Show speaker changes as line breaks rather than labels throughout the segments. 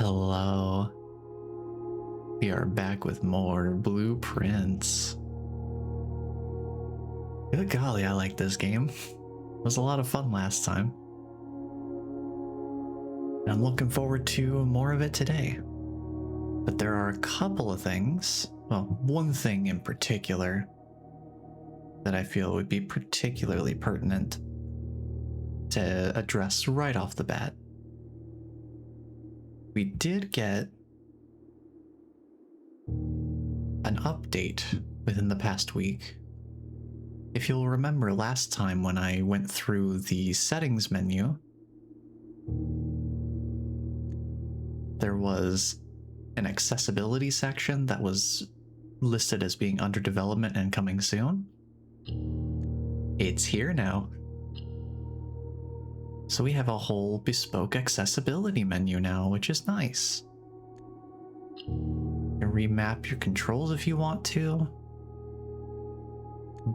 Hello. We are back with more blueprints. Good golly, I like this game. It was a lot of fun last time. And I'm looking forward to more of it today. But there are a couple of things, well, one thing in particular that I feel would be particularly pertinent to address right off the bat. We did get an update within the past week. If you'll remember last time when I went through the settings menu, there was an accessibility section that was listed as being under development and coming soon. It's here now. So we have a whole bespoke accessibility menu now, which is nice. You can remap your controls if you want to,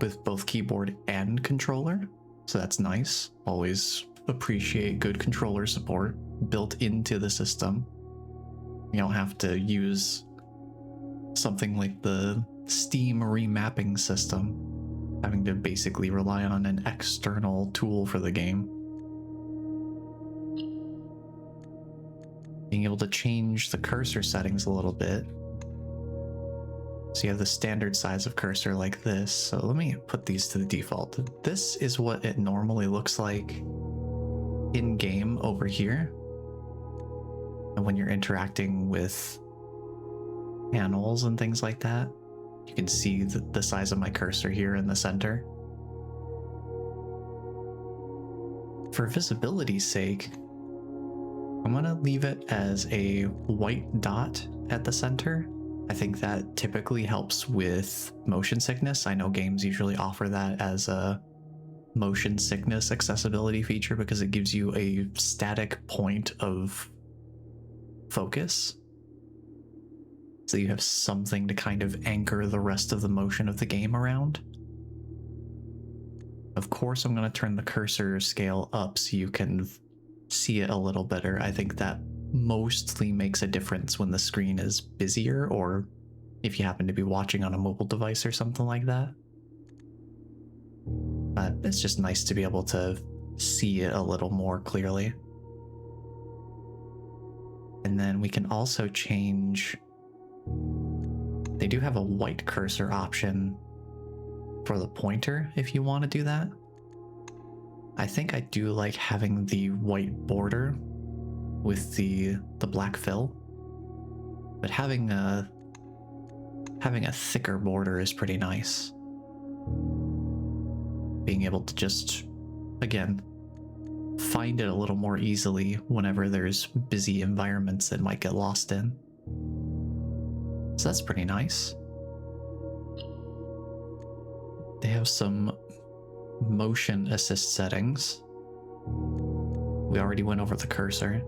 with both keyboard and controller, so that's nice. Always appreciate good controller support built into the system. You don't have to use something like the Steam remapping system, having to basically rely on an external tool for the game. Being able to change the cursor settings a little bit. So you have the standard size of cursor like this. So let me put these to the default. This is what it normally looks like in game over here. And when you're interacting with panels and things like that, you can see the size of my cursor here in the center. For visibility's sake, I'm gonna leave it as a white dot at the center. I think that typically helps with motion sickness. I know games usually offer that as a motion sickness accessibility feature because it gives you a static point of focus. So you have something to kind of anchor the rest of the motion of the game around. Of course, I'm going to turn the cursor scale up so you can see it a little better. I think that mostly makes a difference when the screen is busier, or if you happen to be watching on a mobile device or something like that. But it's just nice to be able to see it a little more clearly. And then we can also change, they do have a white cursor option for the pointer if you want to do that. I think I do like having the white border with the black fill, but having a thicker border is pretty nice. Being able to just, again, find it a little more easily whenever there's busy environments that might get lost in. So that's pretty nice. They have some motion assist settings. We already went over the cursor.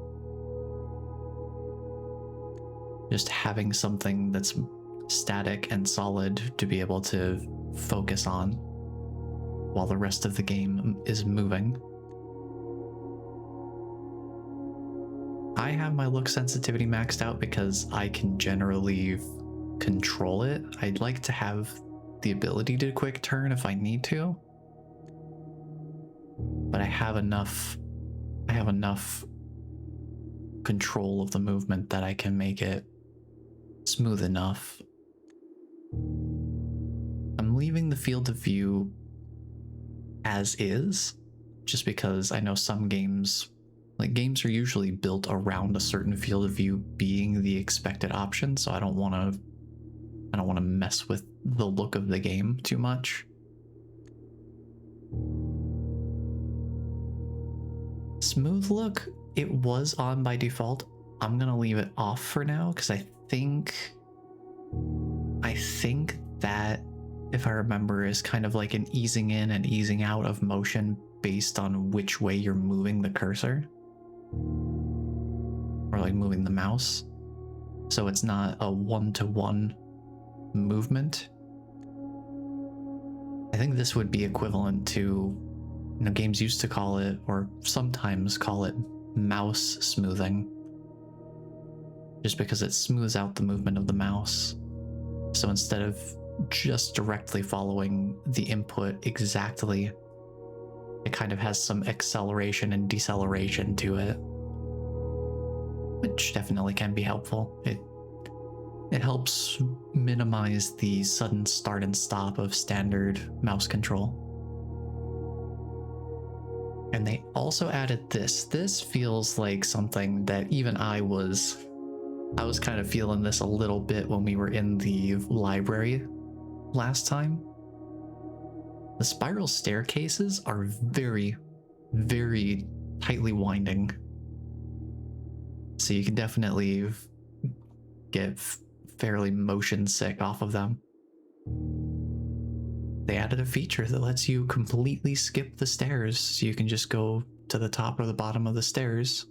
Just having something that's static and solid to be able to focus on while the rest of the game is moving. I have my look sensitivity maxed out because I can generally control it. I'd like to have the ability to quick turn if I need to, but I have enough control of the movement that I can make it smooth enough. I'm leaving the field of view as is, just because I know some games, like games are usually built around a certain field of view being the expected option, so I don't want to mess with the look of the game too much. Smooth look, it was on by default. I'm gonna leave it off for now because I think that, if I remember, is kind of like an easing in and easing out of motion based on which way you're moving the cursor, or like moving the mouse. So it's not a one-to-one movement. I think this would be equivalent to, you know, games used to call it, or sometimes call it, mouse smoothing. just because it smooths out the movement of the mouse. So instead of just directly following the input exactly, it kind of has some acceleration and deceleration to it, which definitely can be helpful. It helps minimize the sudden start and stop of standard mouse control. And they also added this. This feels like something that even I was kind of feeling this a little bit when we were in the library last time. The spiral staircases are very, very tightly winding. So you can definitely get fairly motion sick off of them. They added a feature that lets you completely skip the stairs, so you can just go to the top or the bottom of the stairs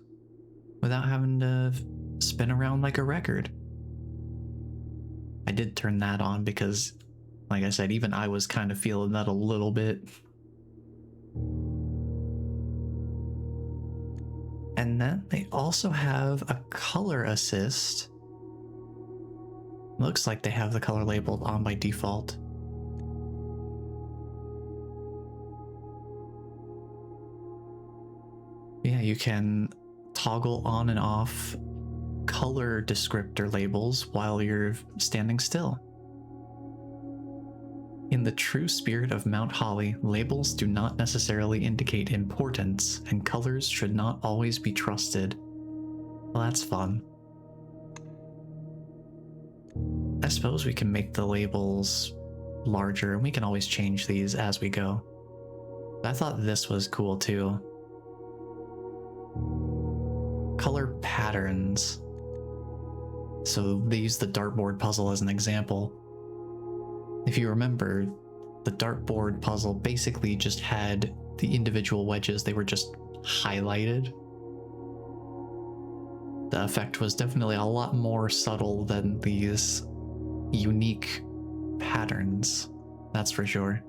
without having to spin around like a record. I did turn that on because, like I said, even I was kind of feeling that a little bit. And then they also have a color assist. Looks like they have the color labeled on by default. Yeah, you can toggle on and off color descriptor labels while you're standing still. In the true spirit of Mount Holly, labels do not necessarily indicate importance, and colors should not always be trusted. Well, that's fun. I suppose we can make the labels larger, and we can always change these as we go. I thought this was cool too. Color patterns. So they use the dartboard puzzle as an example. If you remember, the dartboard puzzle basically just had the individual wedges, they were just highlighted. The effect was definitely a lot more subtle than these unique patterns, that's for sure.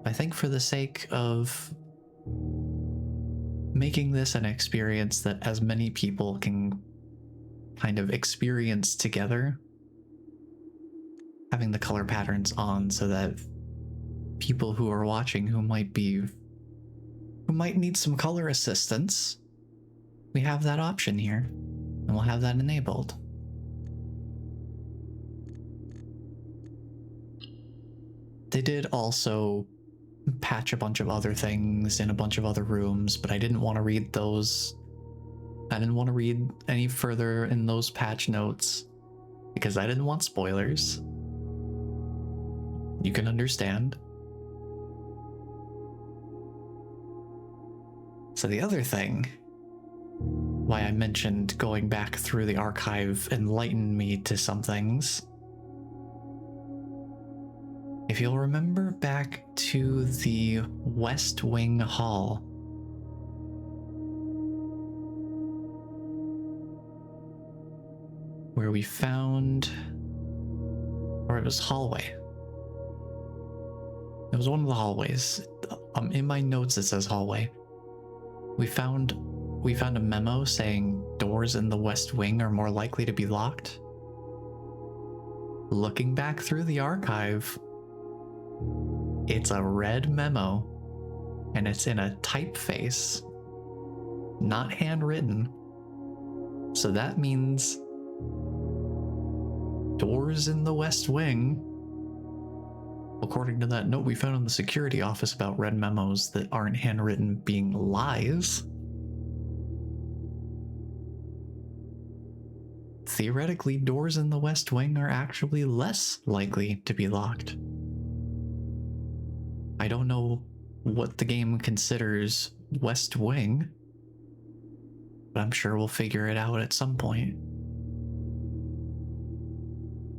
I think for the sake of making this an experience that as many people can kind of experience together, having the color patterns on so that people who are watching who might need some color assistance, we have that option here, and we'll have that enabled. They did also patch a bunch of other things in a bunch of other rooms, but I didn't want to read those. I didn't want to read any further in those patch notes because I didn't want spoilers. You can understand. So the other thing, why I mentioned going back through the archive enlightened me to some things. If you'll remember back to the West Wing Hall, where we found, or it was hallway. It was one of the hallways. In my notes it says hallway. We found a memo saying doors in the West Wing are more likely to be locked. Looking back through the archive, it's a red memo, and it's in a typeface, not handwritten. So that means doors in the West Wing, according to that note we found in the security office about red memos that aren't handwritten being lies, theoretically doors in the West Wing are actually less likely to be locked. I don't know what the game considers West Wing, but I'm sure we'll figure it out at some point.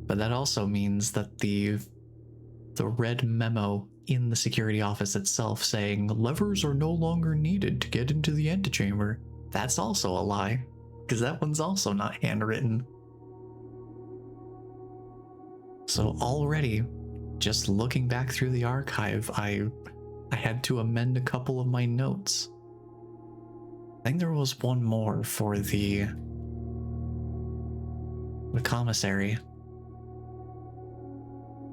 But that also means that the red memo in the security office itself saying levers are no longer needed to get into the antechamber, that's also a lie, because that one's also not handwritten. So already, just looking back through the archive, I had to amend a couple of my notes. I think there was one more for the The commissary.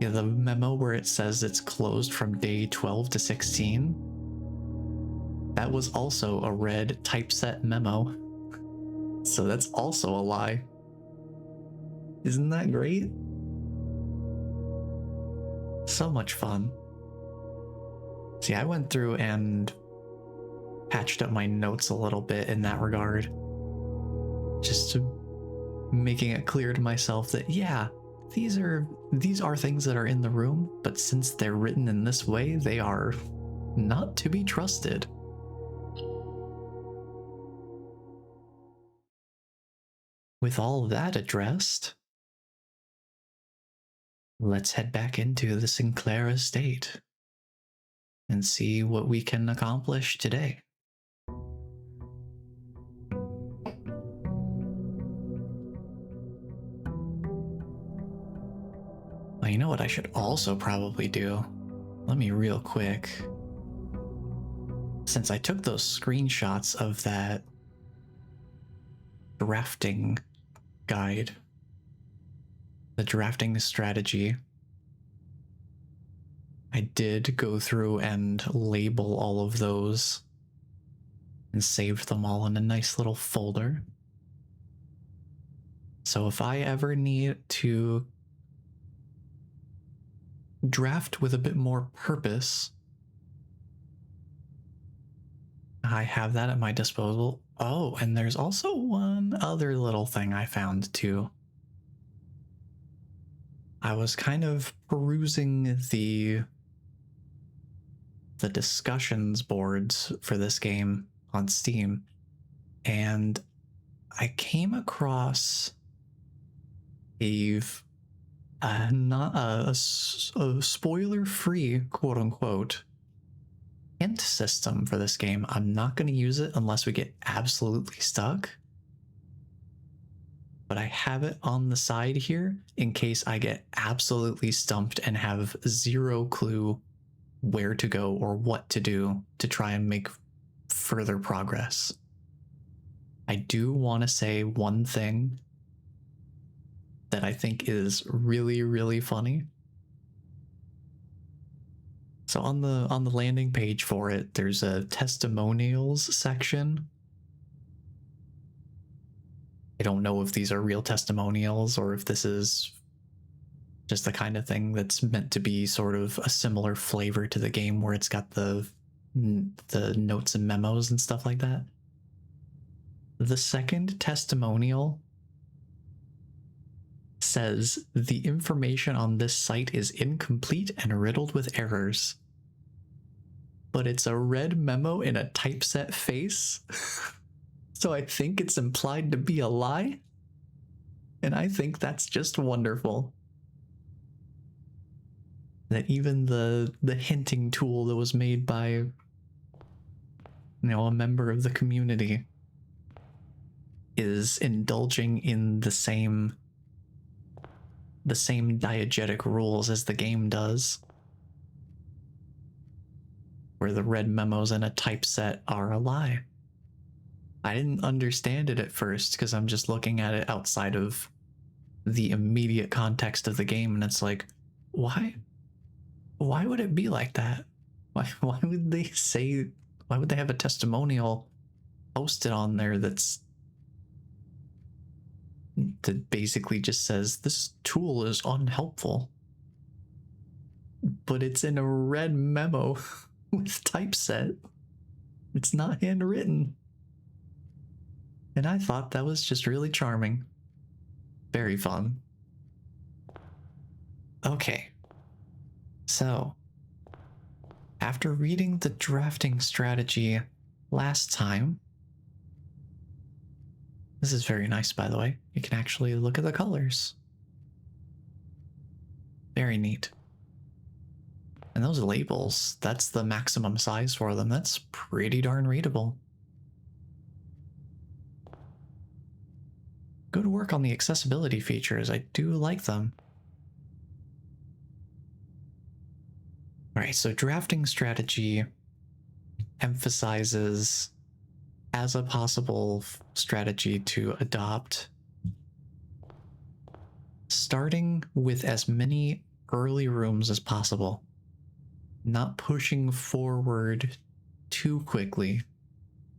Yeah, the memo where it says it's closed from day 12 to 16. That was also a red typeset memo. So that's also a lie. Isn't that great? So much fun. See, I went through and patched up my notes a little bit in that regard. Just to making it clear to myself that, yeah, these are things that are in the room, but since they're written in this way, they are not to be trusted. With all that addressed, let's head back into the Sinclair estate and see what we can accomplish today. Well, you know what I should also probably do? Let me real quick. Since I took those screenshots of that drafting guide, the drafting strategy, I did go through and label all of those and saved them all in a nice little folder. So if I ever need to draft with a bit more purpose, I have that at my disposal. Oh, and there's also one other little thing I found too. I was kind of perusing the discussions boards for this game on Steam, and I came across not a spoiler-free, quote-unquote, hint system for this game. I'm not going to use it unless we get absolutely stuck, but I have it on the side here in case I get absolutely stumped and have zero clue where to go or what to do to try and make further progress. I do want to say one thing that I think is really, really funny. So on the landing page for it, there's a testimonials section. I don't know if these are real testimonials or if this is just the kind of thing that's meant to be sort of a similar flavor to the game where it's got the notes and memos and stuff like that. The second testimonial says the information on this site is incomplete and riddled with errors. But it's a red memo in a typeset face. So I think it's implied to be a lie. And I think that's just wonderful. That even the hinting tool that was made by, a member of the community is indulging in the same diegetic rules as the game does, where the red memos in a typeset are a lie. I didn't understand it at first because I'm just looking at it outside of the immediate context of the game, and it's like, why would it be like that? Why would they have a testimonial posted on there that basically just says this tool is unhelpful, but it's in a red memo with typeset. It's not handwritten. And I thought that was just really charming. Very fun. Okay. So, after reading the drafting strategy last time, this is very nice, by the way. You can actually look at the colors. Very neat. And those labels, that's the maximum size for them. That's pretty darn readable. Good work on the accessibility features. I do like them. All right, so drafting strategy emphasizes as a possible strategy to adopt starting with as many early rooms as possible, not pushing forward too quickly,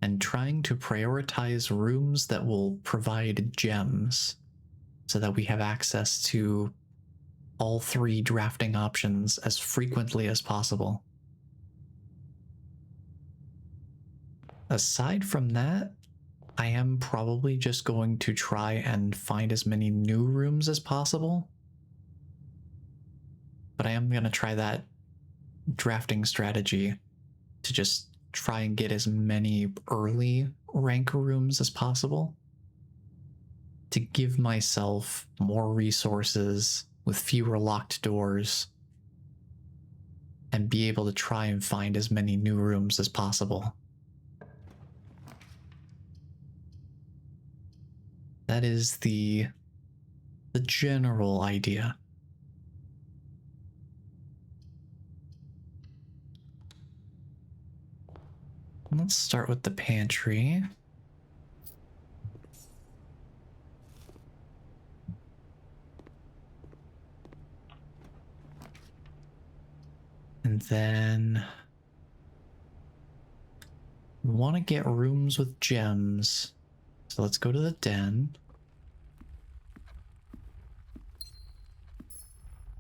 and trying to prioritize rooms that will provide gems so that we have access to all 3 drafting options as frequently as possible. Aside from that, I am probably just going to try and find as many new rooms as possible. But I am going to try that drafting strategy to just try and get as many early rank rooms as possible to give myself more resources with fewer locked doors and be able to try and find as many new rooms as possible. That is the general idea. Let's start with the pantry. And then we want to get rooms with gems. So let's go to the den.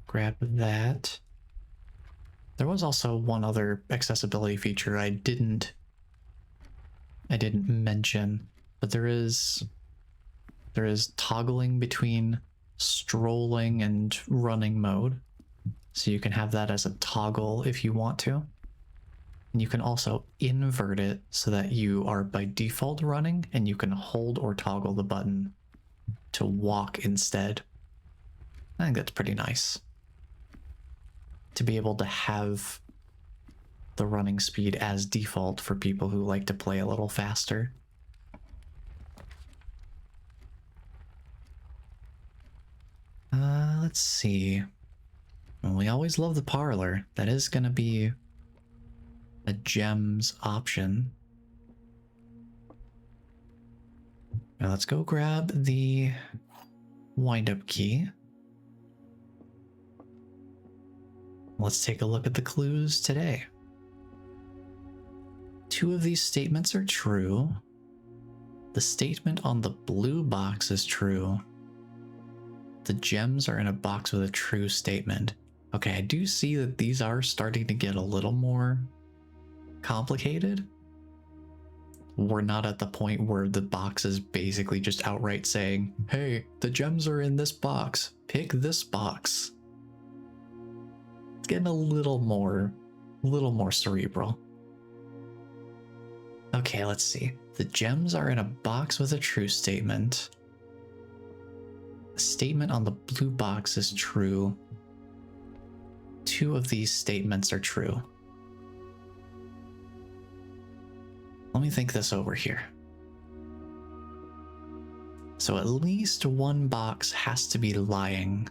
Grab that. There was also one other accessibility feature I didn't mention, but there is toggling between strolling and running mode. So you can have that as a toggle if you want to. And you can also invert it so that you are by default running and you can hold or toggle the button to walk instead. I think that's pretty nice. To be able to have the running speed as default for people who like to play a little faster. Let's see. Well, we always love the parlor. That is going to be a gems option. Now let's go grab the wind-up key. Let's take a look at the clues today. 2 of these statements are true. The statement on the blue box is true. The gems are in a box with a true statement. Okay, I do see that these are starting to get a little more complicated. We're not at the point where the box is basically just outright saying, hey, the gems are in this box. Pick this box. It's getting a little more cerebral. Okay, let's see. The gems are in a box with a true statement. The statement on the blue box is true. 2 of these statements are true. Let me think this over here. So at least 1 box has to be lying.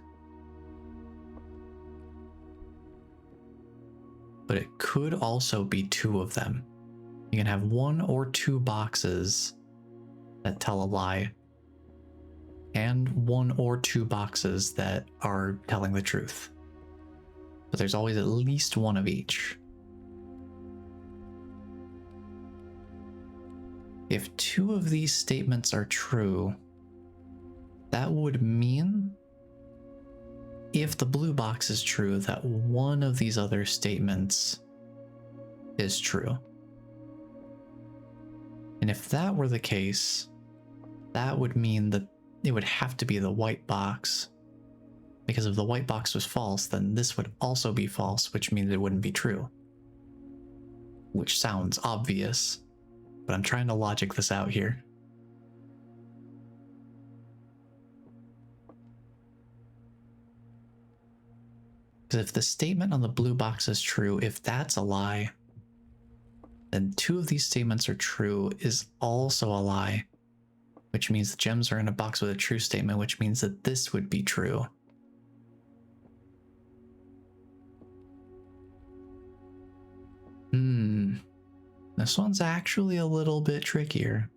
But it could also be 2 of them. You can have 1 or 2 boxes that tell a lie, and 1 or 2 boxes that are telling the truth. But there's always at least 1 of each. If 2 of these statements are true, that would mean, if the blue box is true, that 1 of these other statements is true. And if that were the case, that would mean that it would have to be the white box. Because if the white box was false, then this would also be false, which means it wouldn't be true. Which sounds obvious, but I'm trying to logic this out here. Because if the statement on the blue box is true, if that's a lie, then 2 of these statements are true is also a lie, which means the gems are in a box with a true statement, which means that this would be true. This one's actually a little bit trickier.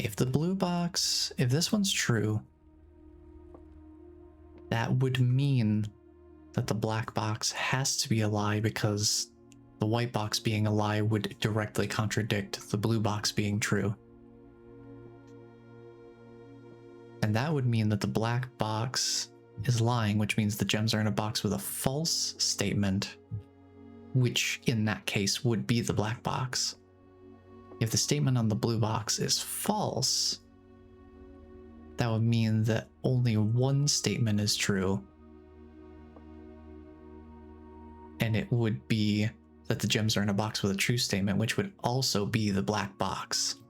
if the blue box, if this one's true, that would mean that the black box has to be a lie, because the white box being a lie would directly contradict the blue box being true. And that would mean that the black box is lying, which means the gems are in a box with a false statement, which in that case would be the black box. If the statement on the blue box is false, that would mean that only one statement is true. And it would be that the gems are in a box with a true statement, which would also be the black box.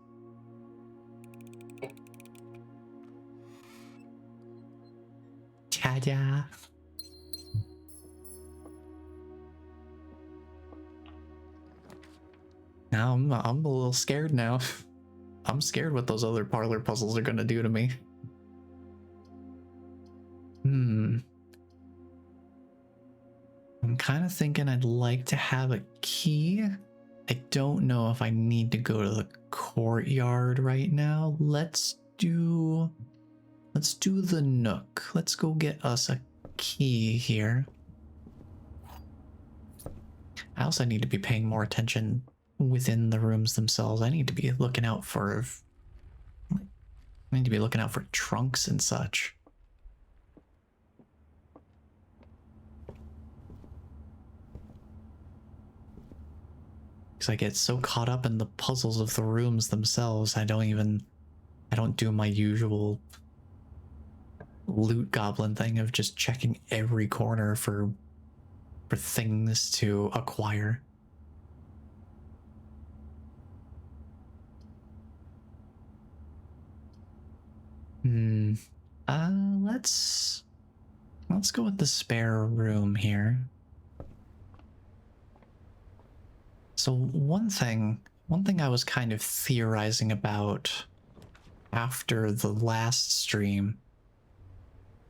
Ta-da! Now I'm a little scared now. I'm scared what those other parlor puzzles are gonna do to me. I'm kind of thinking I'd like to have a key. I don't know if I need to go to the courtyard right now. Let's do the nook. Let's go get us a key here. I also need to be paying more attention within the rooms themselves. I need to be looking out for trunks and such. Because I get so caught up in the puzzles of the rooms themselves, I don't do my usual loot goblin thing of just checking every corner for things to acquire. Let's go with the spare room here. So one thing I was kind of theorizing about after the last stream,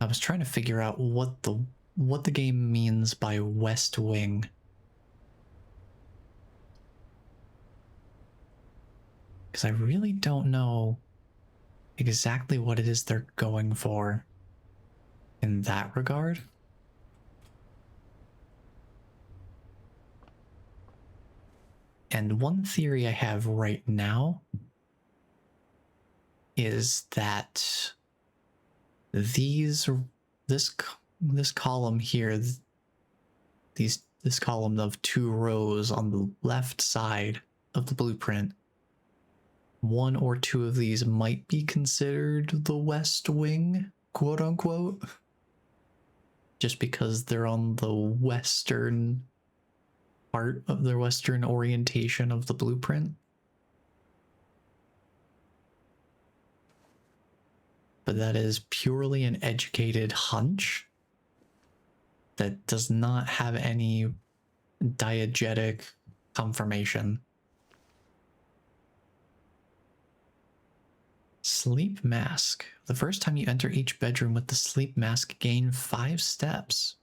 I was trying to figure out what the game means by West Wing. Because I really don't know exactly what it is they're going for in that regard. And one theory I have right now is that this column here, this column of 2 rows on the left side of the blueprint, 1 or 2 of these might be considered the West Wing, quote unquote, just because they're on the western part of the western orientation of the blueprint. But that is purely an educated hunch that does not have any diegetic confirmation. Sleep mask. The first time you enter each bedroom with the sleep mask, gain 5 steps.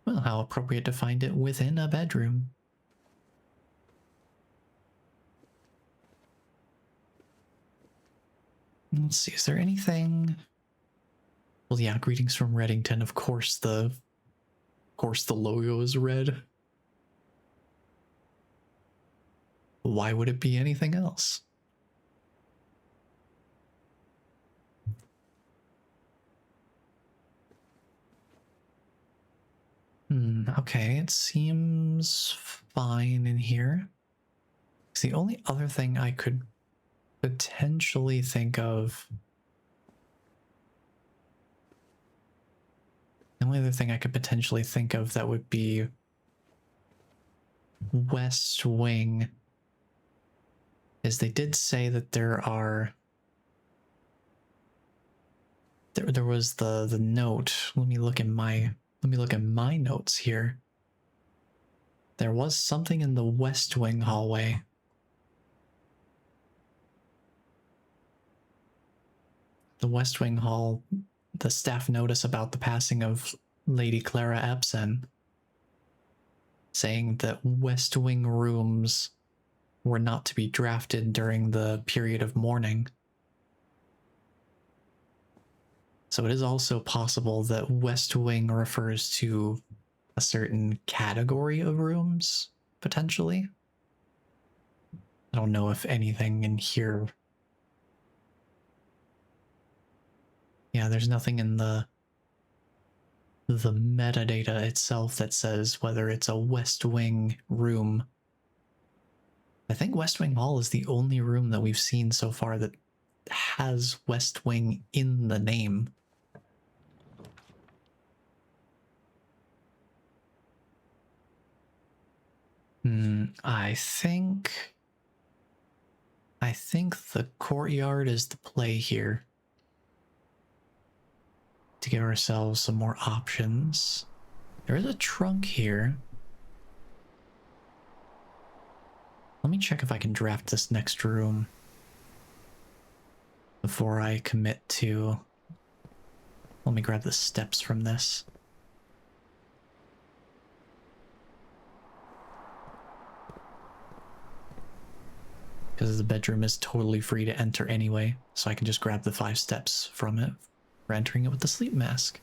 Well, how appropriate to find it within a bedroom. Let's see, is there anything? Well, yeah, greetings from Reddington. Of course the logo is red. Why would it be anything else? Okay, it seems fine in here. The only other thing I could potentially think of... The only other thing I could potentially think of that would be West Wing is they did say that there are... There was the note. Let me look at my notes here. There was something in the West Wing hallway. The West Wing hall, the staff notice about the passing of Lady Clara Epson, saying that West Wing rooms were not to be drafted during the period of mourning. So it is also possible that West Wing refers to a certain category of rooms, potentially. I don't know if anything in here... Yeah, there's nothing in the metadata itself that says whether it's a West Wing room. I think West Wing Hall is the only room that we've seen so far that has West Wing in the name. I think the courtyard is the play here. To give ourselves some more options. There is a trunk here. Let me check if I can draft this next room before I commit to... Let me grab the steps from this. Because the bedroom is totally free to enter anyway, so I can just grab the 5 steps from it for entering it with the sleep mask.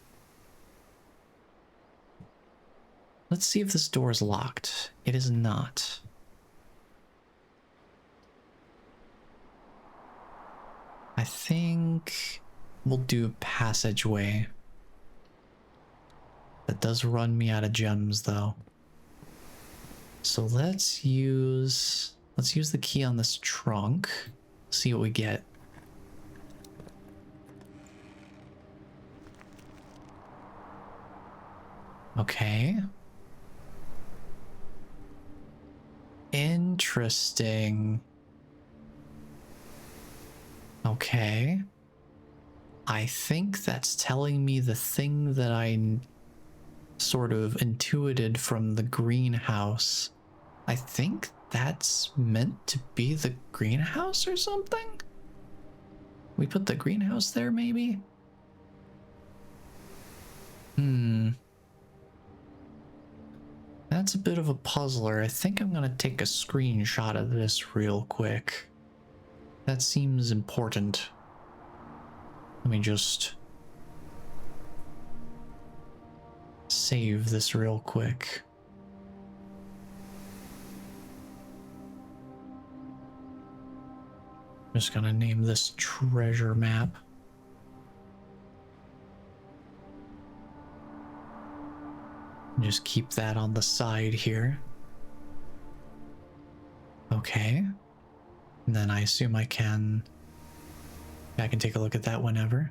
Let's see if this door is locked. It is not. I think we'll do passageway. That does run me out of gems though. So let's use the key on this trunk. See what we get. Okay. Interesting. Okay. I think that's telling me the thing that I sort of intuited from the greenhouse. I think that's meant to be the greenhouse or something? We put the greenhouse there, maybe? That's a bit of a puzzler. I think I'm gonna take a screenshot of this real quick. That seems important. Let me just save this real quick. I'm just gonna name this treasure map. And just keep that on the side here. Okay. And then I assume I can take a look at that whenever.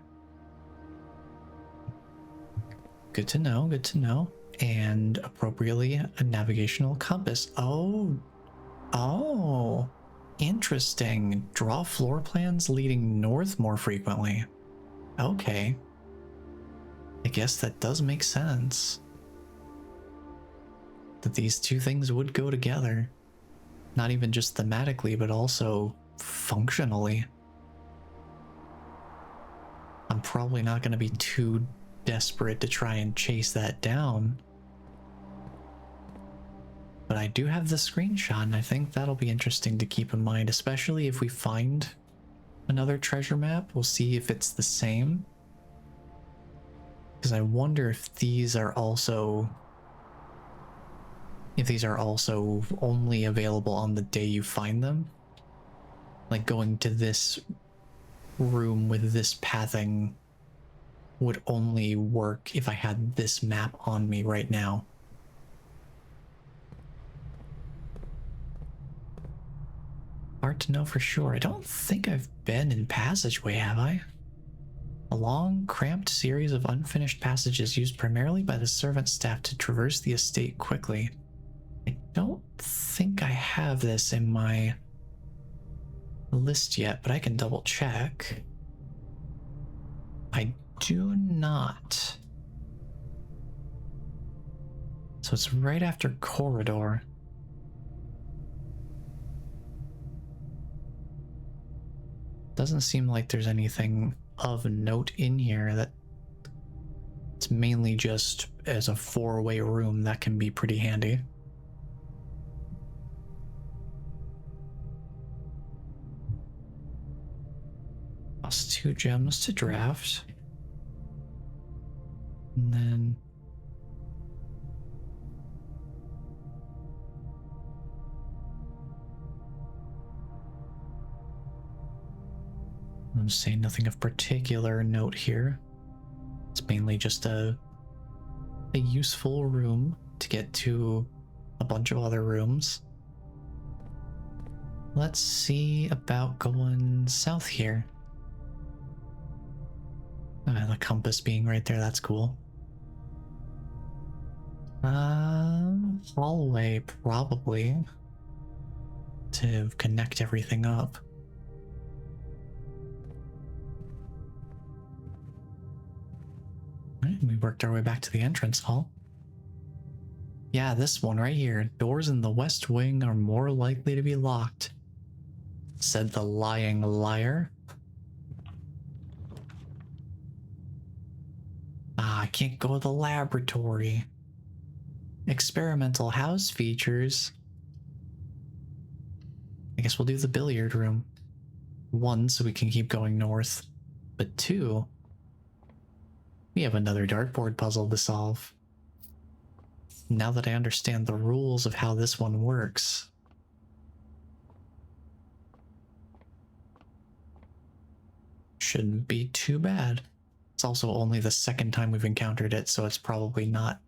Good to know, good to know. And appropriately, a navigational compass. Oh, interesting. Draw floor plans leading north more frequently. Okay. I guess that does make sense. That these two things would go together. Not even just thematically, but also functionally. I'm probably not going to be too desperate to try and chase that down. But I do have the screenshot, and I think that'll be interesting to keep in mind, especially if we find another treasure map. We'll see if it's the same. Because I wonder if these are also... only available on the day you find them. Like going to this room with this pathing would only work if I had this map on me right now. Hard to know for sure. I don't think I've been in Passageway, have I? A long, cramped series of unfinished passages used primarily by the servant staff to traverse the estate quickly. I don't think I have this in my list yet, but I can double check. I do not. So it's right after corridor. Doesn't seem like there's anything of note in here. That it's mainly just as a 4-way room. That can be pretty handy. Costs 2 gems to draft. And then I'm saying nothing of particular note here. It's mainly just a useful room to get to a bunch of other rooms. Let's see about going south here. The compass being right there, that's cool. Hallway probably to connect everything up. Alright, we worked our way back to the entrance hall. Yeah, this one right here. Doors in the west wing are more likely to be locked, said the lying liar. I can't go to the laboratory. Experimental house features. I guess we'll do the billiard room. 1, so we can keep going north. But 2, we have another dartboard puzzle to solve. Now that I understand the rules of how this one works. Shouldn't be too bad. It's also only the second time we've encountered it, so it's probably not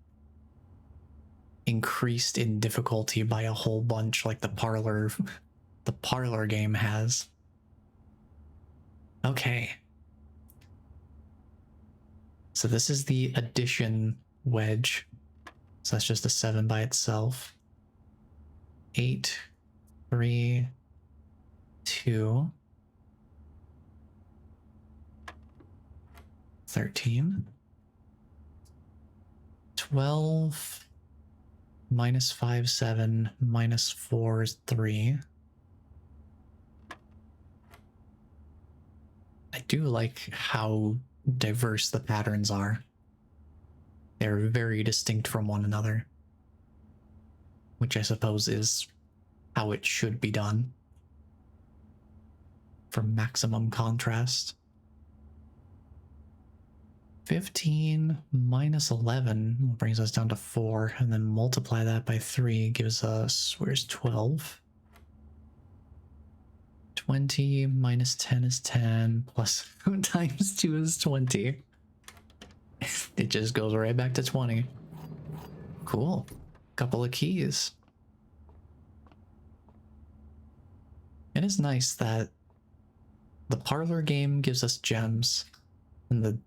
increased in difficulty by a whole bunch like the parlor game has. Okay. So this is the addition wedge. So that's just a 7 by itself. 8, 3, 2, 13, 12, minus 5, 7, minus 4 is 3. I do like how diverse the patterns are. They're very distinct from one another, which I suppose is how it should be done for maximum contrast. 15 minus 11 brings us down to 4, and then multiply that by 3 gives us, where's 12? 20 minus 10 is 10, plus times 2 is 20. It just goes right back to 20. Cool. Couple of keys. It is nice that the parlor game gives us gems, and the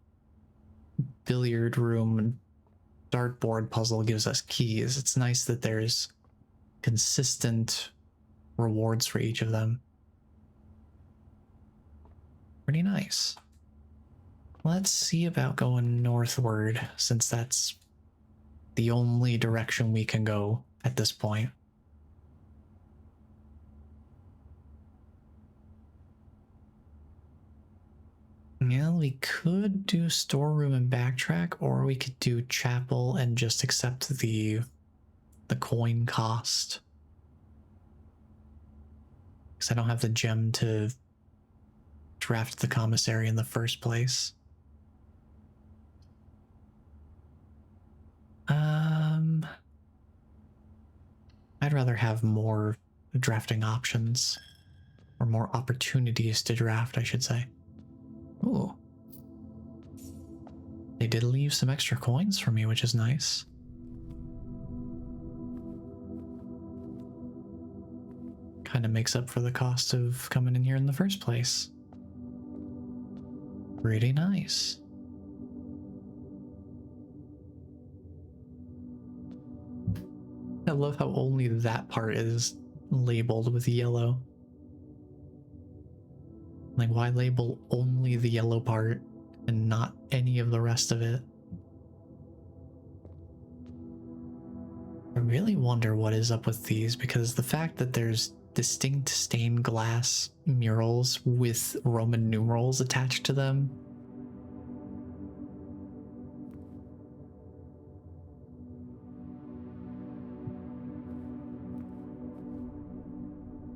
billiard room dartboard puzzle gives us keys. It's nice that there's consistent rewards for each of them. Pretty nice. Let's see about going northward, since that's the only direction we can go at this point. Yeah, we could do storeroom and backtrack, or we could do chapel and just accept the coin cost. Because I don't have the gem to draft the commissary in the first place. I'd rather have more drafting options, or more opportunities to draft, I should say. Ooh. They did leave some extra coins for me, which is nice. Kind of makes up for the cost of coming in here in the first place. Pretty nice. I love how only that part is labeled with yellow. Like, why label only the yellow part and not any of the rest of it? I really wonder what is up with these, because the fact that there's distinct stained glass murals with Roman numerals attached to them.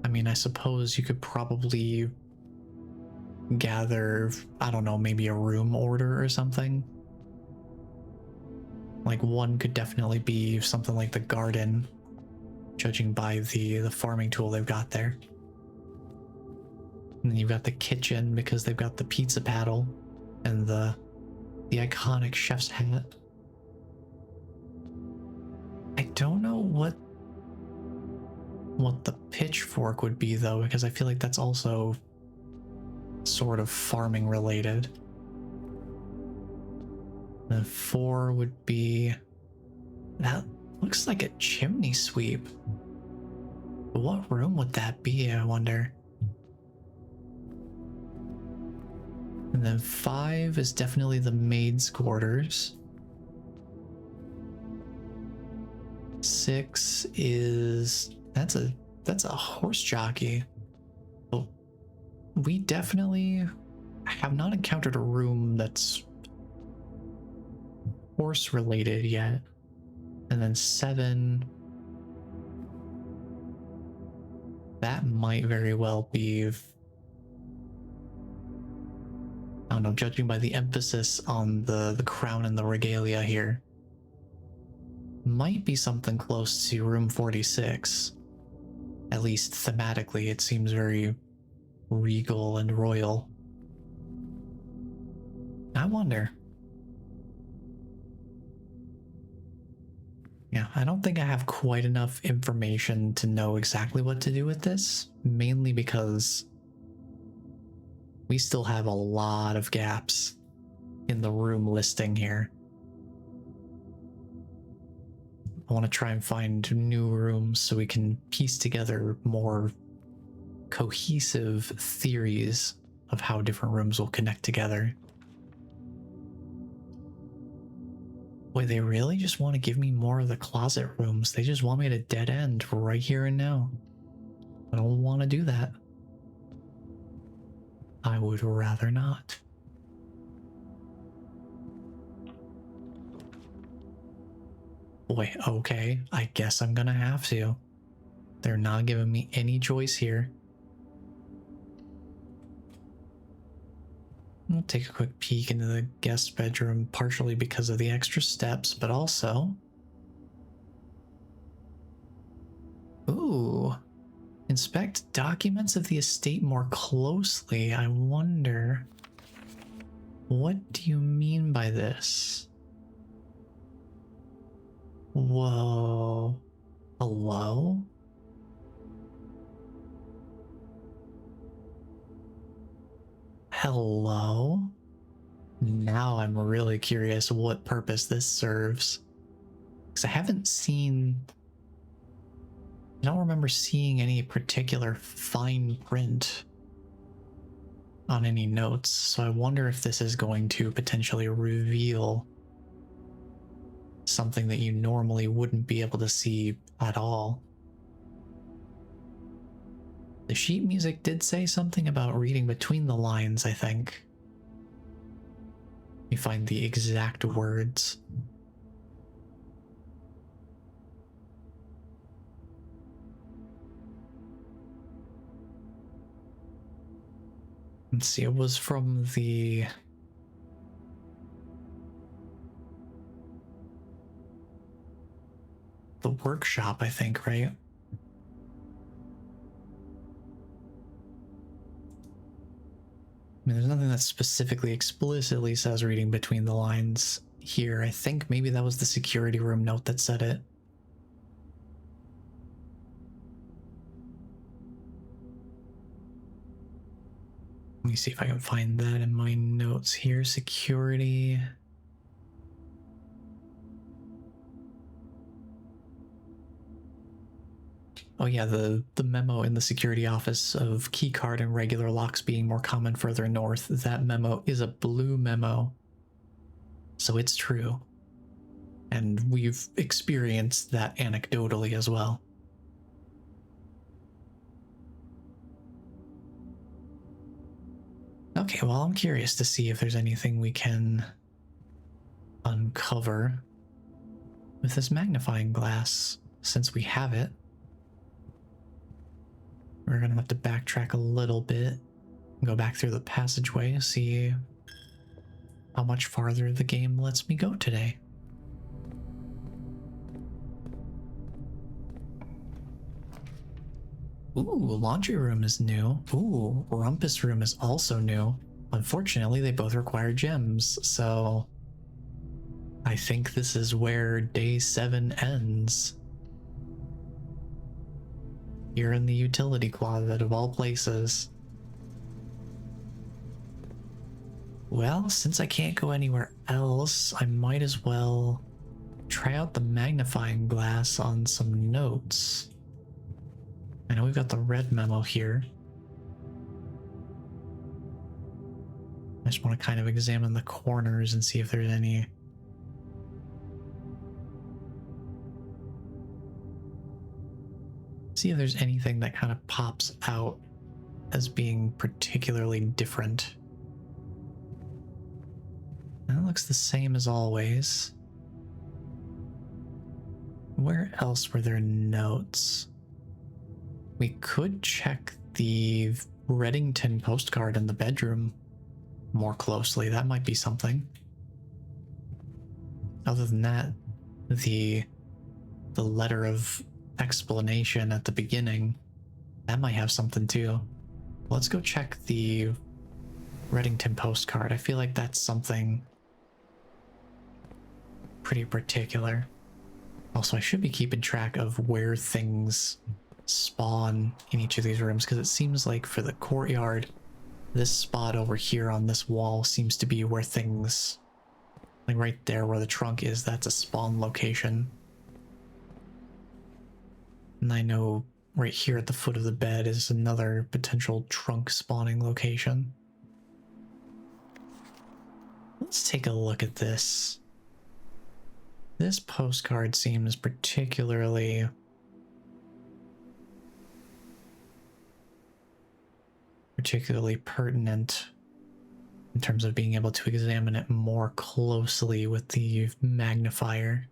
I mean, I suppose you could probably gather, I don't know, maybe a room order or something. Like one could definitely be something like the garden, judging by the farming tool they've got there. And then you've got the kitchen because they've got the pizza paddle and the iconic chef's hat. I don't know what the pitchfork would be though, because I feel like that's also sort of farming related. Then 4 would be, that looks like a chimney sweep. What room would that be, I wonder? And then 5 is definitely the maid's quarters. 6 is, that's a horse jockey. Well, we definitely have not encountered a room that's horse related yet. And then 7, that might very well be, I don't know, judging by the emphasis on the crown and the regalia here, might be something close to room 46. At least thematically, it seems very regal and royal. I wonder. Yeah, I don't think I have quite enough information to know exactly what to do with this, mainly because we still have a lot of gaps in the room listing here. I want to try and find new rooms so we can piece together more cohesive theories of how different rooms will connect together. Boy, they really just want to give me more of the closet rooms. They just want me to dead end right here and now. I don't want to do that. I would rather not. Boy, okay, I guess I'm gonna have to. They're not giving me any choice here. We'll take a quick peek into the guest bedroom, partially because of the extra steps, but also... Ooh. Inspect documents of the estate more closely. I wonder... What do you mean by this? Whoa. Hello? Hello? Now I'm really curious what purpose this serves. Because I haven't seen... I don't remember seeing any particular fine print on any notes, so I wonder if this is going to potentially reveal something that you normally wouldn't be able to see at all. The sheet music did say something about reading between the lines, I think. You find the exact words. Let's see, it was from the workshop, I think, right? I mean, there's nothing that specifically explicitly says reading between the lines here. I think maybe that was the security room note that said it. Let me see if I can find that in my notes here. Security. Oh yeah, the memo in the security office of keycard and regular locks being more common further north. That memo is a blue memo. So it's true. And we've experienced that anecdotally as well. Okay, well, I'm curious to see if there's anything we can uncover with this magnifying glass, since we have it. We're gonna have to backtrack a little bit, go back through the passageway, see how much farther the game lets me go today. Ooh, laundry room is new. Ooh, rumpus room is also new. Unfortunately, they both require gems, so I think this is where day 7 ends. Here in the utility closet of all places. Well, since I can't go anywhere else, I might as well try out the magnifying glass on some notes. I know we've got the red memo here. I just want to kind of examine the corners and see if there's any. See if there's anything that kind of pops out as being particularly different. That looks the same as always. Where else were there notes? We could check the Reddington postcard in the bedroom more closely. That might be something. Other than that, the letter of explanation at the beginning, that might have something too. Let's go check the Reddington postcard. I feel like that's something pretty particular. Also, I should be keeping track of where things spawn in each of these rooms, because it seems like for the courtyard, this spot over here on this wall seems to be where things, like right there where the trunk is, that's a spawn location. And I know right here at the foot of the bed is another potential trunk spawning location. Let's take a look at this. This postcard seems particularly pertinent in terms of being able to examine it more closely with the magnifier.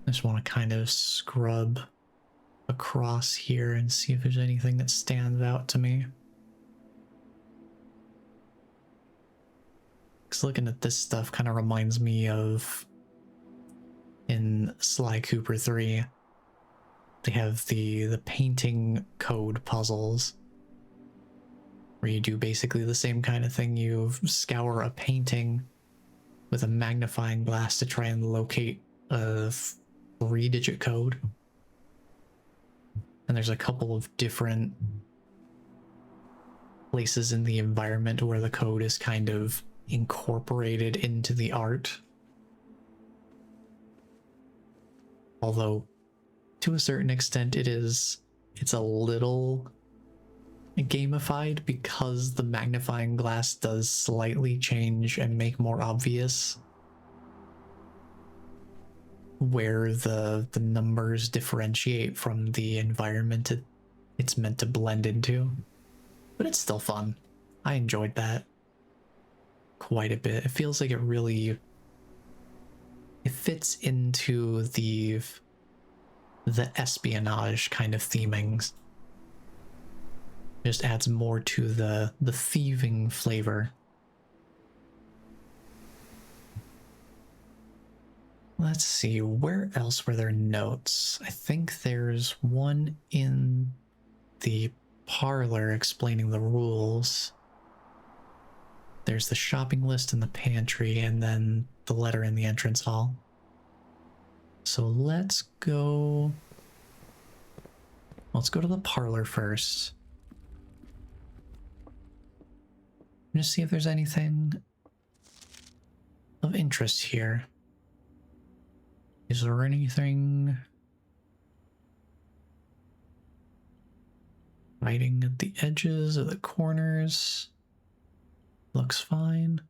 I just want to kind of scrub across here and see if there's anything that stands out to me. Because looking at this stuff kind of reminds me of in Sly Cooper 3, they have the painting code puzzles where you do basically the same kind of thing. You scour a painting with a magnifying glass to try and locate a 3-digit code. And there's a couple of different places in the environment where the code is kind of incorporated into the art. Although, to a certain extent, it's a little gamified because the magnifying glass does slightly change and make more obvious where the numbers differentiate from the environment it's meant to blend into. But it's still fun. I enjoyed that quite a bit. It feels like it fits into the espionage kind of themings. Just adds more to the thieving flavor. Let's see, where else were there notes? I think there's one in the parlor explaining the rules. There's the shopping list in the pantry, and then the letter in the entrance hall. So let's go to the parlor first. Just see if there's anything of interest here. Is there anything writing at the edges or the corners? Looks fine.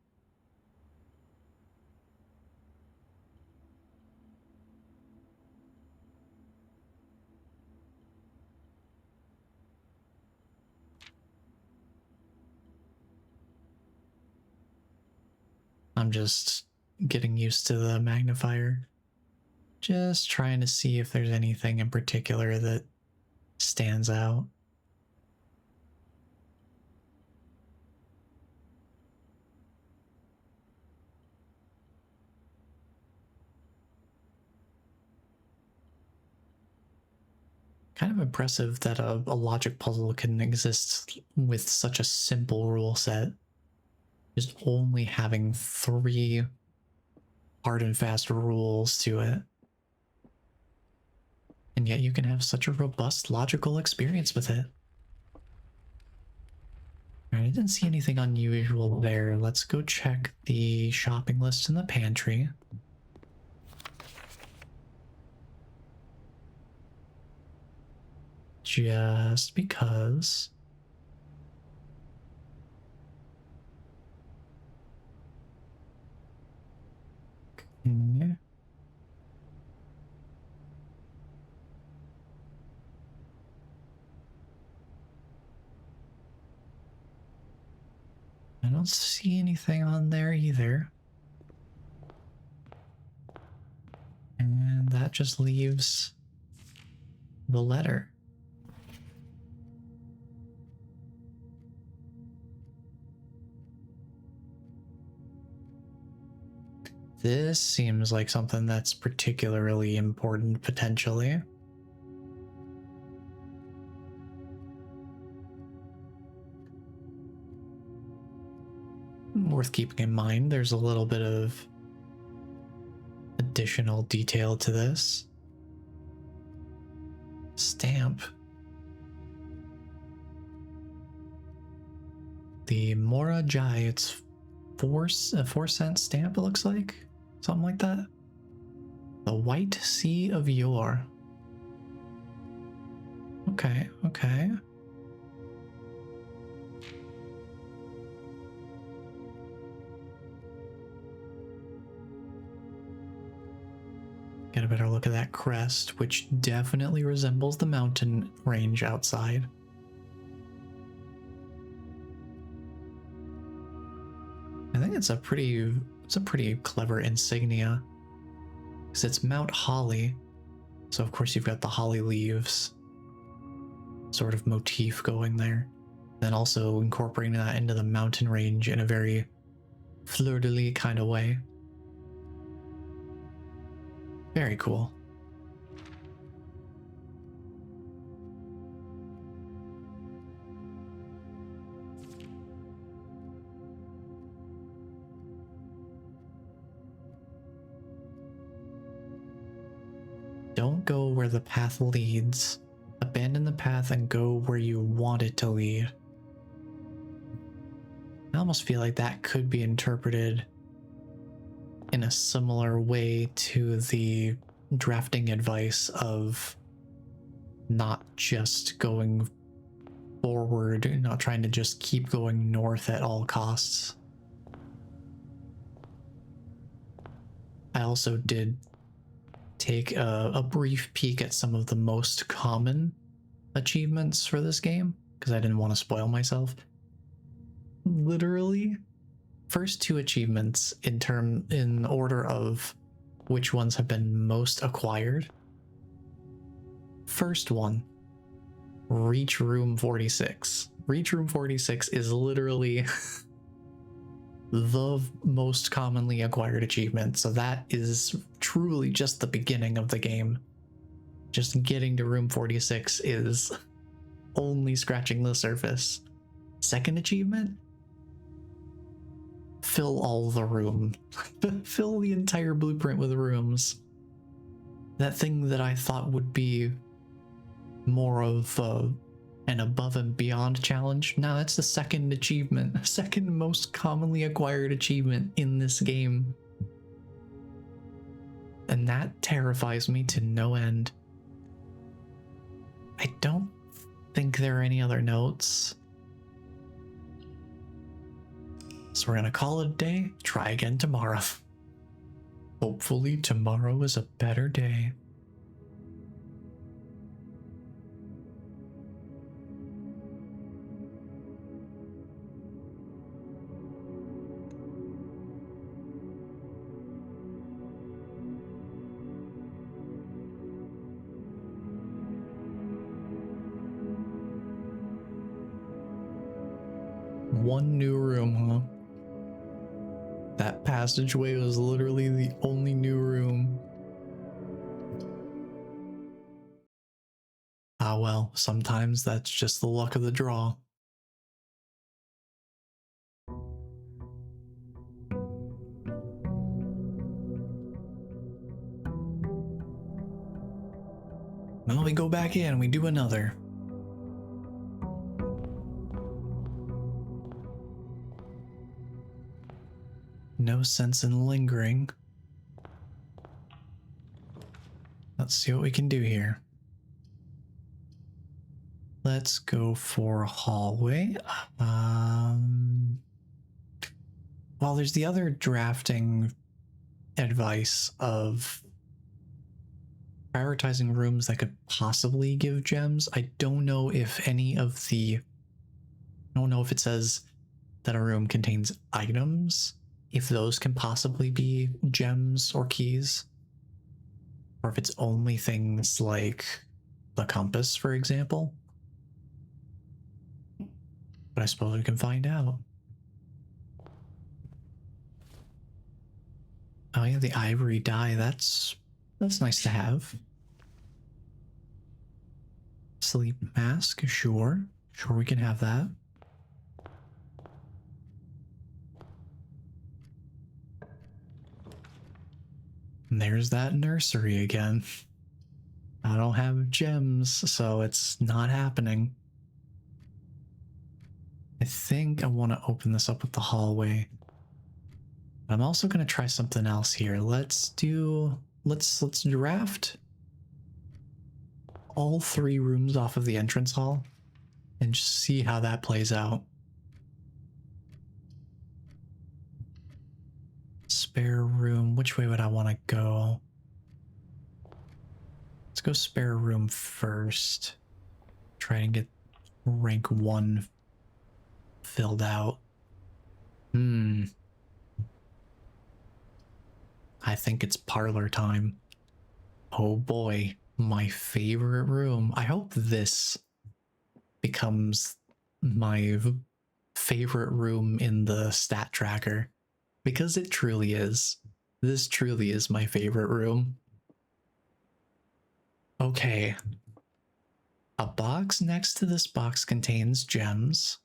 I'm just getting used to the magnifier. Just trying to see if there's anything in particular that stands out. Kind of impressive that a logic puzzle can exist with such a simple rule set. Just only having 3 hard and fast rules to it. And yet you can have such a robust logical experience with it. Alright, I didn't see anything unusual there. Let's go check the shopping list in the pantry. Just because. Okay. I don't see anything on there either. And that just leaves the letter. This seems like something that's particularly important, potentially. Worth keeping in mind, there's a little bit of additional detail to this. Stamp. The Mora Jai, it's a 4-cent stamp, it looks like. Something like that. The White Sea of Yore. Okay, okay. Get a better look at that crest, which definitely resembles the mountain range outside. I think it's a pretty clever insignia, because it's Mount Holly, so of course you've got the holly leaves sort of motif going there, then also incorporating that into the mountain range in a very fleur-de-lis kind of way. Very cool. Don't go where the path leads. Abandon the path and go where you want it to lead. I almost feel like that could be interpreted in a similar way to the drafting advice of not just going forward, not trying to just keep going north at all costs. I also did take a brief peek at some of the most common achievements for this game, because I didn't want to spoil myself. Literally, first 2 achievements in order of which ones have been most acquired. First one, reach room 46. Reach room 46 is literally the most commonly acquired achievement, so that is truly just the beginning of the game. Just getting to room 46 is only scratching the surface. Second achievement, fill all the room. Fill the entire blueprint with rooms. That thing that I thought would be more of an above and beyond challenge. Now that's the second achievement, second most commonly acquired achievement in this game. And that terrifies me to no end. I don't think there are any other notes. So we're gonna call it a day, try again tomorrow. Hopefully tomorrow is a better day. One new room, huh? That passageway was literally the only new room. Ah well, sometimes that's just the luck of the draw. Well, we go back in, we do another. No sense in lingering. Let's see what we can do here. Let's go for hallway. Well, there's the other drafting advice of prioritizing rooms that could possibly give gems. I don't know if any of the... I don't know if it says that a room contains items, if those can possibly be gems or keys. Or if it's only things like the compass, for example. But I suppose we can find out. Oh yeah, the ivory dye, that's nice to have. Sleep mask, sure. Sure, we can have that. And there's that nursery again. I don't have gems, so it's not happening. I think I want to open this up with the hallway. I'm also going to try something else here. Let's draft all 3 rooms off of the entrance hall and just see how that plays out. Spare room, which way would I want to go? Let's go spare room first. Try and get rank 1 filled out. I think it's parlor time. Oh boy, my favorite room. I hope this becomes my favorite room in the stat tracker, because it truly is. This truly is my favorite room. Okay. A box next to this box contains gems.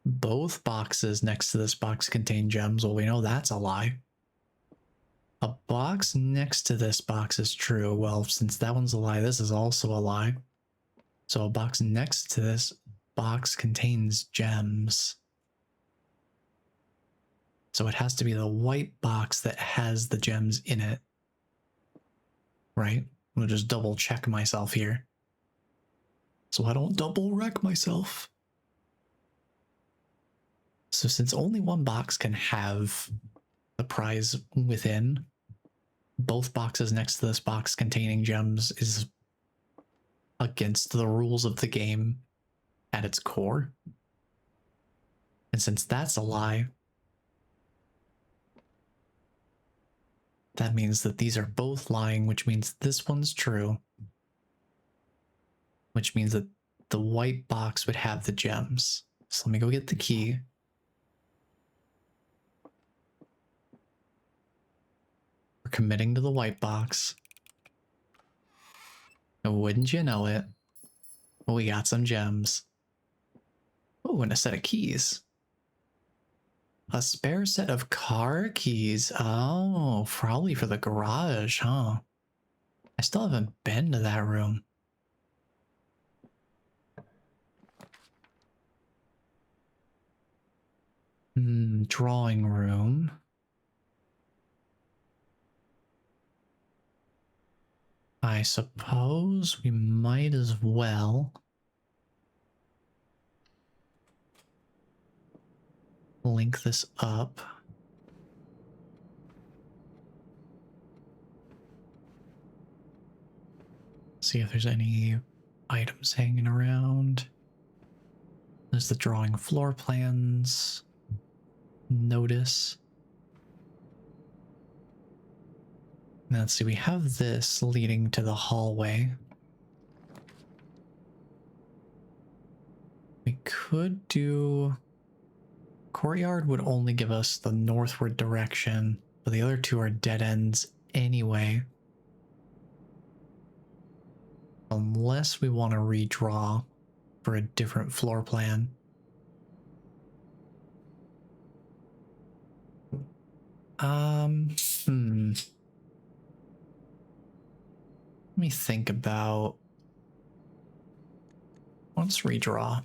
Both boxes next to this box contain gems. Well, we know that's a lie. A box next to this box is true. Well, since that one's a lie, this is also a lie. So a box next to this box contains gems. So it has to be the white box that has the gems in it. Right? I'm gonna just double check myself here, so I don't double wreck myself. So since only one box can have the prize within, both boxes next to this box containing gems is against the rules of the game at its core. And since that's a lie, that means that these are both lying, which means this one's true. Which means that the white box would have the gems. So let me go get the key. We're committing to the white box. And wouldn't you know it, we got some gems. Oh, and a set of keys. A spare set of car keys. Oh, probably for the garage, huh? I still haven't been to that room. Drawing room. I suppose we might as well link this up. See if there's any items hanging around. There's the drawing floor plans notice. Now let's see, we have this leading to the hallway. We could do... Courtyard would only give us the northward direction, but the other two are dead ends anyway. Unless we want to redraw for a different floor plan. Let me think about... Let's redraw.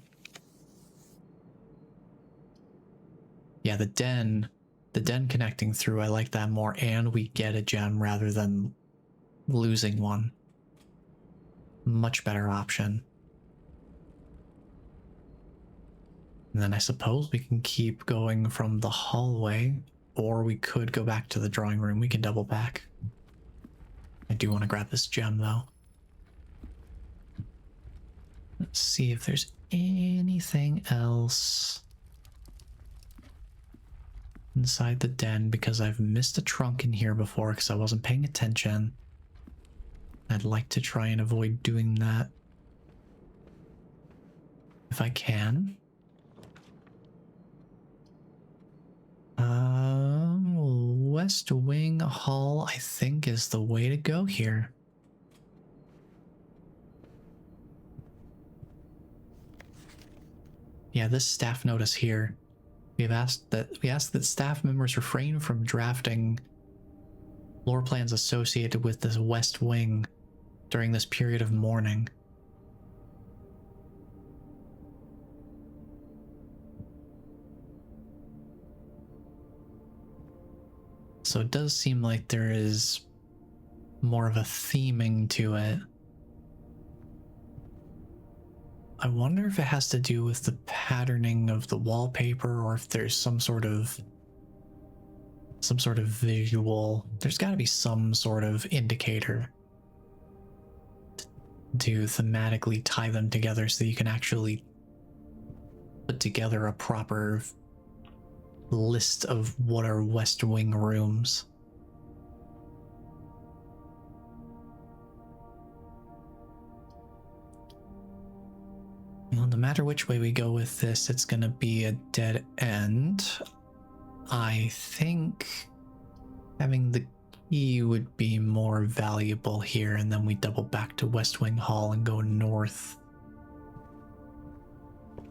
Yeah, the den connecting through, I like that more, and we get a gem rather than losing one. Much better option. And then I suppose we can keep going from the hallway, or we could go back to the drawing room. We can double back. I do want to grab this gem, though. Let's see if there's anything else inside the den, because I've missed a trunk in here before because I wasn't paying attention. I'd like to try and avoid doing that if I can. West Wing Hall, I think, is the way to go here. Yeah, this staff notice here. We ask that staff members refrain from drafting floor plans associated with this West Wing during this period of mourning. So it does seem like there is more of a theming to it. I wonder if it has to do with the patterning of the wallpaper, or if there's some sort of visual. There's got to be some sort of indicator to thematically tie them together so you can actually put together a proper list of what are West Wing rooms. Well, no matter which way we go with this, it's gonna be a dead end. I think having the key would be more valuable here, and then we double back to West Wing Hall and go north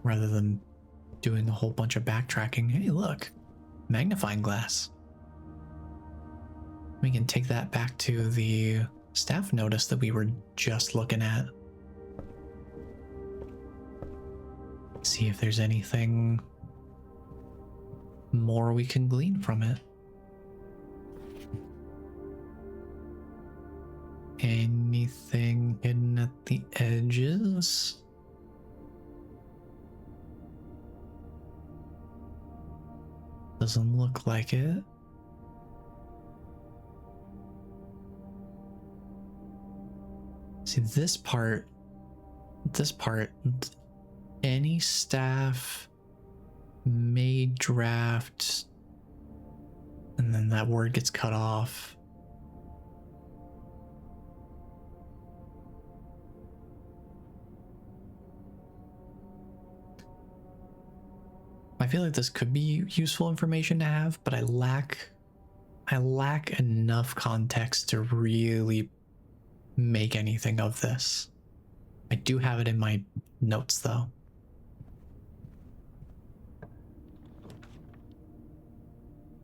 rather than doing a whole bunch of backtracking. Hey, look, magnifying glass. We can take that back to the staff notice that we were just looking at. See if there's anything more we can glean from it. Anything hidden at the edges? Doesn't look like it. See, this part, any staff may draft, and then that word gets cut off. I feel like this could be useful information to have, but I lack enough context to really make anything of this. I do have it in my notes though.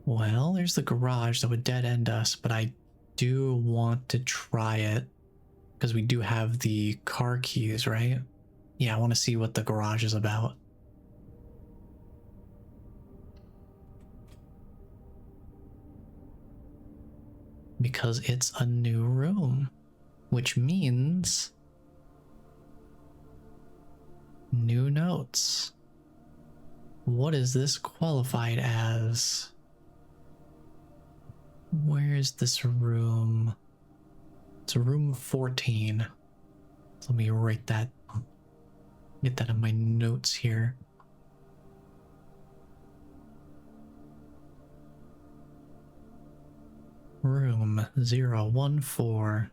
Well, there's the garage that would dead end us, but I do want to try it because we do have the car keys, right? Yeah, I want to see what the garage is about. Because it's a new room, which means new notes. What is this qualified as? Where is this room? It's room 14. So let me write that, get that in my notes here. Room 014.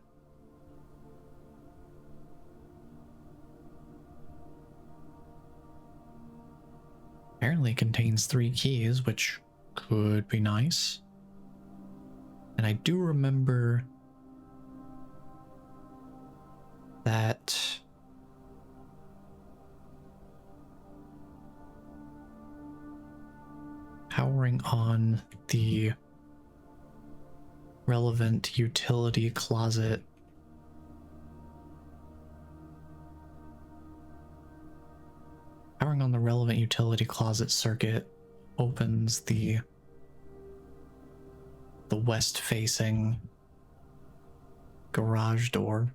Apparently contains 3 keys, which could be nice. And I do remember that powering on the relevant utility closet circuit opens the west facing garage door.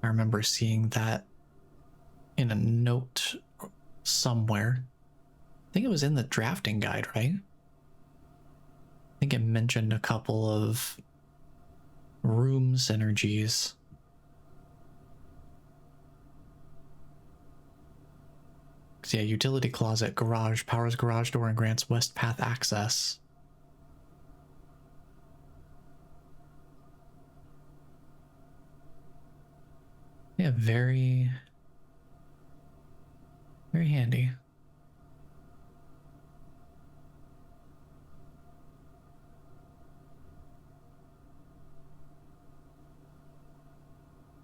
I remember seeing that in a note somewhere. I think it was in the drafting guide, right? I think it mentioned a couple of room synergies. So yeah, utility closet, garage, powers garage door and grants west path access. Yeah, very, very handy.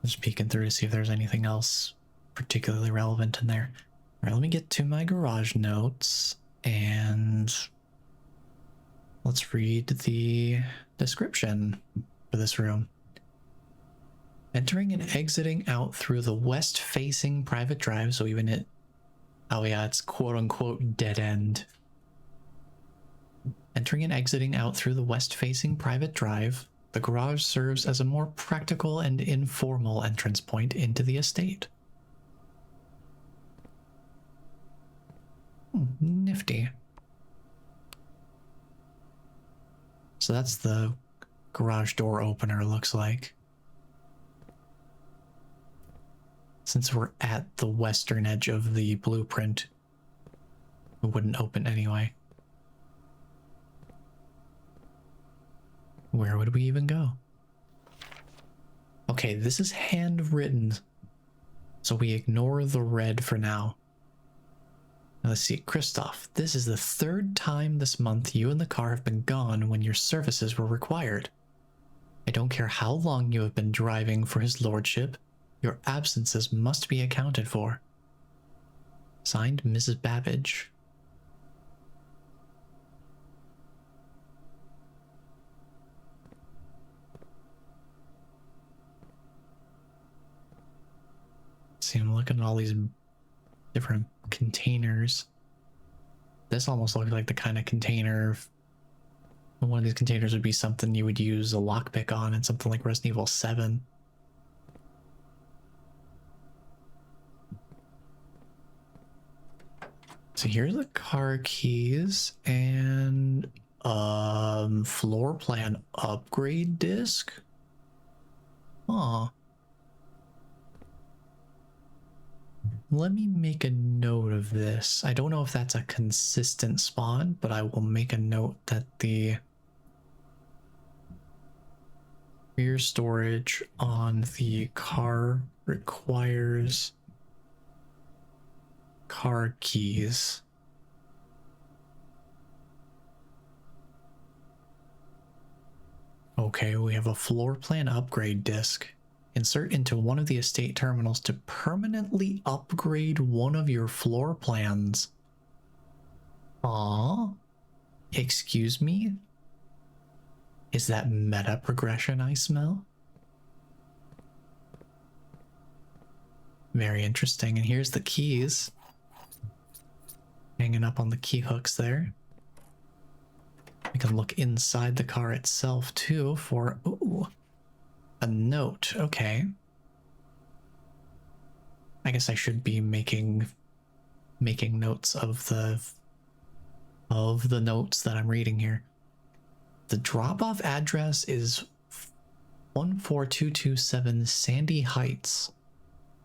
Just peeking through to see if there's anything else particularly relevant in there. All right, let me get to my garage notes and let's read the description for this room. Entering and exiting out through the west-facing private drive, so even it, oh yeah, it's quote-unquote dead end. Entering and exiting out through the west-facing private drive, the garage serves as a more practical and informal entrance point into the estate. Nifty. So that's the garage door opener, looks like. Since we're at the western edge of the blueprint, it wouldn't open anyway. Where would we even go? Okay, this is handwritten, so we ignore the red for now. Now let's see, Christoph, this is the third time this month you and the car have been gone when your services were required. I don't care how long you have been driving for his lordship, your absences must be accounted for. Signed, Mrs. Babbage. See, I'm looking at all these different containers. This almost looks like the kind of container. One of these containers would be something you would use a lockpick on in something like Resident Evil 7. So here's the car keys and floor plan upgrade disc. Huh. Let me make a note of this. I don't know if that's a consistent spawn, but I will make a note that the rear storage on the car requires car keys. Okay, we have a floor plan upgrade disc. Insert into one of the estate terminals to permanently upgrade one of your floor plans. Aww. Excuse me? Is that meta progression I smell? Very interesting. And here's the keys. Hanging up on the key hooks there. We can look inside the car itself too for, ooh, a note. Okay. I guess I should be making notes of the notes that I'm reading here. The drop-off address is 14227 Sandy Heights.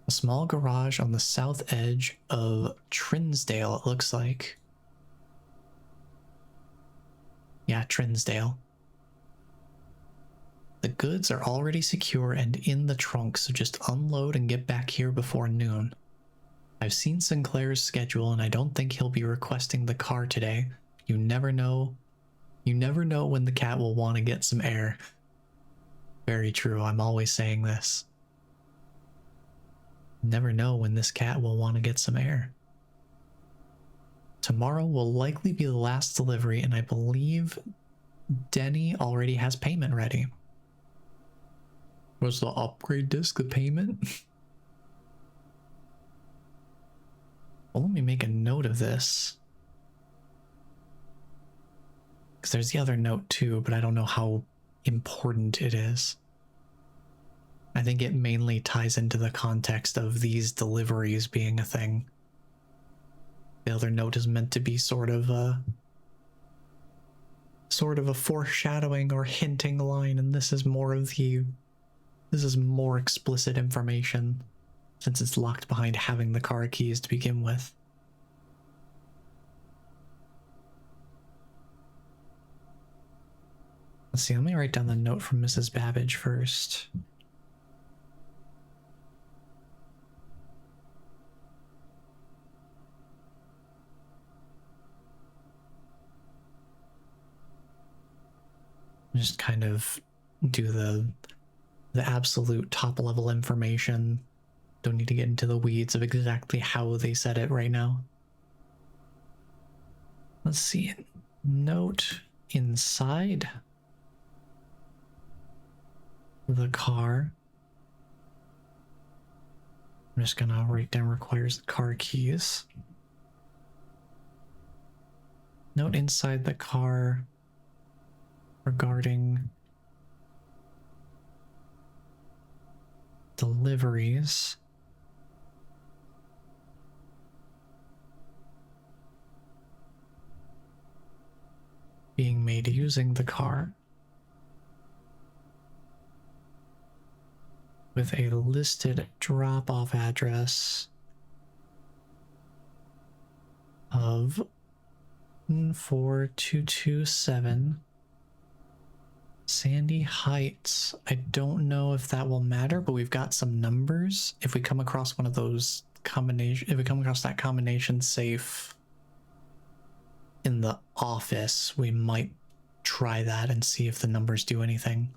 A small garage on the south edge of Trinsdale, it looks like. Yeah, Trinsdale. The goods are already secure and in the trunk, so just unload and get back here before noon. I've seen Sinclair's schedule and I don't think he'll be requesting the car today. You never know. You never know when the cat will want to get some air. Very true. I'm always saying this. Never know when this cat will want to get some air. Tomorrow will likely be the last delivery, and I believe Denny already has payment ready. Was the upgrade disc the payment? Well, let me make a note of this. Because there's the other note too, but I don't know how important it is. I think it mainly ties into the context of these deliveries being a thing. The other note is meant to be sort of a foreshadowing or hinting line, and this is more explicit information since it's locked behind having the car keys to begin with. Let's see, let me write down the note from Mrs. Babbage first. Just kind of do the absolute top level information. Don't need to get into the weeds of exactly how they said it right now. Let's see. Note inside the car. I'm just gonna write down requires the car keys. Note inside the car regarding deliveries. Being made using the car with a listed drop-off address of 4227 Sandy Heights. I don't know if that will matter, but we've got some numbers. If we come across one of those combination, if we come across that combination safe in the office, we might try that and see if the numbers do anything.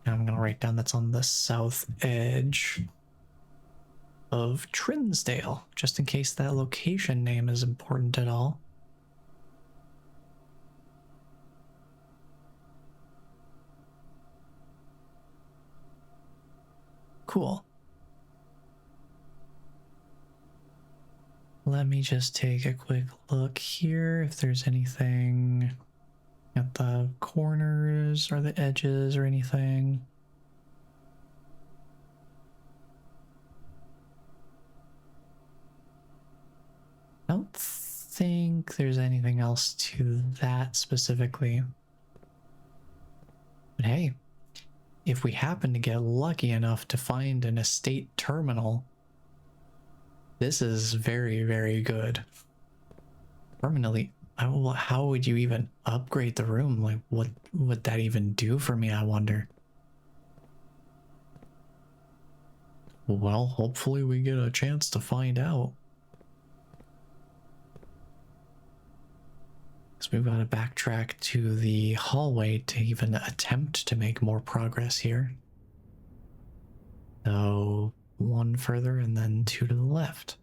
And I'm gonna write down that's on the south edge of Trinsdale, just in case that location name is important at all. Cool. Let me just take a quick look here if there's anything at the corners or the edges or anything. I don't think there's anything else to that specifically. But hey, if we happen to get lucky enough to find an estate terminal, this is very, very good. Permanently, how would you even upgrade the room? Like, what would that even do for me, I wonder? Well, hopefully we get a chance to find out. So we've got to backtrack to the hallway to even attempt to make more progress here. So one further and then two to the left.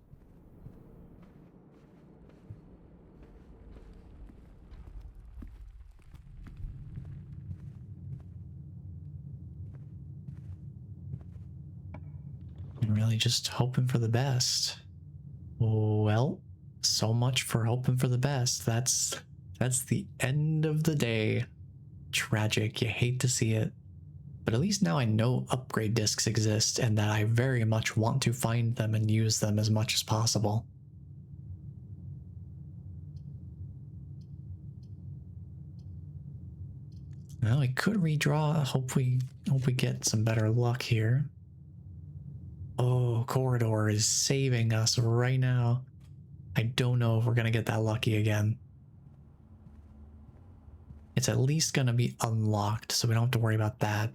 And really just hoping for the best. Well, so much for hoping for the best. That's the end of the day. Tragic. You hate to see it. But at least now I know upgrade discs exist and that I very much want to find them and use them as much as possible. Well, we could redraw. Hope we get some better luck here. Oh, corridor is saving us right now. I don't know if we're gonna get that lucky again. It's at least gonna be unlocked, so we don't have to worry about that.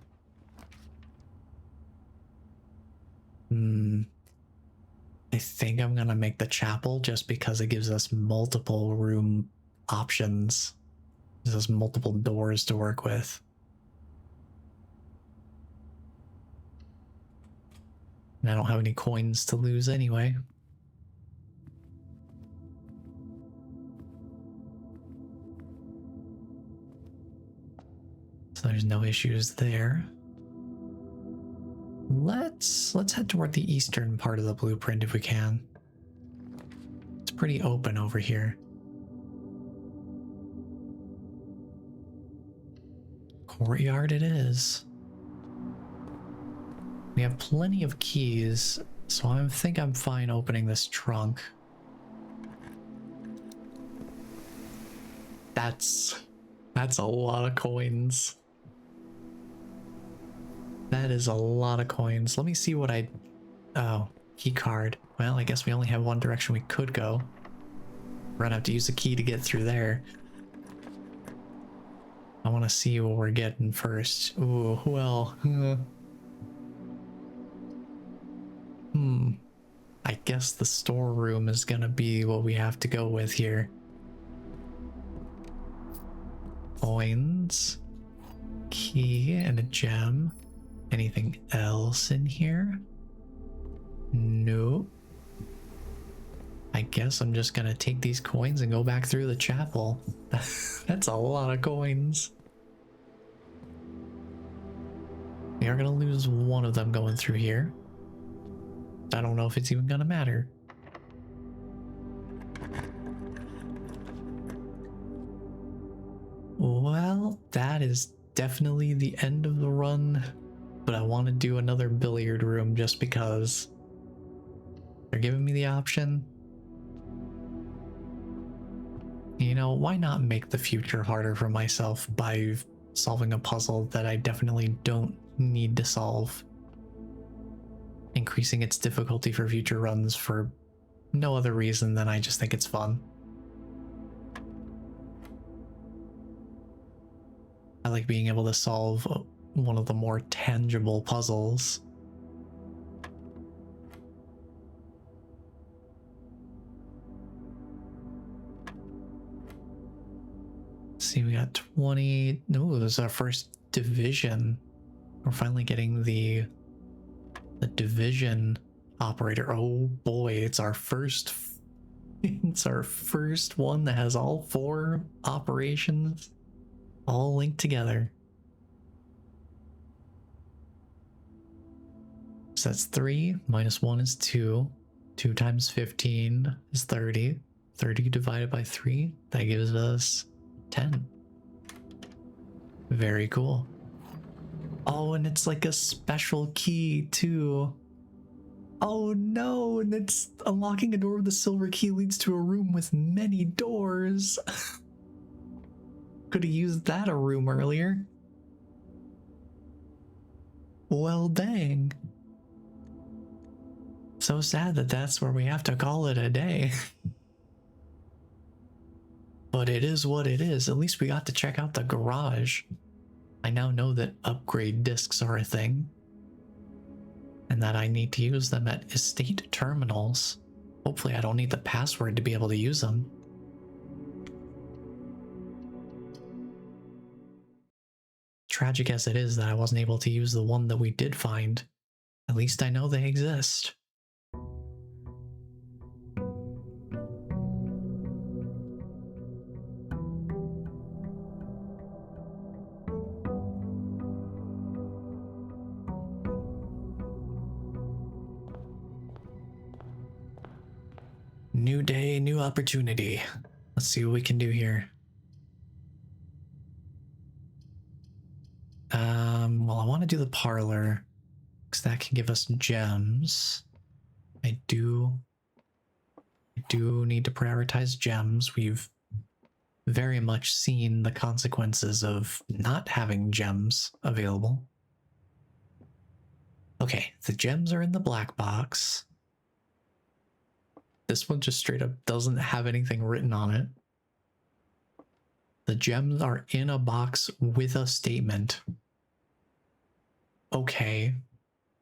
I think I'm gonna make the chapel just because it gives us multiple room options. There's multiple doors to work with. And I don't have any coins to lose anyway. So there's no issues there. Let's head toward the eastern part of the blueprint if we can. It's pretty open over here. Courtyard it is. We have plenty of keys, so I think I'm fine opening this trunk. That's a lot of coins. That is a lot of coins. Let me see what oh, key card. Well, I guess we only have one direction we could go. We're gonna have to use a key to get through there. I want to see what we're getting first. Ooh, well. I guess the storeroom is gonna be what we have to go with here. Coins. Key and a gem. Anything else in here? Nope. I guess I'm just gonna take these coins and go back through the chapel. That's a lot of coins. We are gonna lose one of them going through here. I don't know if it's even gonna matter. Well, that is definitely the end of the run, but I want to do another billiard room just because they're giving me the option. You know, why not make the future harder for myself by solving a puzzle that I definitely don't need to solve? Increasing its difficulty for future runs for no other reason than I just think it's fun. I like being able to solve one of the more tangible puzzles. See, we got 20. No, this is our first division. We're finally getting the division operator. Oh boy, it's our first one that has all 4 operations all linked together. So that's 3 minus 1 is 2. 2 times 15 is 30. 30 divided by 3, that gives us 10. Very cool. Oh, and it's like a special key too. Oh no, and it's unlocking a door with a silver key leads to a room with many doors. Could have used that a room earlier. Well, dang. So sad that that's where we have to call it a day. But it is what it is. At least we got to check out the garage. I now know that upgrade discs are a thing, and that I need to use them at estate terminals. Hopefully I don't need the password to be able to use them. Tragic as it is that I wasn't able to use the one that we did find, at least I know they exist. New day, new opportunity. Let's see what we can do here. Well, I want to do the parlor because that can give us gems. I do need to prioritize gems. We've very much seen the consequences of not having gems available. Okay, the gems are in the black box. This one just straight up doesn't have anything written on it. The gems are in a box with a statement. Okay,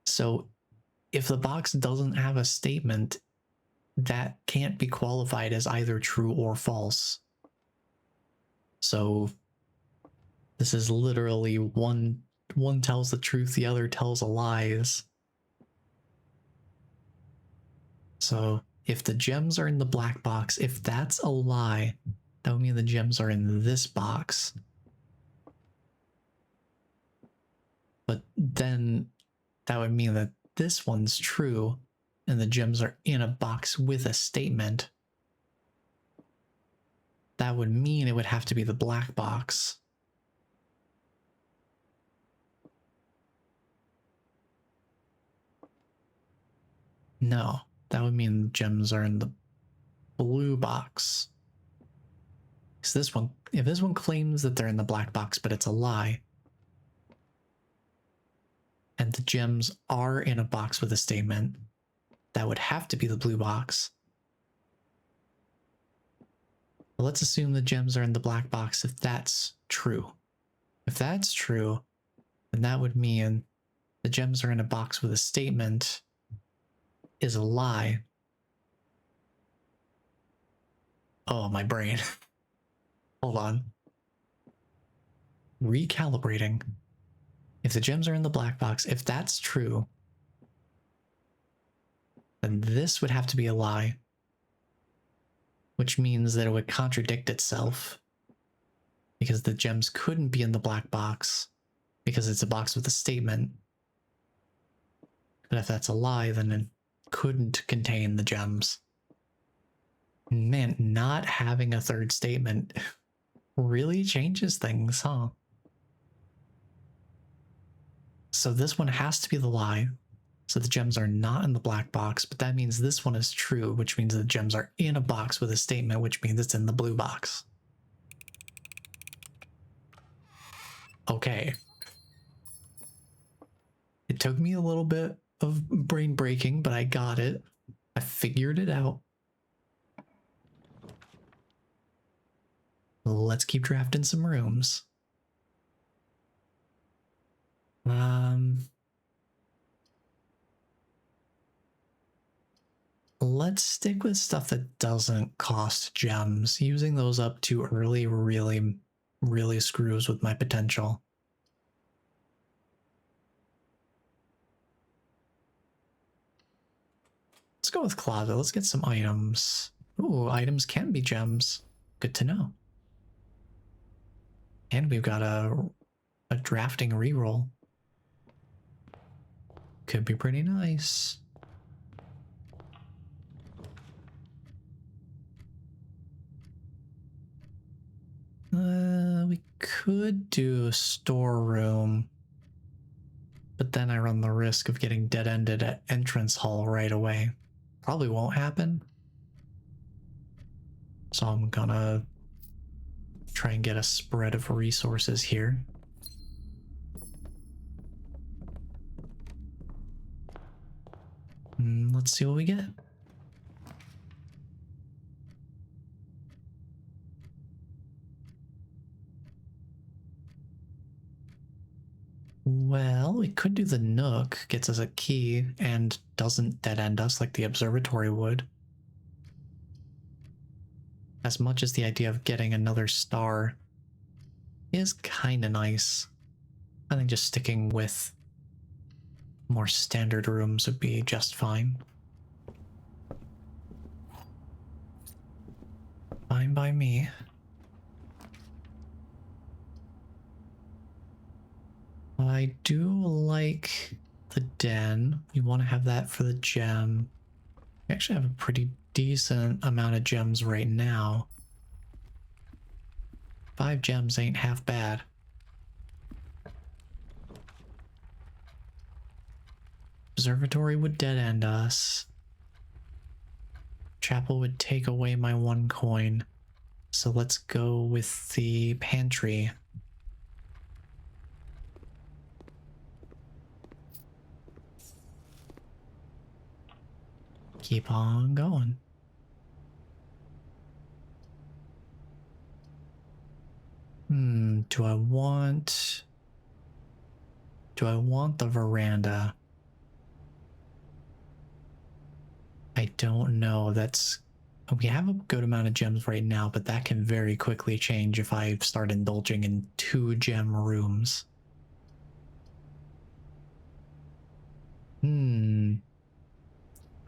so if the box doesn't have a statement, that can't be qualified as either true or false. So this is literally one tells the truth, the other tells lies. So if the gems are in the black box, if that's a lie, that would mean the gems are in this box. But then that would mean that this one's true and the gems are in a box with a statement. That would mean it would have to be the black box. No, that would mean the gems are in the blue box. Because this one, if this one claims that they're in the black box, but it's a lie, and the gems are in a box with a statement, that would have to be the blue box. But let's assume the gems are in the black box if that's true. If that's true, then that would mean the gems are in a box with a statement is a lie. Oh, my brain. Hold on. Recalibrating. If the gems are in the black box, if that's true, then this would have to be a lie, which means that it would contradict itself because the gems couldn't be in the black box because it's a box with a statement. But if that's a lie, then it couldn't contain the gems. Man, not having a third statement really changes things, huh? So this one has to be the lie. So the gems are not in the black box, but that means this one is true, which means the gems are in a box with a statement, which means it's in the blue box. Okay. It took me a little bit of brain breaking, but I got it. I figured it out. Let's keep drafting some rooms. Let's stick with stuff that doesn't cost gems. Using those up too early really screws with my potential. Let's go with closet. Let's get some items. Ooh, items can be gems. Good to know. And we've got a drafting reroll. Could be pretty nice. We could do a storeroom, but then I run the risk of getting dead-ended at entrance hall right away. Probably won't happen. So I'm gonna try and get a spread of resources here. Let's see what we get. Well, we could do the Nook, gets us a key, and doesn't dead-end us like the observatory would. As much as the idea of getting another star is kinda nice, I think just sticking with more standard rooms would be just fine. Fine by me. I do like the den. We want to have that for the gem. We actually have a pretty decent amount of gems right now. 5 gems ain't half bad. Observatory would dead end us. Chapel would take away my 1 coin. So let's go with the pantry. Keep on going. Do I want the veranda? I don't know. That's We have a good amount of gems right now, but that can very quickly change if I start indulging in 2 gem rooms. I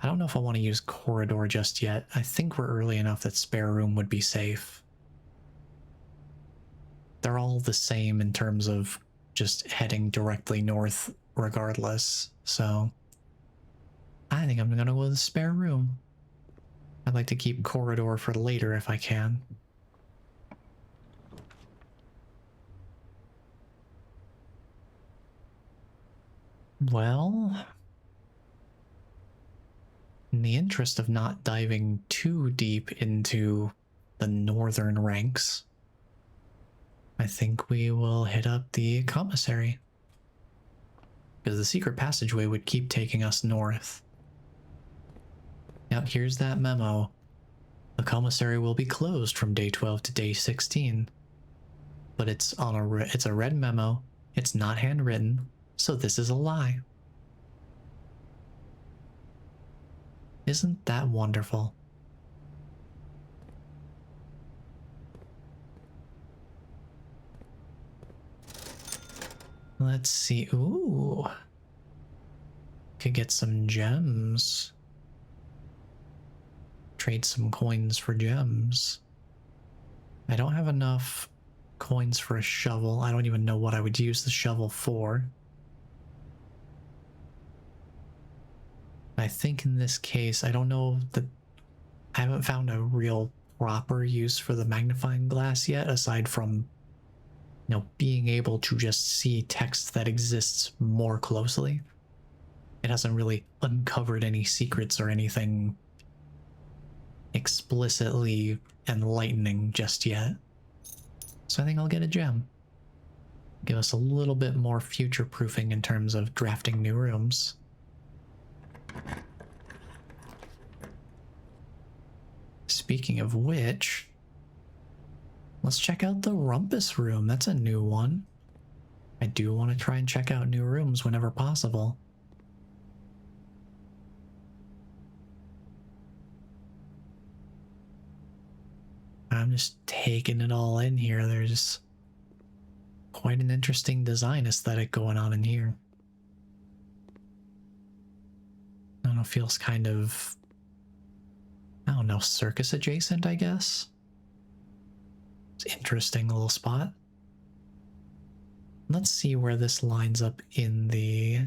don't know if I want to use corridor just yet. I think we're early enough that spare room would be safe. They're all the same in terms of just heading directly north regardless, so I think I'm gonna go with the spare room. I'd like to keep corridor for later if I can. Well, in the interest of not diving too deep into the northern ranks, I think we will hit up the commissary. Because the secret passageway would keep taking us north. Yep, here's that memo. The commissary will be closed from day 12 to day 16. But it's a red memo. It's not handwritten, so this is a lie. Isn't that wonderful? Let's see. Ooh. Could get some gems. Trade some coins for gems. I don't have enough coins for a shovel. I don't even know what I would use the shovel for. I think in this case, I don't know that I haven't found a real proper use for the magnifying glass yet, aside from, you know, being able to just see text that exists more closely. It hasn't really uncovered any secrets or anything explicitly enlightening just yet. So I think I'll get a gem. Give us a little bit more future proofing in terms of drafting new rooms. Speaking of which, let's check out the rumpus room. That's a new one. I do want to try and check out new rooms whenever possible. I'm just taking it all in here. There's quite an interesting design aesthetic going on in here. I don't know, feels kind of, I don't know, circus adjacent, I guess. It's an interesting little spot. Let's see where this lines up in the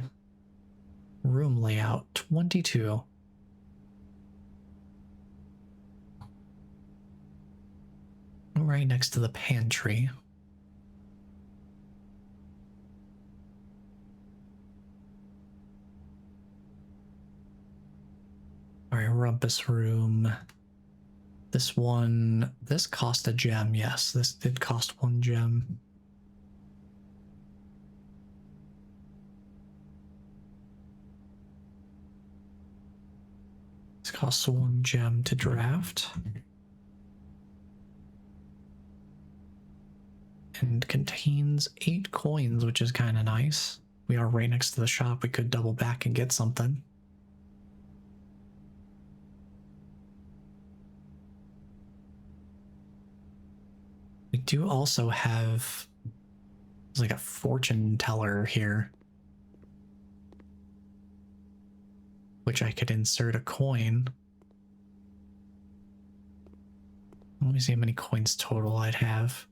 room layout. 22. Right next to the pantry. Alright, rumpus room. This one, this cost a gem, yes. This did cost 1 gem. This costs 1 gem to draft. And contains 8 coins, which is kind of nice. We are right next to the shop. We could double back and get something. We do also have, there's like a fortune teller here, which I could insert a coin. Let me see how many coins total I'd have.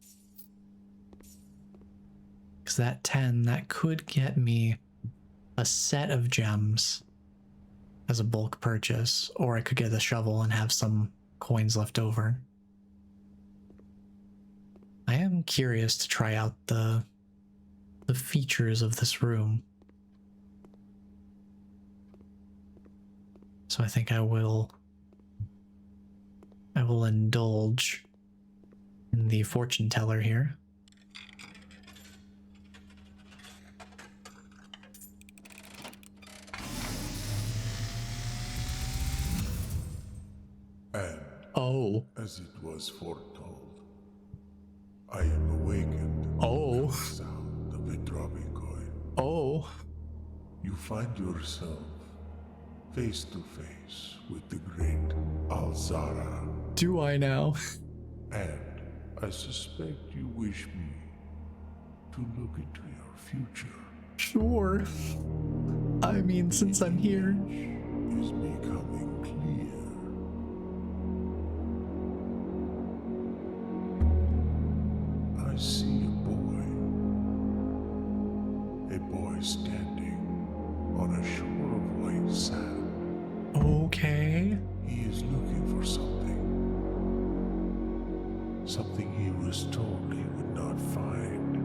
Because that 10, that could get me a set of gems as a bulk purchase, or I could get a shovel and have some coins left over. I am curious to try out the features of this room. So I think I will indulge in the fortune teller here.
And
Oh.
as it was foretold, I am awakened
Oh.
with the sound of a dropping coin.
Oh.
You find yourself face to face with the great Alzara.
Do I now?
And I suspect you wish me to look into your future.
Sure. I mean, since I'm here.
Is becoming clear. I see a boy standing on a shore of white sand.
Okay.
He is looking for something. Something he was told he would not find.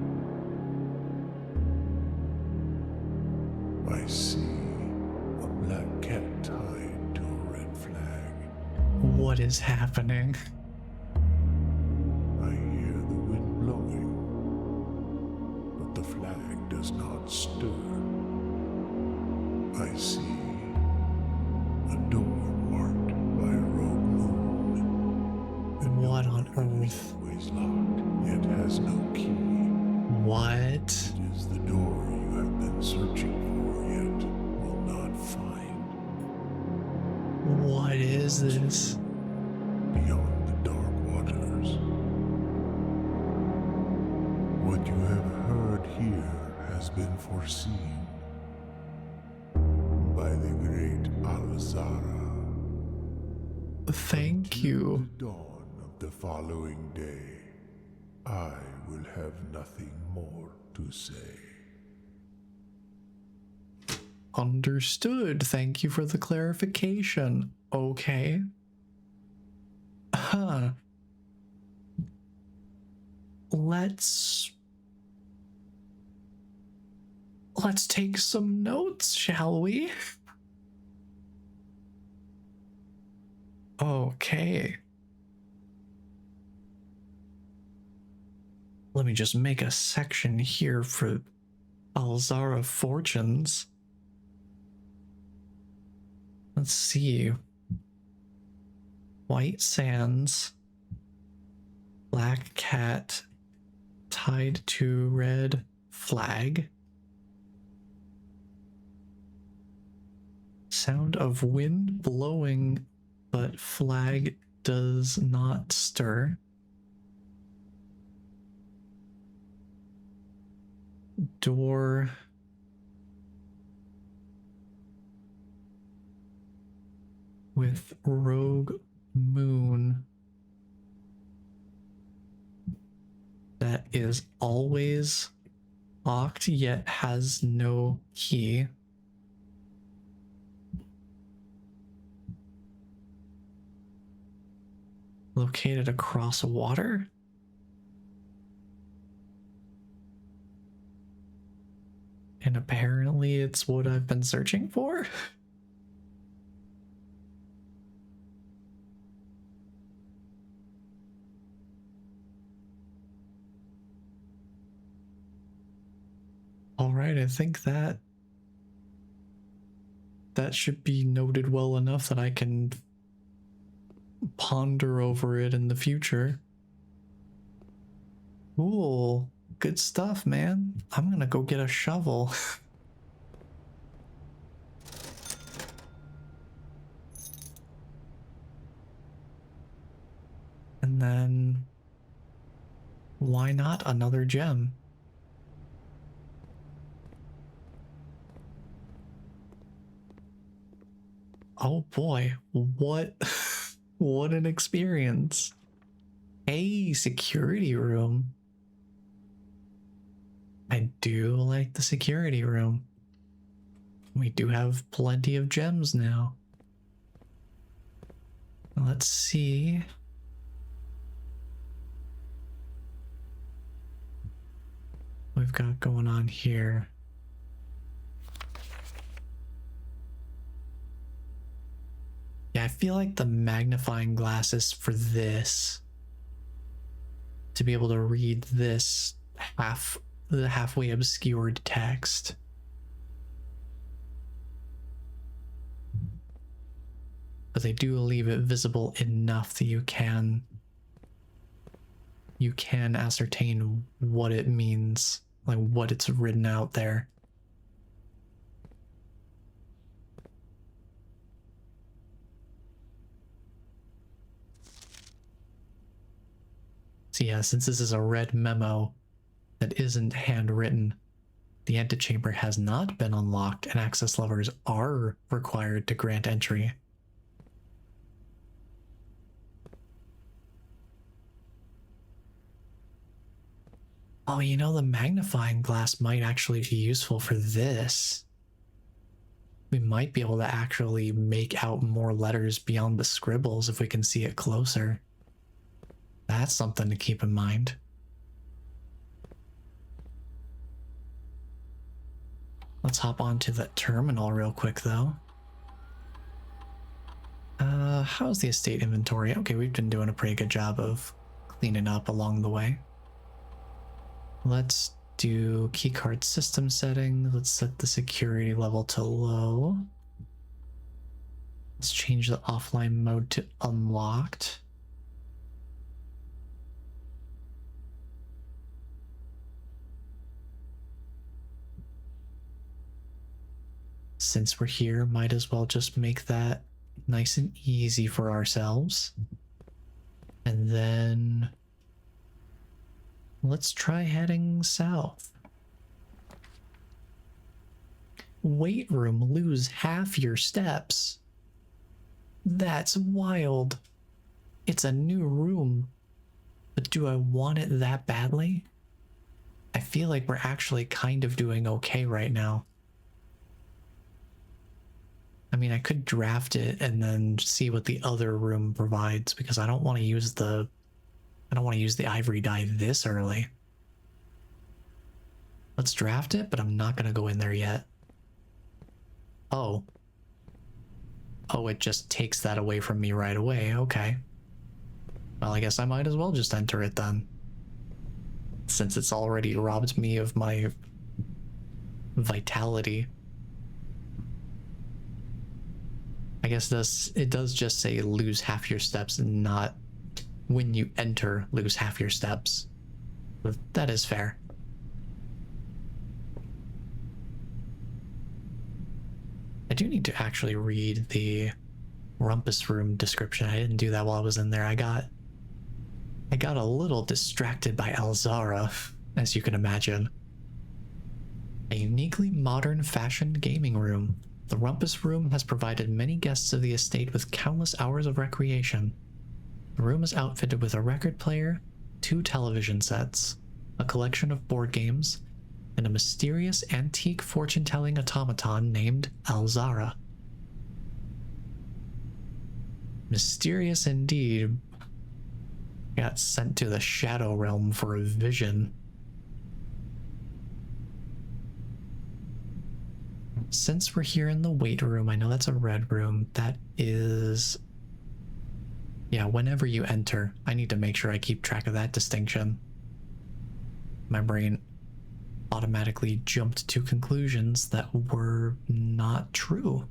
I see a black cat tied to a red flag.
What is happening?
I hear the wind blowing, but the flag does not stir. I see a door marked by a rogue moon. The
What
door
on earth?
is locked, yet has no key.
What?
It is the door you have been searching for, yet will not find.
What is this?
Beyond the dark waters. What you have heard here has been foreseen by the great Alzara.
Thank you.
The dawn of the following day, I will have nothing more to say.
Understood. Thank you for the clarification. Okay. Huh. Let's take some notes, shall we? Okay. Let me just make a section here for Alzara fortunes. Let's see. White sands. Black cat tied to red flag. Sound of wind blowing, but flag does not stir. Door with rogue moon that is always locked yet has no key. Located across water? And apparently it's what I've been searching for? Alright, I think that should be noted well enough that I can ponder over it in the future. Cool. Good stuff, man. I'm gonna go get a shovel. And then why not another gem? Oh boy, what what an experience. A security room. I do like the security room. We do have plenty of gems now. Let's see. What we've got going on here. Yeah, I feel like the magnifying glasses for this, to be able to read this the halfway obscured text. But they do leave it visible enough that you can ascertain what it means, like what it's written out there. So yeah, since this is a red memo that isn't handwritten, the antechamber has not been unlocked and access levers are required to grant entry. Oh, you know, the magnifying glass might actually be useful for this. We might be able to actually make out more letters beyond the scribbles if we can see it closer. That's something to keep in mind. Let's hop onto the terminal real quick, though. How's the estate inventory? Okay, we've been doing a pretty good job of cleaning up along the way. Let's do keycard system settings. Let's set the security level to low. Let's change the offline mode to unlocked. Since we're here, might as well just make that nice and easy for ourselves. And then let's try heading south. Weight room, lose half your steps. That's wild. It's a new room, but do I want it that badly? I feel like we're actually kind of doing okay right now. I mean, I could draft it and then see what the other room provides, because I don't want to use the ivory dye this early. Let's draft it, but I'm not going to go in there yet. Oh, it just takes that away from me right away. Okay. Well, I guess I might as well just enter it then, since it's already robbed me of my vitality. I guess it does just say lose half your steps and not when you enter lose half your steps. But that is fair. I do need to actually read the rumpus room description. I didn't do that while I was in there. I got a little distracted by Alzara, as you can imagine. A uniquely modern fashioned gaming room. The rumpus room has provided many guests of the estate with countless hours of recreation. The room is outfitted with a record player, 2 television sets, a collection of board games, and a mysterious antique fortune-telling automaton named Alzara. Mysterious indeed. Got sent to the Shadow Realm for a vision. Since we're here in the weight room, I know that's a red room. That is... yeah, whenever you enter, I need to make sure I keep track of that distinction. My brain automatically jumped to conclusions that were not true.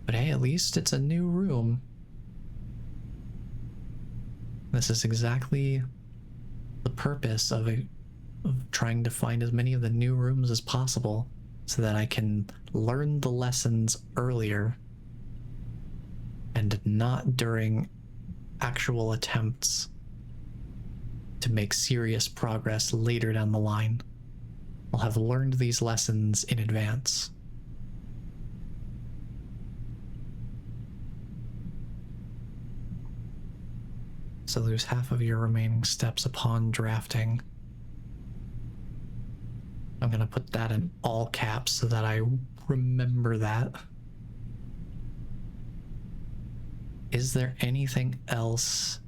But hey, at least it's a new room. This is exactly the purpose of trying to find as many of the new rooms as possible so that I can learn the lessons earlier and not during actual attempts to make serious progress later down the line. I'll have learned these lessons in advance. So lose half of your remaining steps upon drafting. I'm gonna put that in all caps so that I remember that. Is there anything else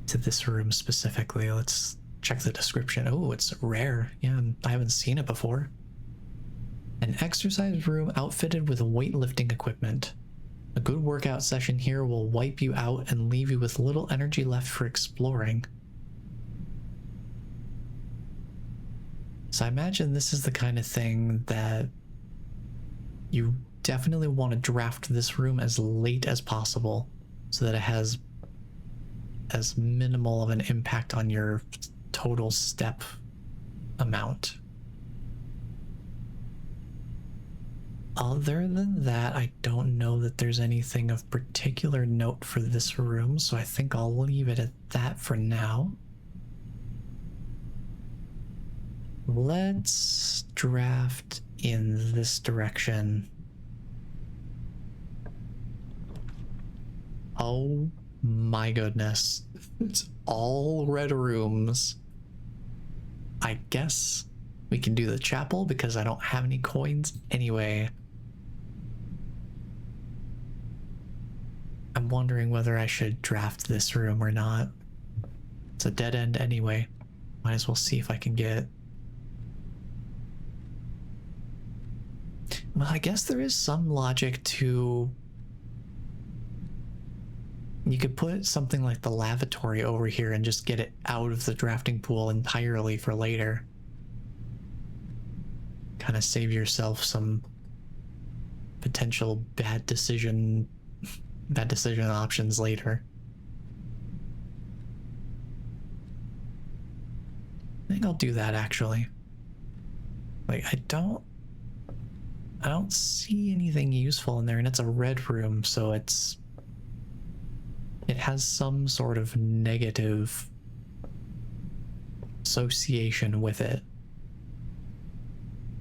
to this room specifically? Let's check the description. Oh, it's rare. Yeah, I haven't seen it before. An exercise room outfitted with weightlifting equipment. A good workout session here will wipe you out and leave you with little energy left for exploring. So I imagine this is the kind of thing that you definitely want to draft this room as late as possible so that it has as minimal of an impact on your total step amount. other than that, I don't know that there's anything of particular note for this room, so I think I'll leave it at that for now. Let's draft in this direction. Oh my goodness. It's all red rooms. I guess we can do the chapel because I don't have any coins anyway. I'm wondering whether I should draft this room or not. It's a dead end anyway. Might as well see if I can get... Well, I guess there is some logic to... You could put something like the lavatory over here and just get it out of the drafting pool entirely for later. Kind of save yourself some potential bad decision options later. I think I'll do that actually. Like, I don't see anything useful in there, and it's a red room, so it has some sort of negative association with it.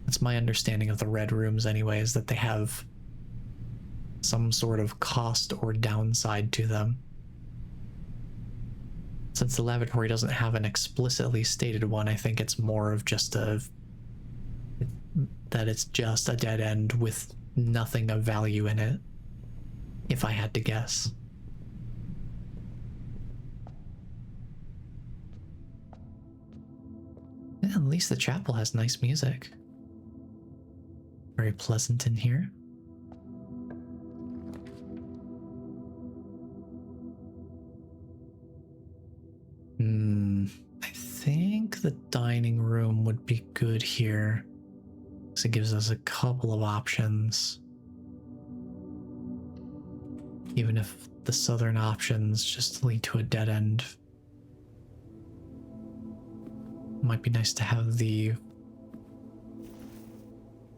That's my understanding of the red rooms anyway, is that they have some sort of cost or downside to them. Since the lavatory doesn't have an explicitly stated one, I think it's more of just that it's just a dead end with nothing of value in it, if I had to guess. Yeah, at least the chapel has nice music. Very pleasant in here. I think the dining room would be good here, because it gives us a couple of options. Even if the southern options just lead to a dead end. Might be nice to have the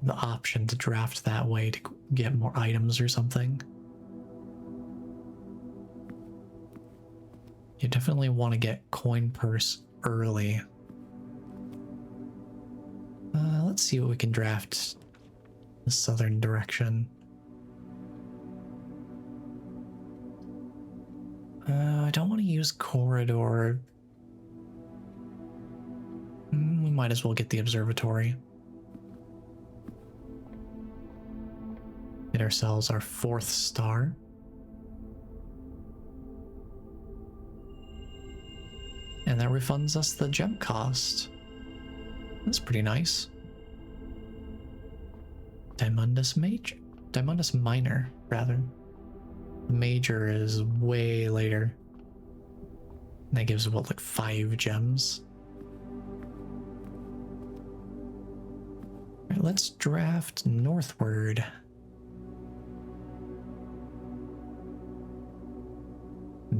option to draft that way to get more items or something. You definitely want to get coin purse early. Let's see what we can draft the southern direction. I don't want to use corridor. We might as well get the observatory. Get ourselves our 4th star. And that refunds us the gem cost. That's pretty nice. Dimundus Minor, rather. The major is way later. And that gives what, like 5 gems? Alright, let's draft northward.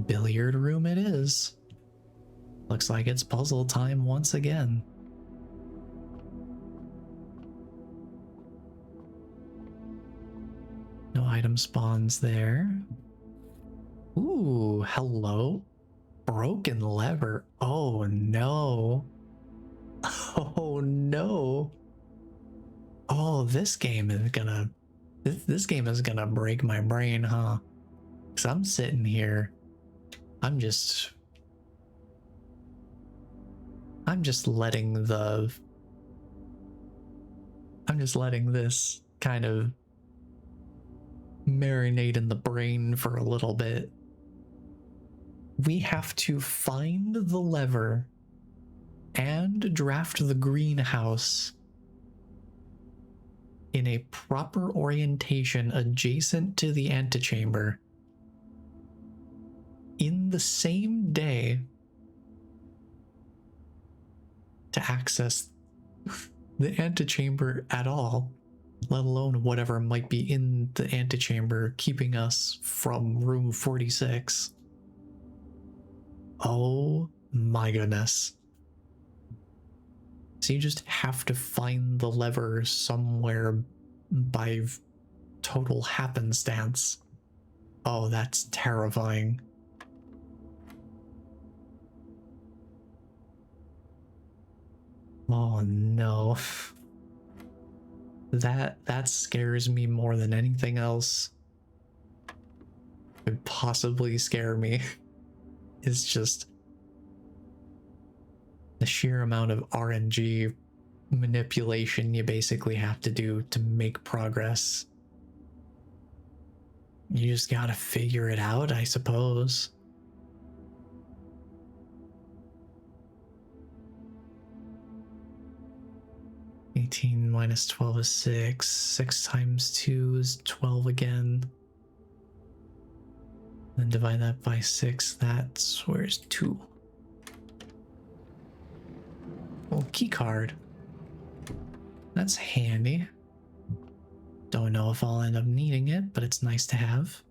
Billiard room it is. Looks like it's puzzle time once again. No item spawns there. Ooh, hello. Broken lever. Oh no. Oh no. Oh, this game is gonna break my brain, huh? 'Cause I'm sitting here. I'm just letting this kind of marinate in the brain for a little bit. We have to find the lever and draft the greenhouse in a proper orientation adjacent to the antechamber in the same day to access the antechamber at all, let alone whatever might be in the antechamber keeping us from room 46. Oh my goodness. So you just have to find the lever somewhere by total happenstance. Oh, that's terrifying. Oh no. That scares me more than anything else could possibly scare me. It's just the sheer amount of RNG manipulation you basically have to do to make progress. You just gotta figure it out, I suppose. $18 minus 12 is 6. 6 times 2 is 12 again. Then divide that by 6. That's where's 2? Oh, key card. That's handy. Don't know if I'll end up needing it, but it's nice to have.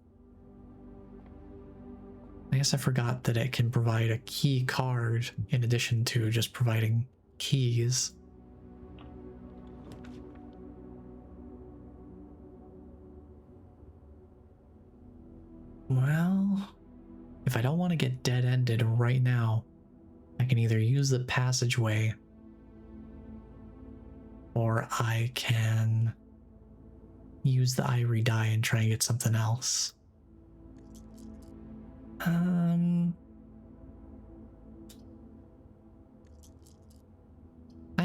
I guess I forgot that it can provide a key card in addition to just providing keys. Well, if I don't want to get dead-ended right now, I can either use the passageway or I can use the ivory die and try and get something else. I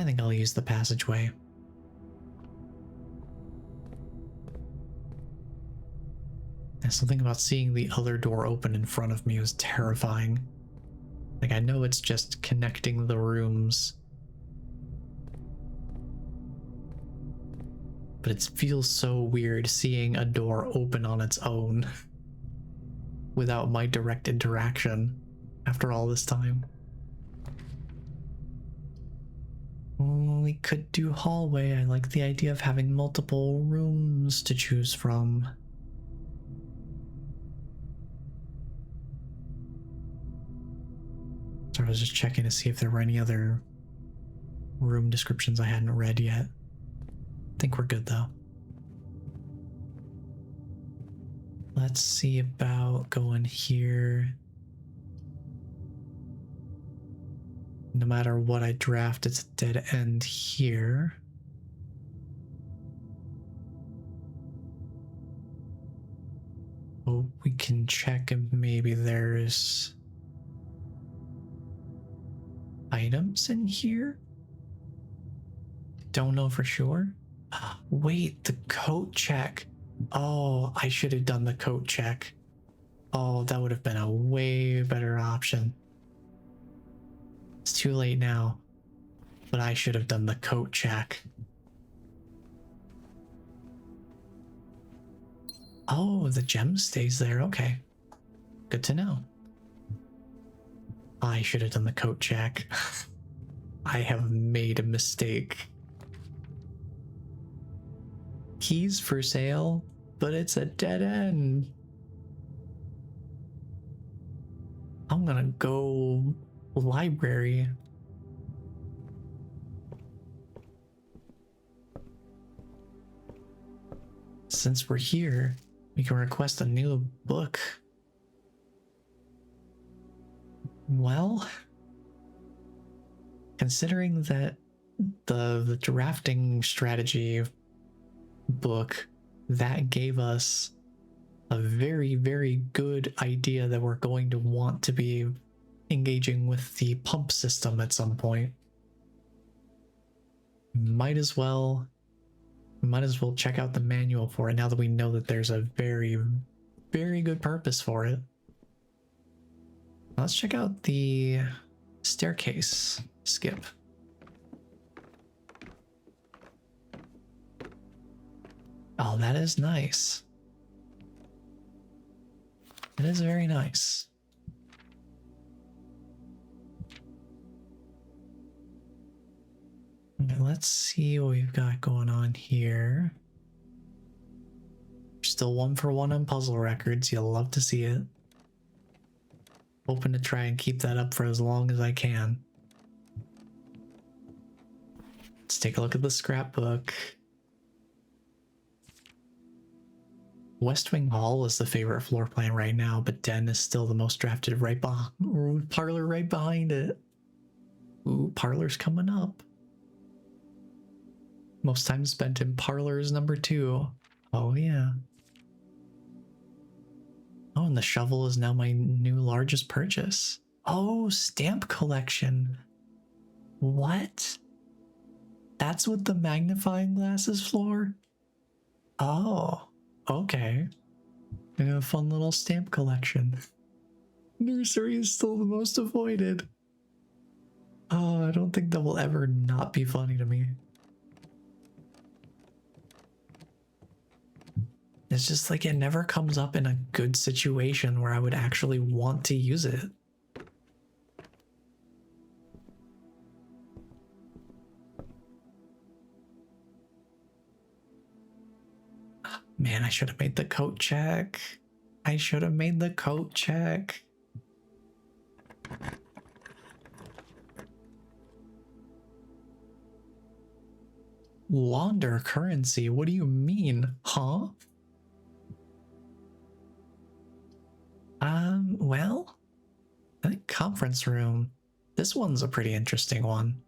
think I'll use the passageway. And something about seeing the other door open in front of me was terrifying. Like, I know it's just connecting the rooms, but it feels so weird seeing a door open on its own without my direct interaction after all this time. We could do hallway. I like the idea of having multiple rooms to choose from. So I was just checking to see if there were any other room descriptions I hadn't read yet. I think we're good though. Let's see about going here. No matter what I draft, it's a dead end here. Oh, we can check if maybe there's items in here. Don't know for sure. Wait, the coat check. Oh, I should have done the coat check. Oh, that would have been a way better option. It's too late now, but I should have done the coat check. Oh, the gem stays there. Okay. Good to know. I should have done the coat check. I have made a mistake. Keys for sale, but it's a dead end. I'm gonna go library. Since we're here, we can request a new book. Well, considering that the drafting strategy book that gave us a very, very good idea that we're going to want to be engaging with the pump system at some point. Might as well check out the manual for it now that we know that there's a very, very good purpose for it. Let's check out the staircase skip. Oh, that is nice. It is very nice. Okay, let's see what we've got going on here. Still 1-for-1 on puzzle records. You'll love to see it. Hoping to try and keep that up for as long as I can. Let's take a look at the scrapbook. West Wing Hall is the favorite floor plan right now, but Den is still the most drafted right behind. Parlor right behind it. Ooh, Parlor's coming up. Most time spent in Parlor is number 2. Oh yeah. Oh, and the shovel is now my new largest purchase. Oh, stamp collection. What? That's what the magnifying glass is for? Oh, okay. I got a fun little stamp collection. Nursery is still the most avoided. Oh, I don't think that will ever not be funny to me. It's just like it never comes up in a good situation where I would actually want to use it. Man, I should have made the coat check. I should have made the coat check. Launder currency? What do you mean? Huh? Well, I think conference room. This one's a pretty interesting one.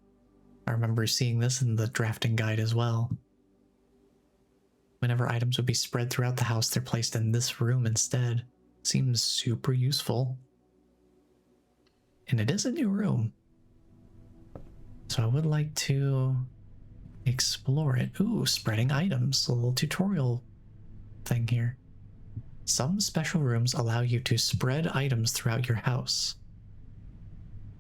I remember seeing this in the drafting guide as well. Whenever items would be spread throughout the house, they're placed in this room instead. Seems super useful. And it is a new room. So I would like to explore it. Ooh, spreading items. A little tutorial thing here. Some special rooms allow you to spread items throughout your house.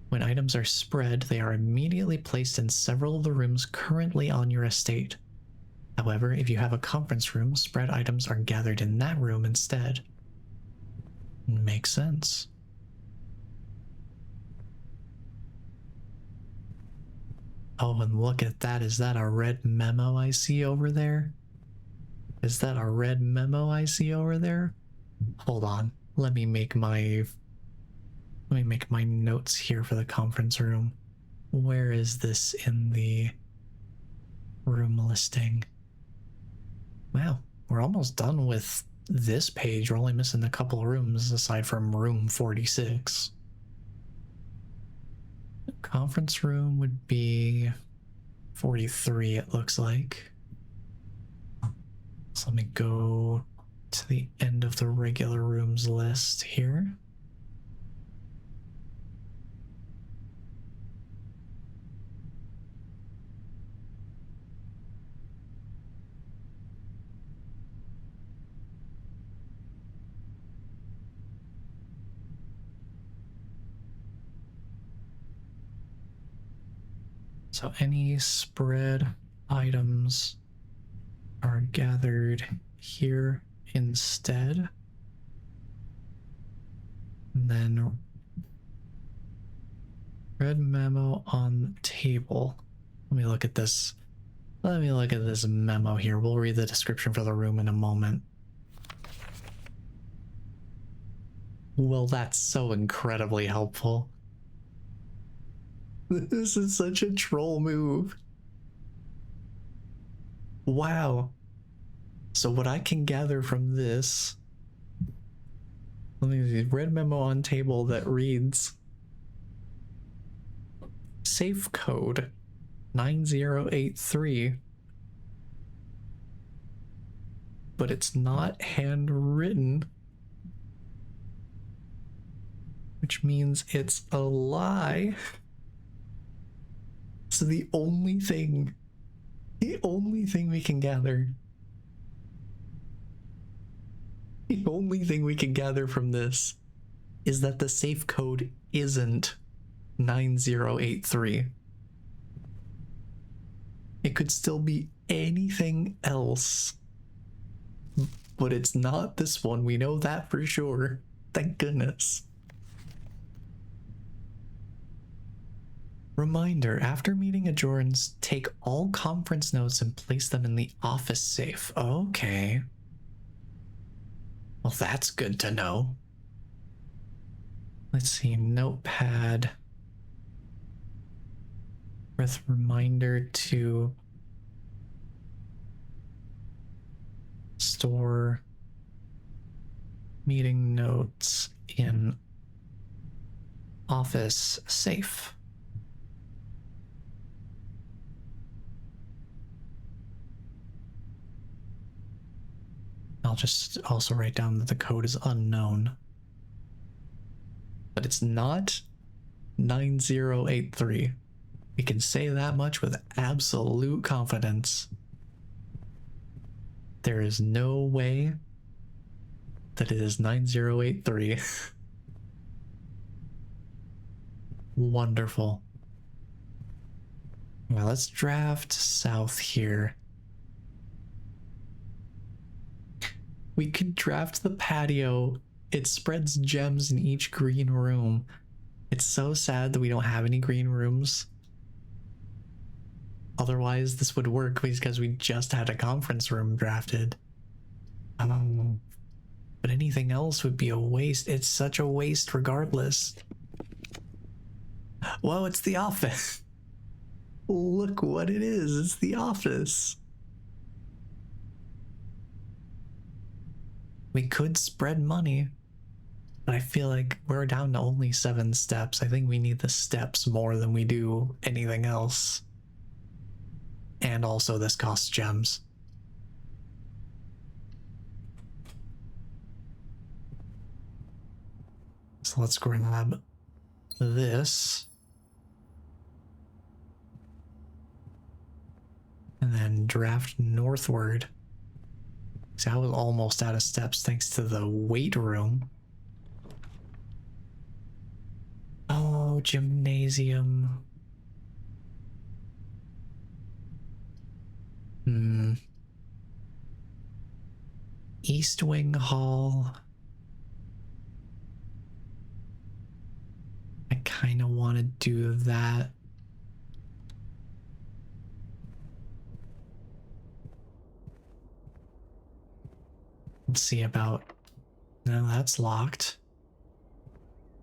When items are spread, they are immediately placed in several of the rooms currently on your estate. However, if you have a conference room, spread items are gathered in that room instead. Makes sense. Oh, and look at that. Is that a red memo I see over there? Is that a red memo I see over there? Hold on. Let me make my notes here for the conference room. Where is this in the room listing? Wow, we're almost done with this page. We're only missing a couple of rooms aside from room 46. The conference room would be 43, it looks like. So let me go to the end of the regular rooms list here. So any spread items are gathered here instead. And then red memo on table. Let me look at this. Let me look at this memo here. We'll read the description for the room in a moment. Well, that's so incredibly helpful. This is such a troll move. Wow. So what I can gather from this, let me see, red memo on table that reads safe code 9083, but it's not handwritten, which means it's a lie. So the only thing we can gather, the only thing we can gather from this is that the safe code isn't 9083. It could still be anything else, but it's not this one. We know that for sure. Thank goodness. Reminder, after meeting adjourns, take all conference notes and place them in the office safe. Okay. Well, that's good to know. Let's see, notepad with reminder to store Meeting notes in office safe. I'll just also write down that the code is unknown. But it's not 9083. We can say that much with absolute confidence. There is no way that it is 9083. Wonderful. Well, let's draft south here. We could draft the patio. It spreads gems in each green room. It's so sad that we don't have any green rooms. Otherwise, this would work because we just had a conference room drafted. But anything else would be a waste. It's such a waste regardless. Whoa, it's the office. Look what it is. It's the office. We could spread money, but I feel like we're down to only 7 steps. I think we need the steps more than we do anything else. And also this costs gems. So let's grab this. And then draft northward. So I was almost out of steps thanks to the weight room. Oh, gymnasium. East Wing Hall. I kind of want to do that. Let's see about... No, that's locked.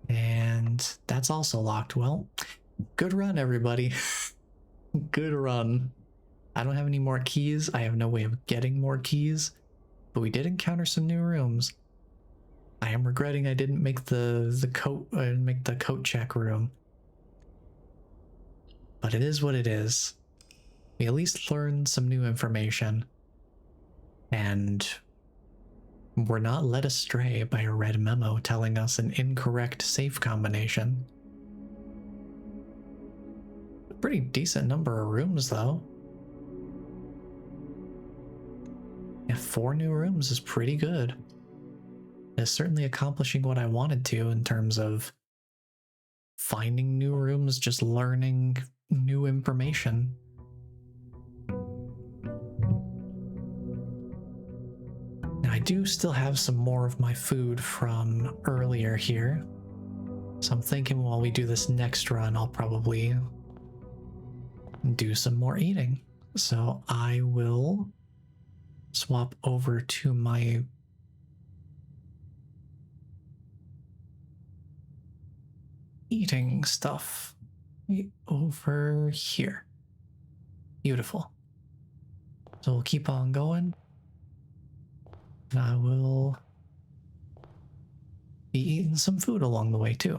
And that's also locked. Well, good run, everybody. Good run. I don't have any more keys. I have no way of getting more keys. But we did encounter some new rooms. I am regretting I didn't make the coat check room. But it is what it is. We at least learned some new information. And we're not led astray by a red memo telling us an incorrect safe combination. A pretty decent number of rooms, though. Yeah, 4 new rooms is pretty good. It's certainly accomplishing what I wanted to in terms of finding new rooms, just learning new information. Now, I do still have some more of my food from earlier here. So I'm thinking while we do this next run, I'll probably do some more eating. So I will swap over to my eating stuff over here. Beautiful. So we'll keep on going. And I will be eating some food along the way too.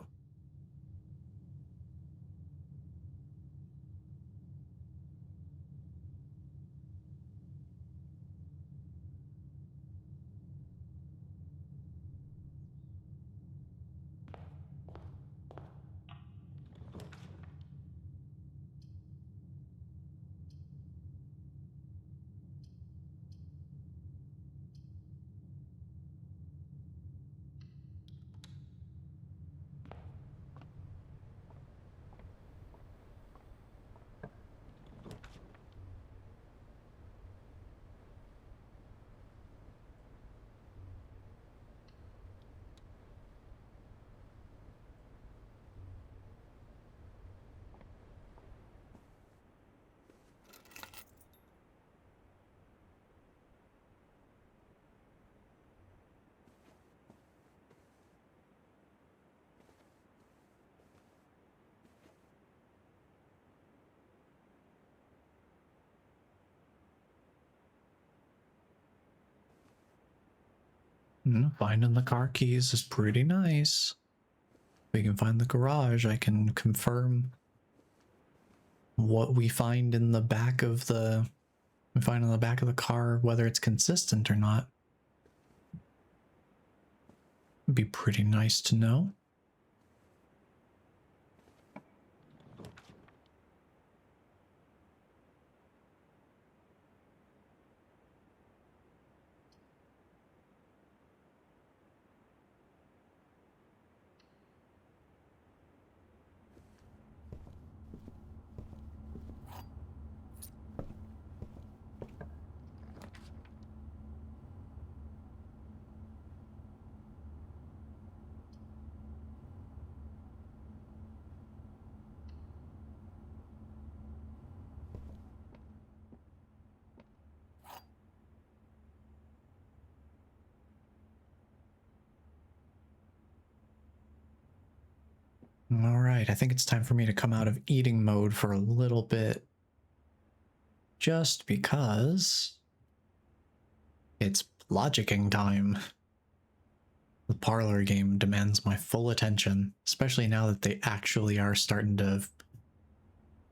Finding the car keys is pretty nice. If we can find the garage, I can confirm what we find in the back of the car, whether it's consistent or not. It'd be pretty nice to know. All right, I think it's time for me to come out of eating mode for a little bit. Just because it's logicking time. The parlor game demands my full attention, especially now that they actually are starting to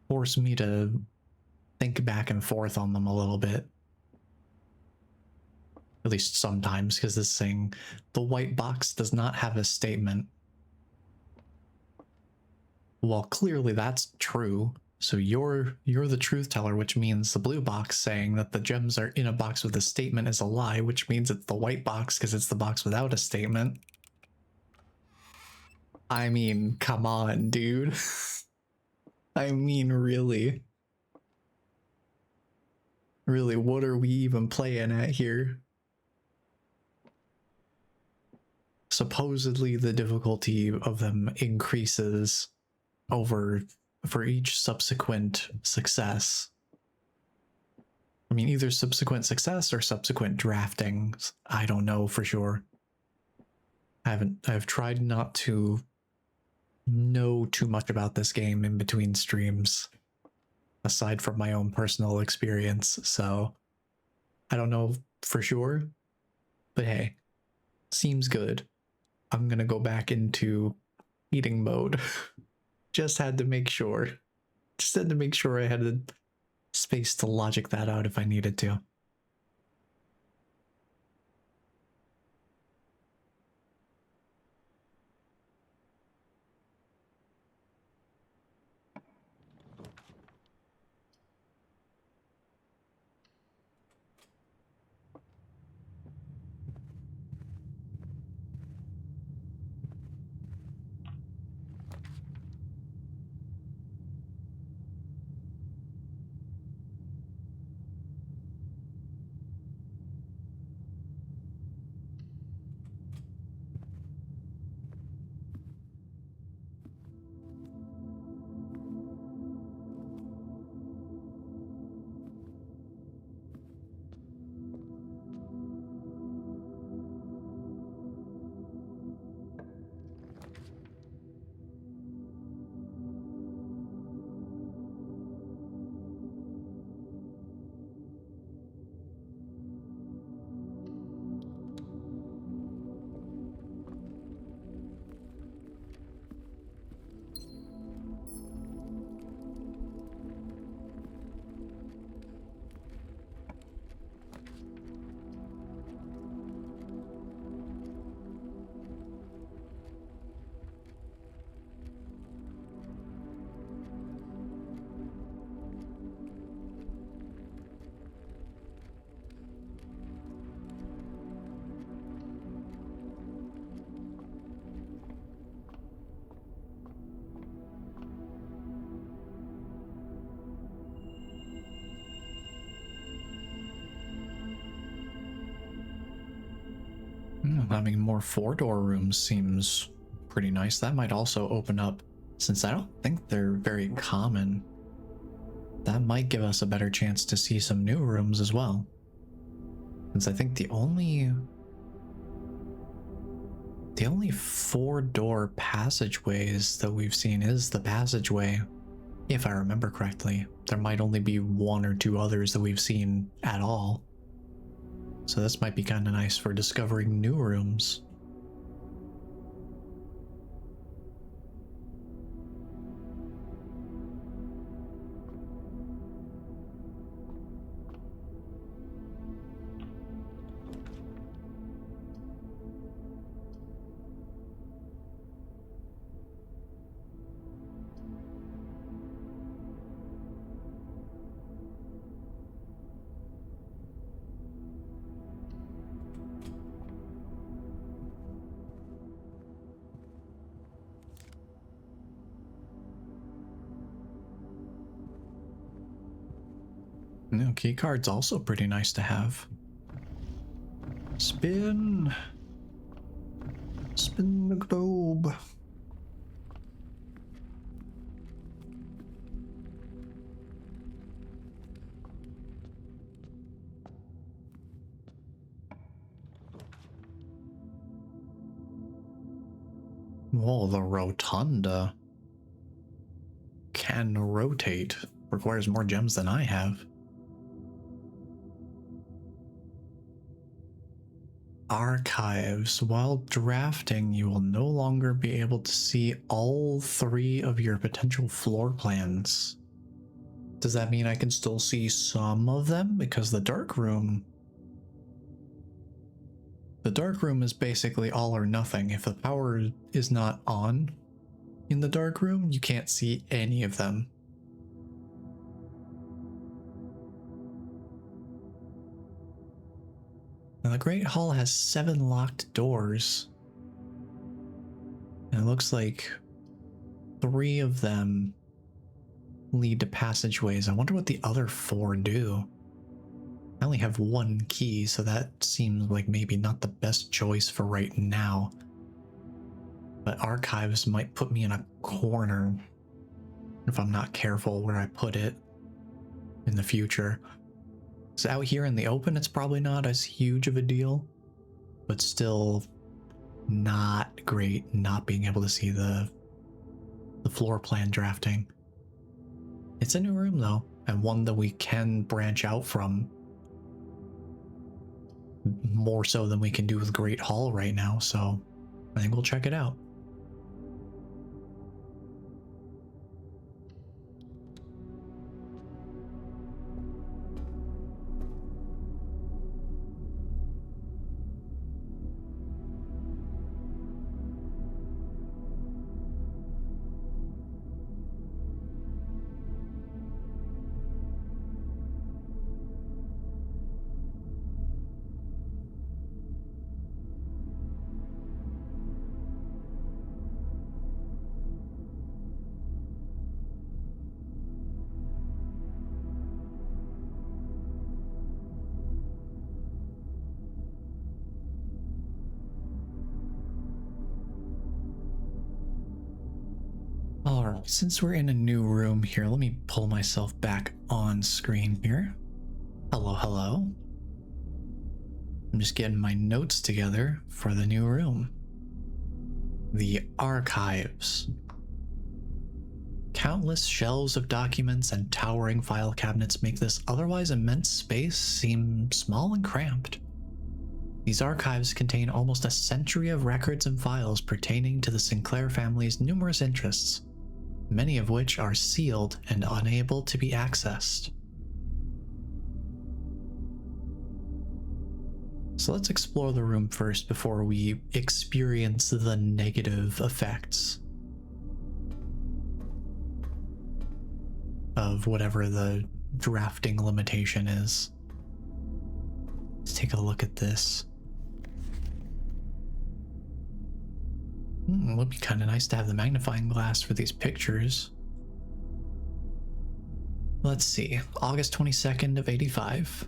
force me to think back and forth on them a little bit. At least sometimes, because this thing, the white box does not have a statement. Well, clearly that's true. So you're the truth teller, which means the blue box saying that the gems are in a box with a statement is a lie, which means it's the white box because it's the box without a statement. I mean, come on, dude. I mean, really. Really, what are we even playing at here? Supposedly the difficulty of them increases for each subsequent success. I mean, either subsequent success or subsequent drafting. I don't know for sure. I've tried not to know too much about this game in between streams, aside from my own personal experience, so I don't know for sure, but hey, seems good. I'm gonna go back into eating mode. Just had to make sure. Just had to make sure I had the space to logic that out if I needed to. Having more 4-door rooms seems pretty nice. That might also open up, since I don't think they're very common, that might give us a better chance to see some new rooms as well. Since I think the only 4-door passageways that we've seen is the passageway, if I remember correctly. There might only be 1 or 2 others that we've seen at all. So this might be kind of nice for discovering new rooms. No, key card's also pretty nice to have. Spin. Spin the globe. Whoa, the rotunda can rotate. Requires more gems than I have. Archives. While drafting, you will no longer be able to see all 3 of your potential floor plans. Does that mean I can still see some of them? Because the dark room is basically all or nothing. If the power is not on in the dark room, you can't see any of them. Now the Great Hall has 7 locked doors. And it looks like 3 of them lead to passageways. I wonder what the other 4 do. I only have 1 key, so that seems like maybe not the best choice for right now. But archives might put me in a corner if I'm not careful where I put it in the future. So out here in the open, it's probably not as huge of a deal, but still not great not being able to see the floor plan drafting. It's a new room though, and one that we can branch out from more so than we can do with Great Hall right now, so I think we'll check it out. Alright, since we're in a new room here, let me pull myself back on screen here. Hello, hello. I'm just getting my notes together for the new room. The archives. Countless shelves of documents and towering file cabinets make this otherwise immense space seem small and cramped. These archives contain almost a century of records and files pertaining to the Sinclair family's numerous interests, many of which are sealed and unable to be accessed. So let's explore the room first before we experience the negative effects of whatever the drafting limitation is. Let's take a look at this. Would be kind of nice to have the magnifying glass for these pictures. Let's see. August 22nd of 85.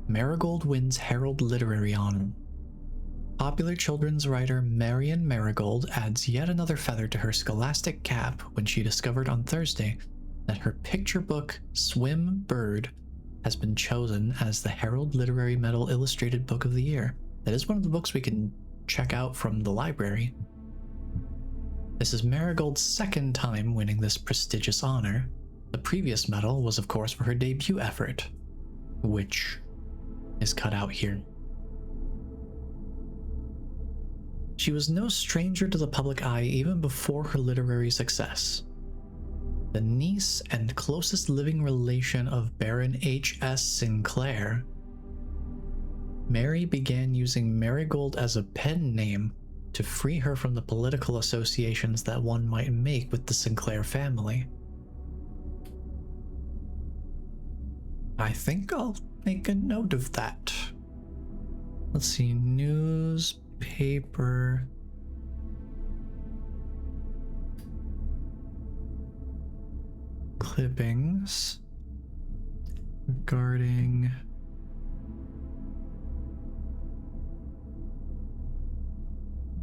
Marigold wins Herald Literary Honor. Popular children's writer Marian Marigold adds yet another feather to her scholastic cap when she discovered on Thursday that her picture book, Swim Bird, has been chosen as the Herald Literary Medal Illustrated Book of the Year. That is one of the books we can check out from the library. This is Marigold's second time winning this prestigious honor. The previous medal was, of course, for her debut effort, which is cut out here. She was no stranger to the public eye even before her literary success. The niece and closest living relation of Baron H.S. Sinclair, Mary began using Marigold as a pen name to free her from the political associations that one might make with the Sinclair family. I think I'll make a note of that. Let's see, newspaper. Clippings regarding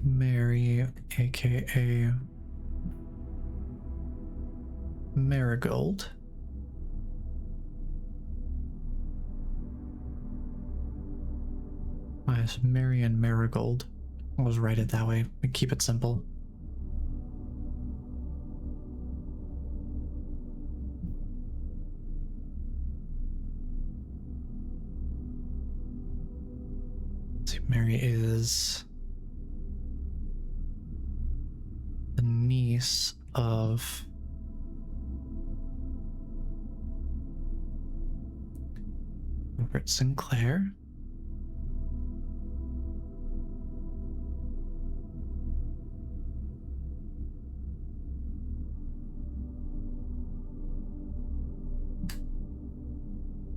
Mary, aka Marigold. It's Mary and Marigold. I'll just write it that way. We keep it simple. Let's see, Mary is the niece of Robert Sinclair.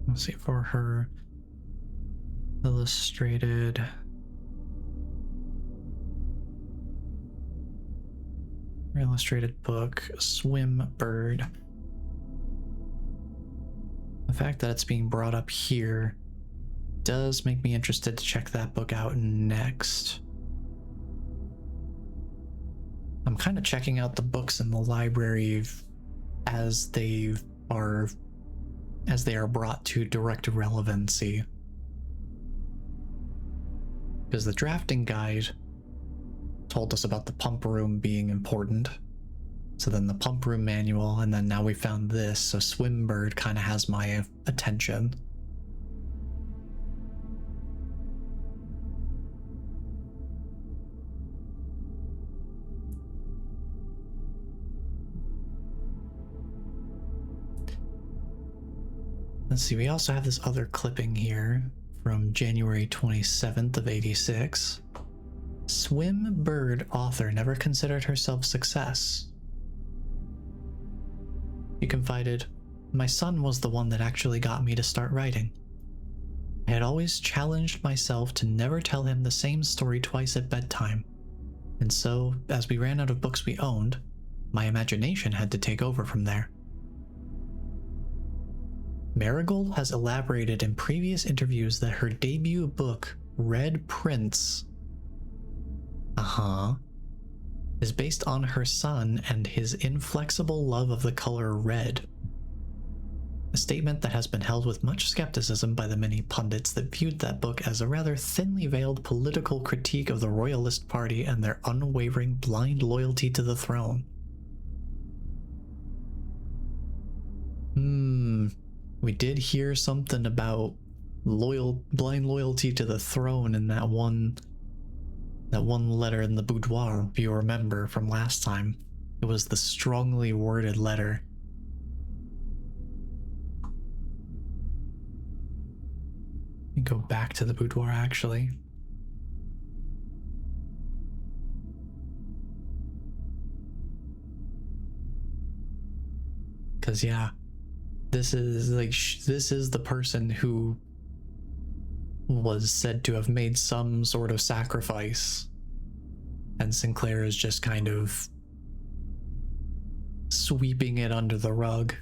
Let's see, for her illustrated book, Swim Bird. The fact that it's being brought up here does make me interested to check that book out next. I'm kind of checking out the books in the library as they are brought to direct relevancy. Because the drafting guide told us about the pump room being important. So then the pump room manual, and then now we found this, so Swimbird kind of has my attention. Let's see, we also have this other clipping here from January 27th of 86. Swim Bird author never considered herself success. She confided, "My son was the one that actually got me to start writing. I had always challenged myself to never tell him the same story twice at bedtime. And so, as we ran out of books we owned, my imagination had to take over from there." Marigold has elaborated in previous interviews that her debut book, Red Prince, is based on her son and his inflexible love of the color red. A statement that has been held with much skepticism by the many pundits that viewed that book as a rather thinly veiled political critique of the Royalist Party and their unwavering blind loyalty to the throne. We did hear something about blind loyalty to the throne in that one letter in the boudoir, if you remember from last time. It was the strongly worded letter. Let me go back to the boudoir, actually. Because, yeah, this is the person who was said to have made some sort of sacrifice, and Sinclair is just kind of sweeping it under the rug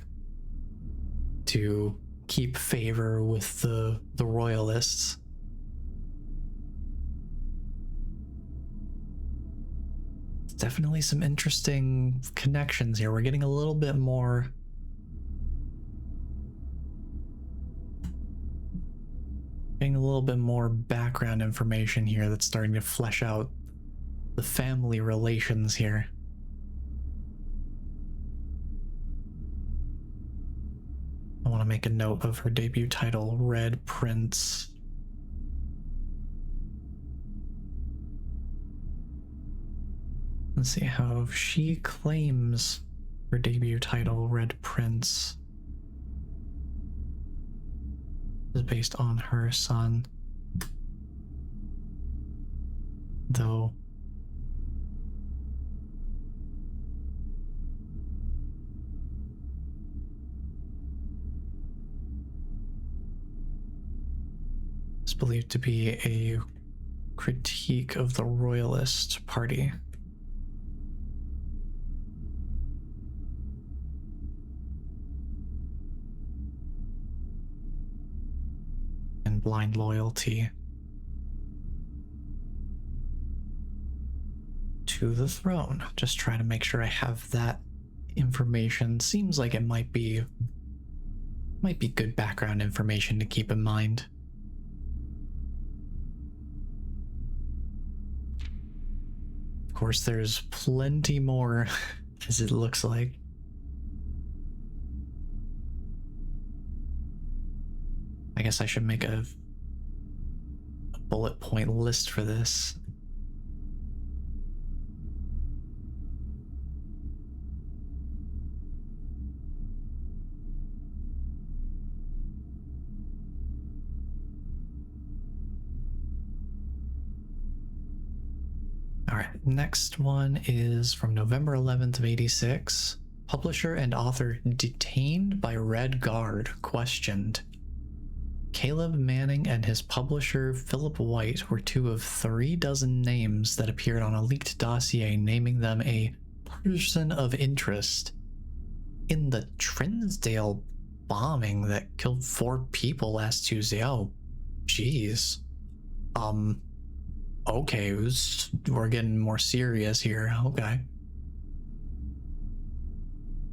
to keep favor with the royalists. It's definitely some interesting connections here. We're getting a little bit more background information here that's starting to flesh out the family relations here. I want to make a note of her debut title, Red Prince. Let's see how she claims her debut title, Red Prince, is based on her son. Though it's believed to be a critique of the Royalist Party. And blind loyalty to the throne. Just trying to make sure I have that information. Seems like it might be good background information to keep in mind. Of course, there's plenty more, as it looks like. I guess I should make a bullet point list for this. All right, next one is from November 11th of 86. Publisher and author detained by Red Guard, questioned. Caleb Manning and his publisher Philip White were two of 36 names that appeared on a leaked dossier naming them a person of interest in the Trinsdale bombing that killed 4 people last Tuesday. Oh, jeez. Okay, we're getting more serious here. Okay.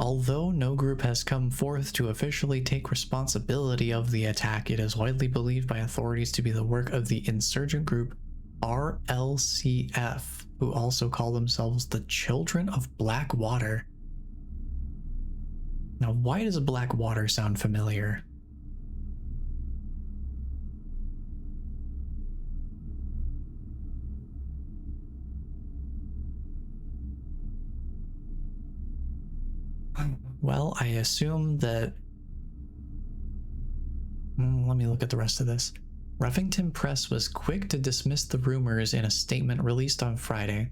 Although no group has come forth to officially take responsibility of the attack, it is widely believed by authorities to be the work of the insurgent group RLCF, who also call themselves the Children of Blackwater. Now, why does Blackwater sound familiar? Well, I assume that... Let me look at the rest of this. Ruffington Press was quick to dismiss the rumors in a statement released on Friday,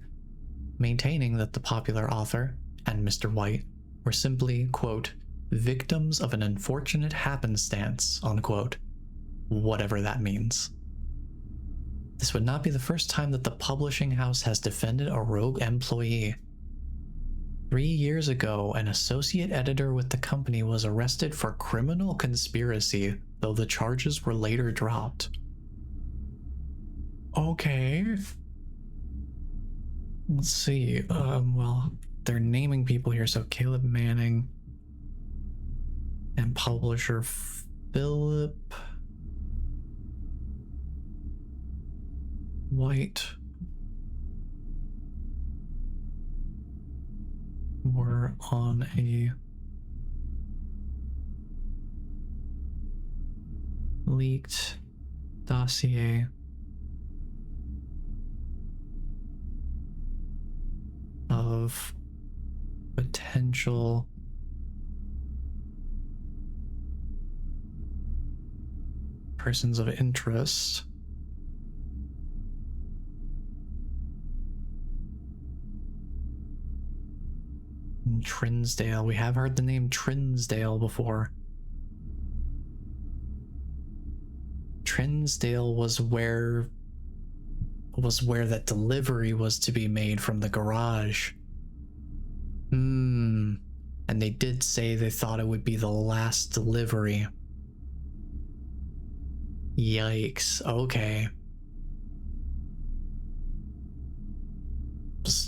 maintaining that the popular author and Mr. White were simply, quote, victims of an unfortunate happenstance, unquote, whatever that means. This would not be the first time that the publishing house has defended a rogue employee. 3 years ago, an associate editor with the company was arrested for criminal conspiracy, though the charges were later dropped. Okay. Let's see. Well, they're naming people here, so Caleb Manning and publisher Philip White were on a leaked dossier of potential persons of interest. Trinsdale. We have heard the name Trinsdale before. Trinsdale was where that delivery was to be made from the garage. And they did say they thought it would be the last delivery. Yikes. Okay.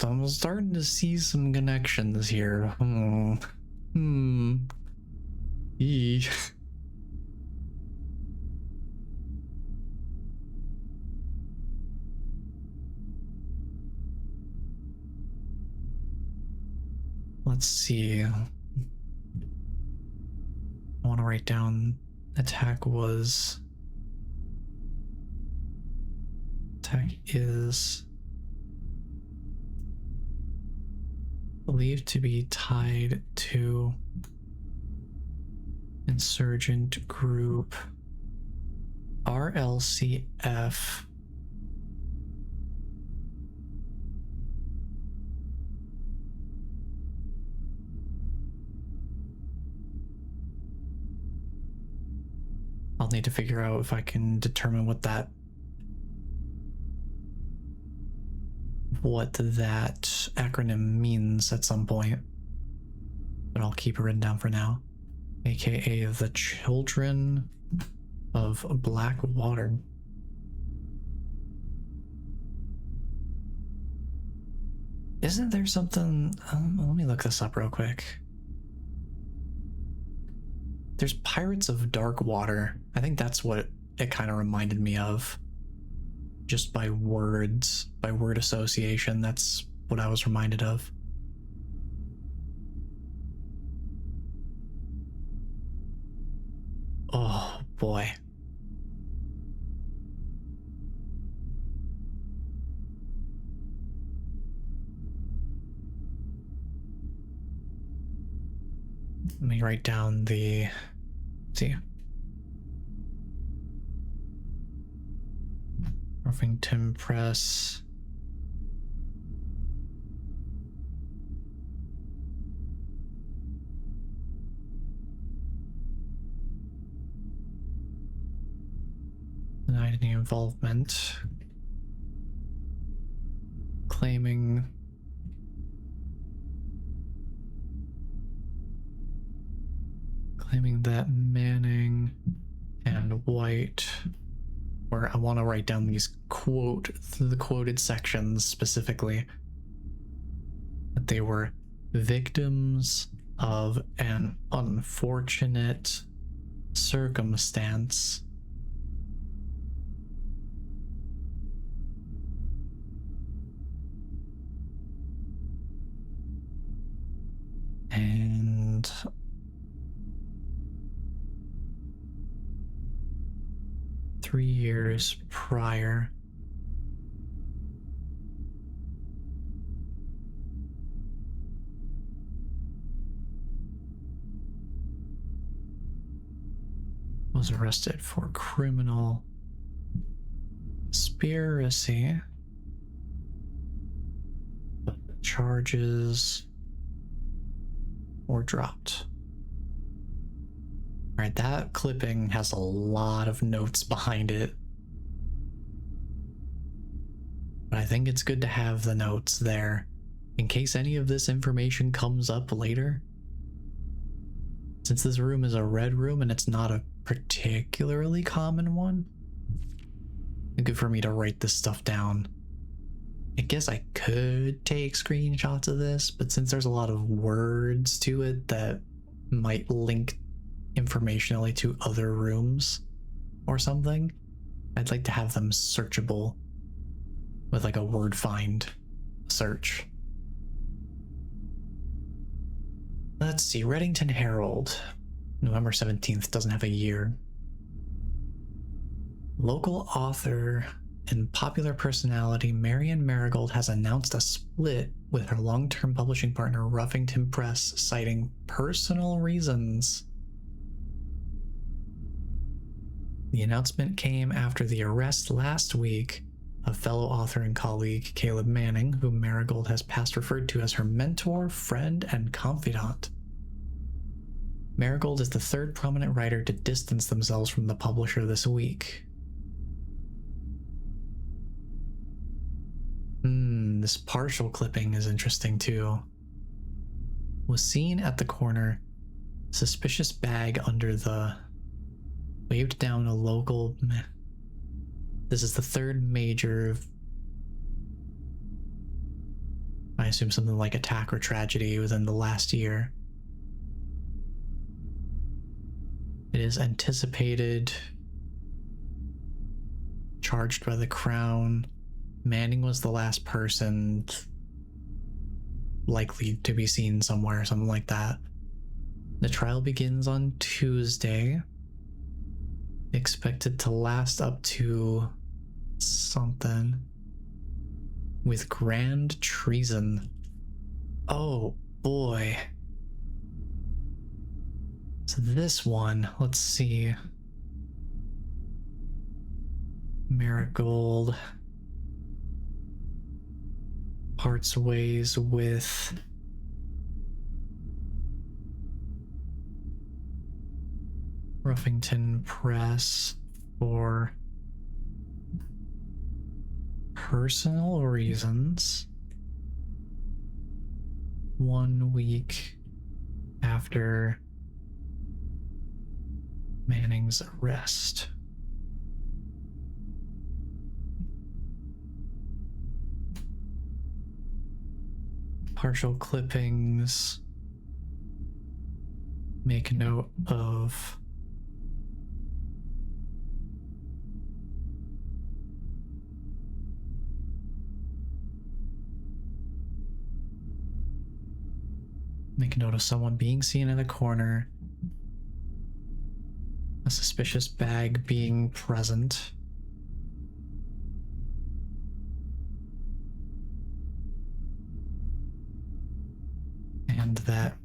I'm starting to see some connections here. Eee. Let's see. I want to write down attack is believed to be tied to insurgent group RLCF. I'll need to figure out if I can determine what that acronym means at some point, but I'll keep it written down for now. AKA the Children of Blackwater. Isn't there something? Let me look this up real quick. There's Pirates of Darkwater. I think that's what it kind of reminded me of. Just by words, by word association, that's what I was reminded of. Oh boy. Let me write down the, see. Huffington Press. Denied any involvement. Claiming that Manning and White, where I want to write down these the quoted sections specifically, that they were victims of an unfortunate circumstance and three years prior, was arrested for criminal conspiracy. But the charges were dropped. All right, that clipping has a lot of notes behind it. But I think it's good to have the notes there in case any of this information comes up later. Since this room is a red room and it's not a particularly common one, it's good for me to write this stuff down. I guess I could take screenshots of this, but since there's a lot of words to it that might link informationally to other rooms or something, I'd like to have them searchable with like a word find search. Let's see, Reddington Herald, November 17th, doesn't have a year. Local author and popular personality Marian Marigold has announced a split with her long-term publishing partner Ruffington Press, citing personal reasons. The announcement came after the arrest last week of fellow author and colleague Caleb Manning, whom Marigold has past referred to as her mentor, friend, and confidant. Marigold is the third prominent writer to distance themselves from the publisher this week. This partial clipping is interesting too. Was seen at the corner, suspicious bag under the, waved down a local. This is the third major, I assume something like attack or tragedy within the last year. It is anticipated, charged by the Crown. Manning was the last person likely to be seen somewhere, something like that. The trial begins on Tuesday, expected to last up to something with grand treason. Oh boy. So this one, let's see. Marigold parts ways with Ruffington Press for personal reasons 1 week after Manning's arrest. Partial clippings make note of someone being seen in a corner, a suspicious bag being present, and that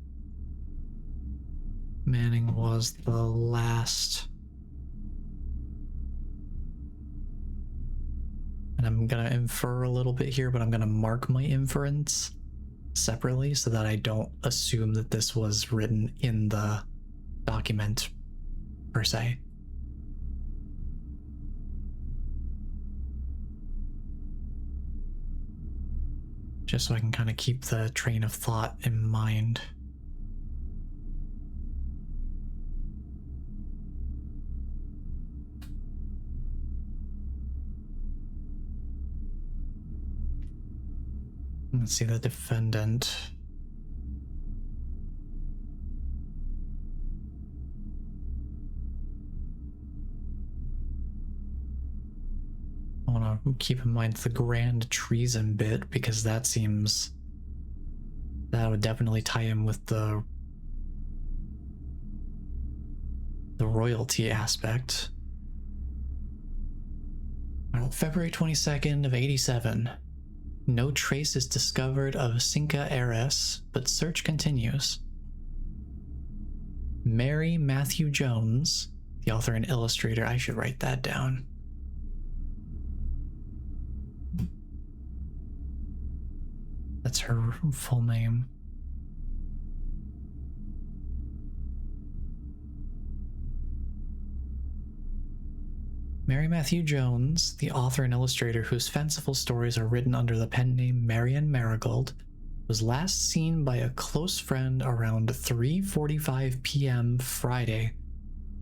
Manning was the last. And I'm gonna infer a little bit here, but I'm gonna mark my inference separately so that I don't assume that this was written in the document per se. Just so I can kind of keep the train of thought in mind. Let's see the defendant. I want to keep in mind the grand treason bit because that would definitely tie in with the royalty aspect. February 22nd of 87. No trace is discovered of Cinca heiress, but search continues. Mary Matthew Jones, the author and illustrator. I should write that down. That's her full name. Mary Matthew Jones, the author and illustrator whose fanciful stories are written under the pen name Marian Marigold, was last seen by a close friend around 3:45 p.m. Friday,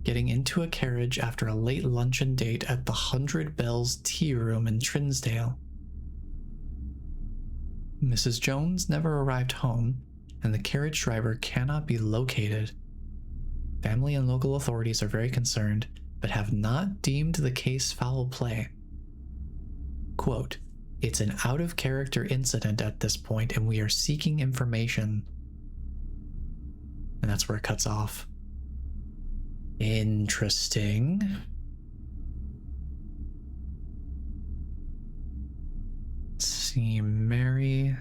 getting into a carriage after a late luncheon date at the 100 Bells Tea Room in Trinsdale. Mrs. Jones never arrived home, and the carriage driver cannot be located. Family and local authorities are very concerned, but have not deemed the case foul play. Quote, "It's an out-of-character incident at this point, and we are seeking information." And that's where it cuts off. Interesting. Let's see, Mary.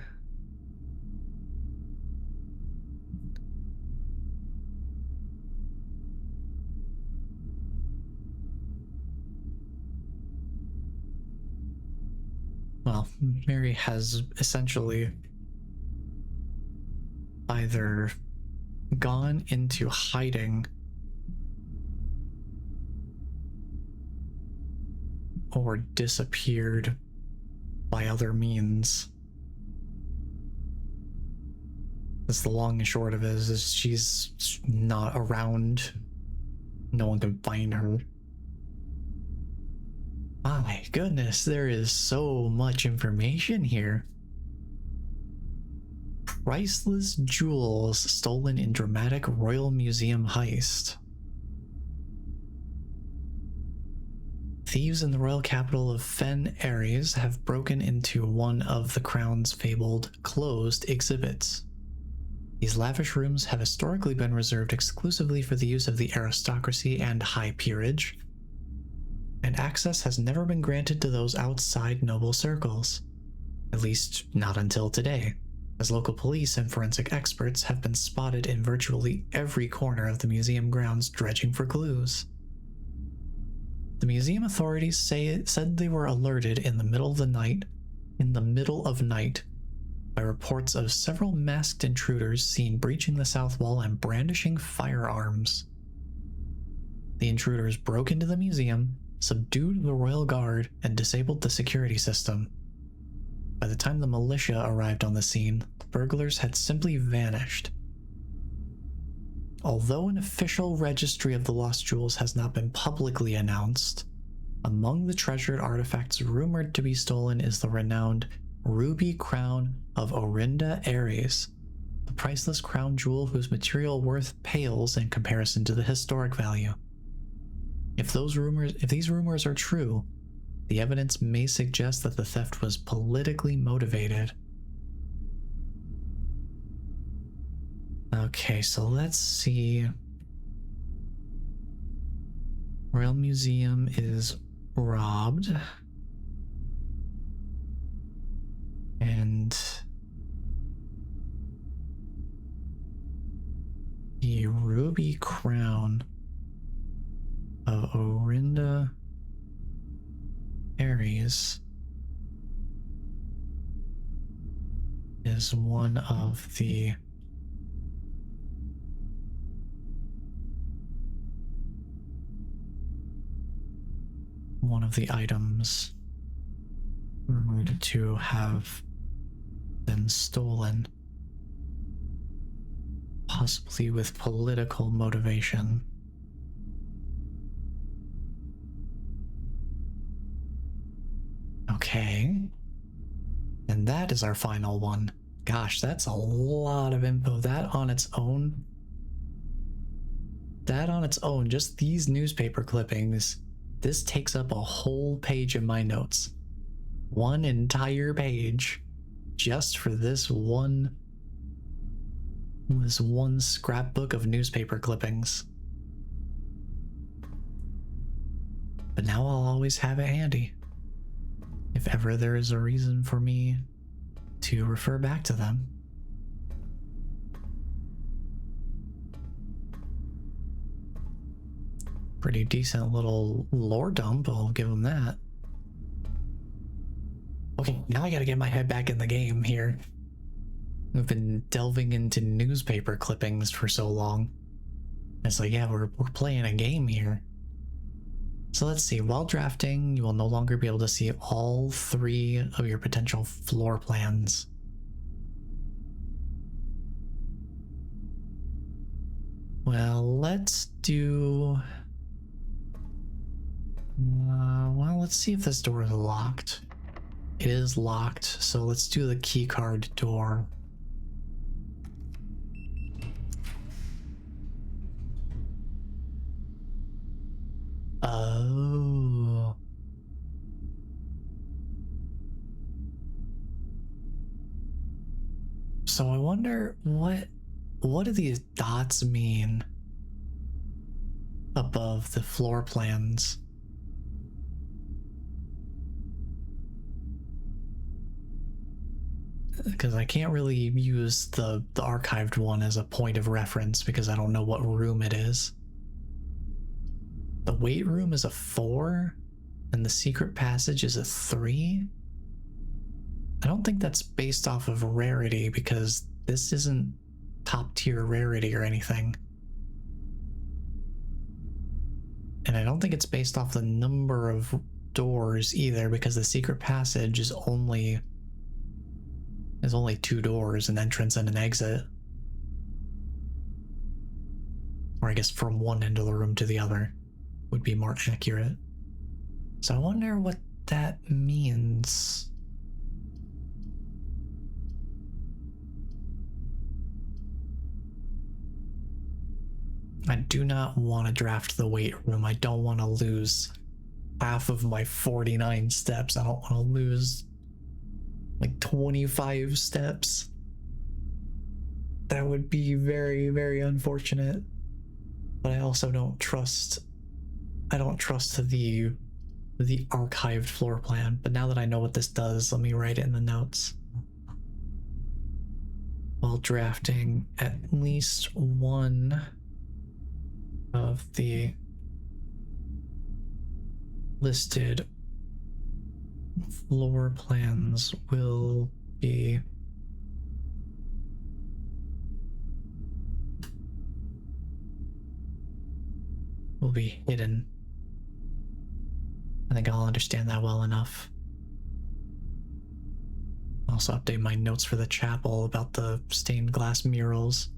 Well, Mary has essentially either gone into hiding or disappeared by other means. That's the long and short of it, is she's not around. No one can find her. My goodness, there is so much information here. Priceless jewels stolen in dramatic Royal Museum heist. Thieves in the royal capital of Fen Ares have broken into one of the Crown's fabled closed exhibits. These lavish rooms have historically been reserved exclusively for the use of the aristocracy and high peerage, and access has never been granted to those outside noble circles, at least not until today. as local police and forensic experts have been spotted in virtually every corner of the museum grounds dredging for clues. The museum authorities said they were alerted in the middle of night, by reports of several masked intruders seen breaching the south wall and brandishing firearms. The intruders broke into the museum, subdued the royal guard, and disabled the security system. By the time the militia arrived on the scene, the burglars had simply vanished. Although an official registry of the lost jewels has not been publicly announced, among the treasured artifacts rumored to be stolen is the renowned Ruby Crown of Orinda Ares, the priceless crown jewel whose material worth pales in comparison to the historic value. If these rumors are true, the evidence may suggest that the theft was politically motivated. Okay, so let's see. Royal Museum is robbed. And the Ruby Crown of Orinda Ares is one of the items rumored to have been stolen, possibly with political motivation. Okay. And that is our final one. Gosh, that's a lot of info. That on its own, just these newspaper clippings, this takes up a whole page of my notes. One entire page just for this one scrapbook of newspaper clippings. But now I'll always have it handy, if ever there is a reason for me to refer back to them. Pretty decent little lore dump, I'll give them that. Okay, now I gotta get my head back in the game here. I've been delving into newspaper clippings for so long. It's like, yeah, we're playing a game here. So let's see, while drafting, you will no longer be able to see all 3 of your potential floor plans. Well, let's do... well, let's see if this door is locked. It is locked, so let's do the keycard door. Oh. So I wonder what do these dots mean above the floor plans? Because I can't really use the archived one as a point of reference because I don't know what room it is. The weight room is a 4, and the secret passage is a 3. I don't think that's based off of rarity because this isn't top tier rarity or anything. And I don't think it's based off the number of doors either because the secret passage is only 2 doors, an entrance and an exit. Or I guess from one end of the room to the other would be more accurate. So I wonder what that means. I do not want to draft the weight room. I don't want to lose half of my 49 steps. I don't want to lose like 25 steps. That would be very, very unfortunate. But I also don't trust the archived floor plan. But now that I know what this does, let me write it in the notes. while drafting at least one of the listed floor plans will be hidden. I think I'll understand that well enough. Also update my notes for the chapel about the stained glass murals.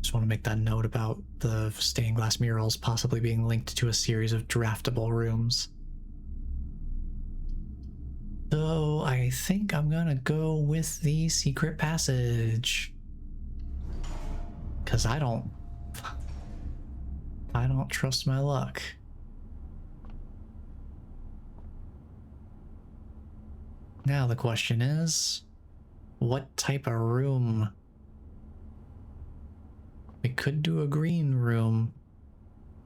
Just want to make that note about the stained glass murals possibly being linked to a series of draftable rooms. So I think I'm gonna go with the secret passage. Cause I don't trust my luck. Now the question is, what type of room? We could do a green room,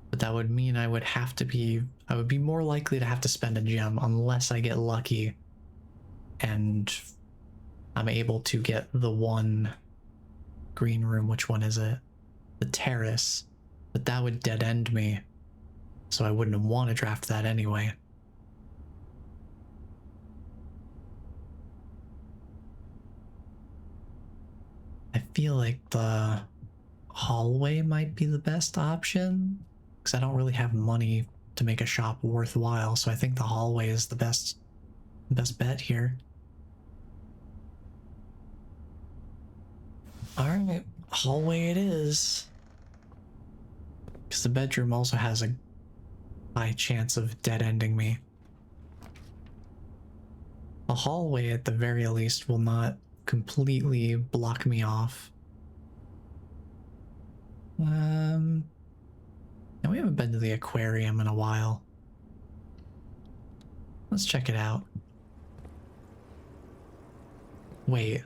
but that would mean I would be more likely to have to spend a gem unless I get lucky and I'm able to get the one green room. Which one is it? The terrace. But that would dead end me, so I wouldn't want to draft that anyway. I feel like the hallway might be the best option, because I don't really have money to make a shop worthwhile, so I think the hallway is the best bet here. Alright, hallway it is. Because the bedroom also has a high chance of dead ending me. The hallway at the very least will not completely block me off. And we haven't been to the aquarium in a while. Let's check it out. Wait.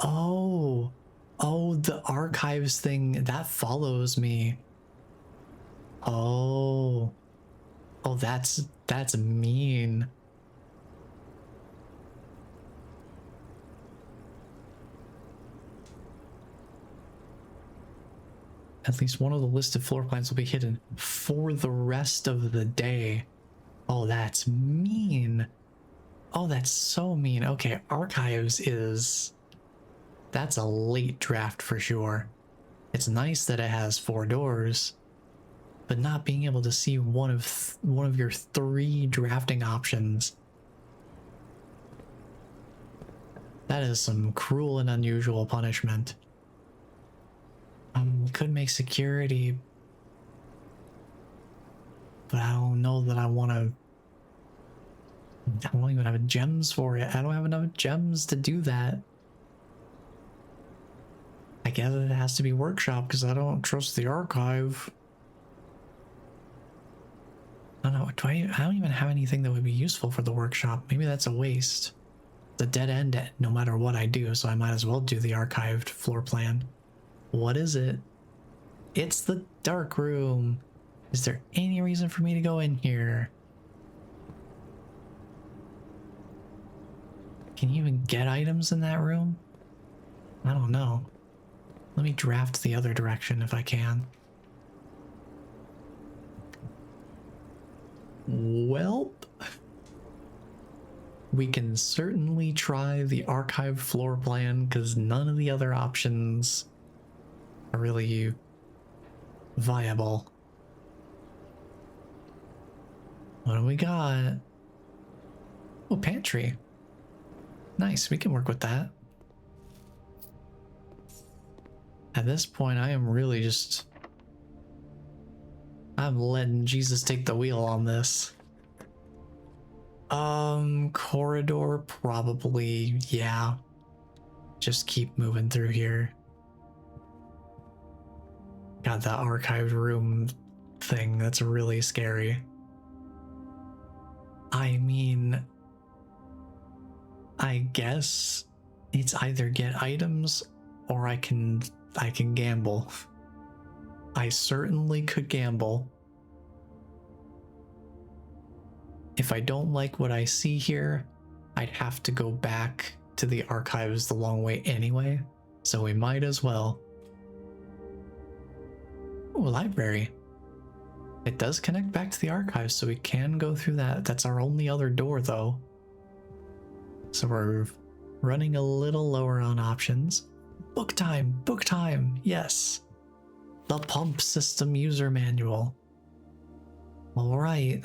Oh, the archives thing, that follows me. Oh, that's mean. At least one of the listed floor plans will be hidden for the rest of the day. Oh, that's mean. Oh, that's so mean. Okay, archives that's a late draft for sure. It's nice that it has 4 doors, but not being able to see one of your 3 drafting options. That is some cruel and unusual punishment. Could make security, but I don't know that I want to. I don't even have gems for it. I don't have enough gems to do that. I guess it has to be workshop because I don't trust the archive. I don't know. I don't even have anything that would be useful for the workshop. Maybe that's a waste. It's a dead end no matter what I do, so I might as well do the archived floor plan. What is it? It's the dark room. Is there any reason for me to go in here? Can you even get items in that room? I don't know. Let me draft the other direction if I can. Welp. We can certainly try the archive floor plan because none of the other options are really viable. What do we got? Oh, pantry. Nice, we can work with that. At this point, I am really just... I'm letting Jesus take the wheel on this. Corridor, probably, yeah. Just keep moving through here. God, that archived room thing, that's really scary. I mean, I guess It's either get items or I can gamble. I certainly could gamble. If I don't like what I see here, I'd have to go back to the archives the long way anyway, so we might as well. Ooh, library. It does connect back to the archives, so we can go through that. That's our only other door, though. So we're running a little lower on options. Book time, yes. The pump system user manual. All right.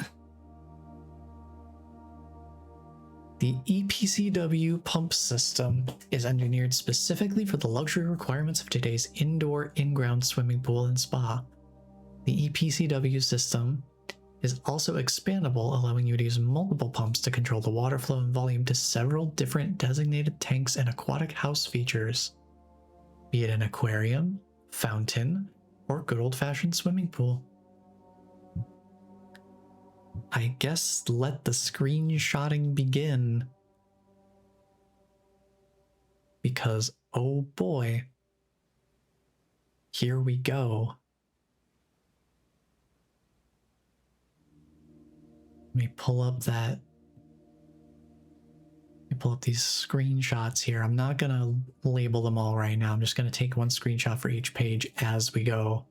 The EPCW pump system is engineered specifically for the luxury requirements of today's indoor in-ground swimming pool and spa. The EPCW system is also expandable, allowing you to use multiple pumps to control the water flow and volume to several different designated tanks and aquatic house features, be it an aquarium, fountain, or good old-fashioned swimming pool. I guess let the screenshotting begin. Because, oh boy, here we go. Let me pull up these screenshots here. I'm not gonna label them all right now. I'm just gonna take one screenshot for each page as we go.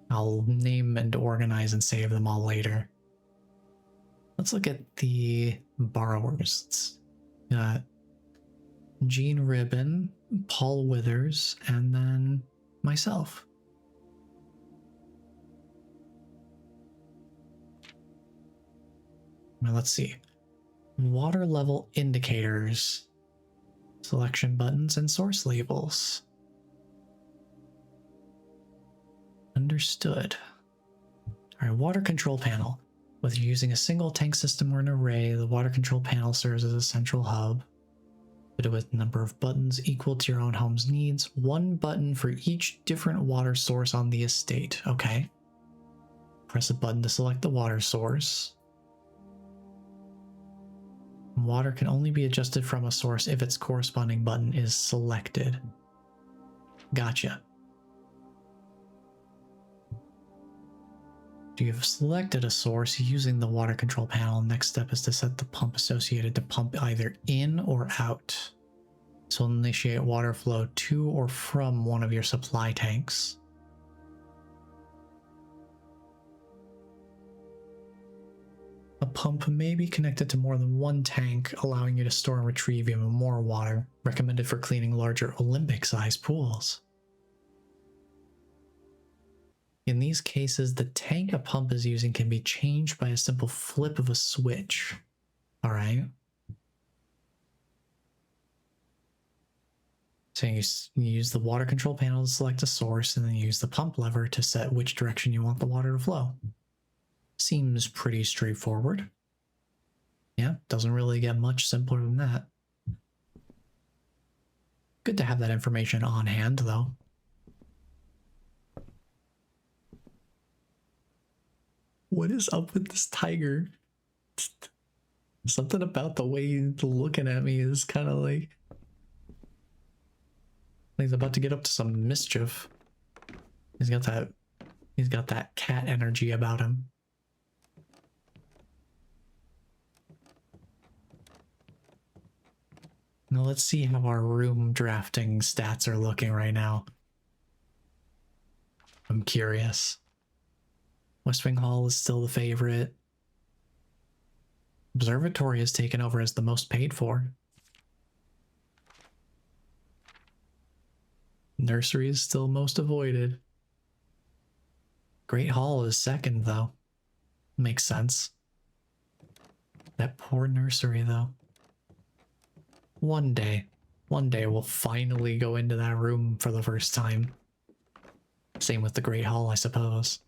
I'll name and organize and save them all later. Let's look at the borrowers. Got Gene Ribbon, Paul Withers, and then myself. Now let's see. Water level indicators, selection buttons, and source labels. Understood. All right, water control panel. Whether you're using a single tank system or an array, the water control panel serves as a central hub. Fitted with a number of buttons equal to your own home's needs. One button for each different water source on the estate. Okay. Press a button to select the water source. Water can only be adjusted from a source if its corresponding button is selected. Gotcha. If you have selected a source using the water control panel, next step is to set the pump associated to pump either in or out. So initiate water flow to or from one of your supply tanks. A pump may be connected to more than one tank, allowing you to store and retrieve even more water, recommended for cleaning larger Olympic-sized pools. In these cases, the tank a pump is using can be changed by a simple flip of a switch. All right. So you use the water control panel to select a source, and then you use the pump lever to set which direction you want the water to flow. Seems pretty straightforward. Yeah, doesn't really get much simpler than that. Good to have that information on hand, though. What is up with this tiger? Something about the way he's looking at me is kind of like he's about to get up to some mischief. He's got that cat energy about him. Now let's see how our room drafting stats are looking right now. I'm curious. West Wing Hall is still the favorite. Observatory has taken over as the most paid for. Nursery is still most avoided. Great Hall is second, though. Makes sense. That poor nursery, though. One day we'll finally go into that room for the first time. Same with the Great Hall, I suppose.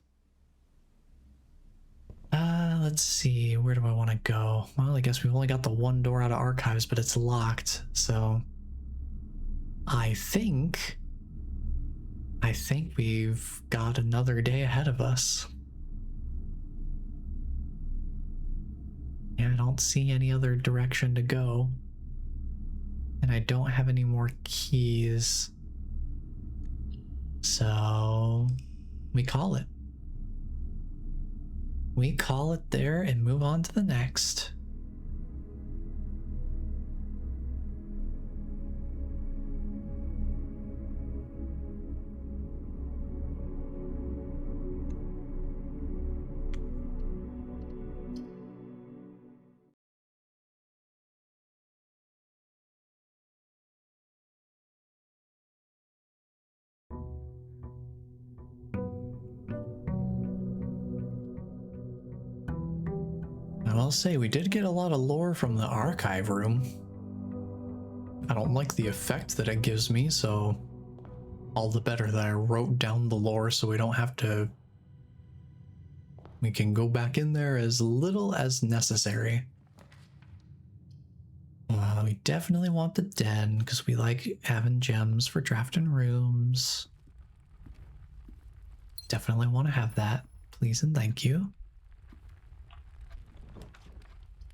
Let's see, where do I want to go? Well, I guess we've only got the one door out of archives, but it's locked, so I think we've got another day ahead of us. Yeah, I don't see any other direction to go. And I don't have any more keys. So we call it. We call it there and move on to the next. I will say, we did get a lot of lore from the archive room. I don't like the effect that it gives me, so all the better that I wrote down the lore so we don't have to... We can go back in there as little as necessary. We definitely want the den, because we like having gems for drafting rooms. Definitely want to have that. Please and thank you.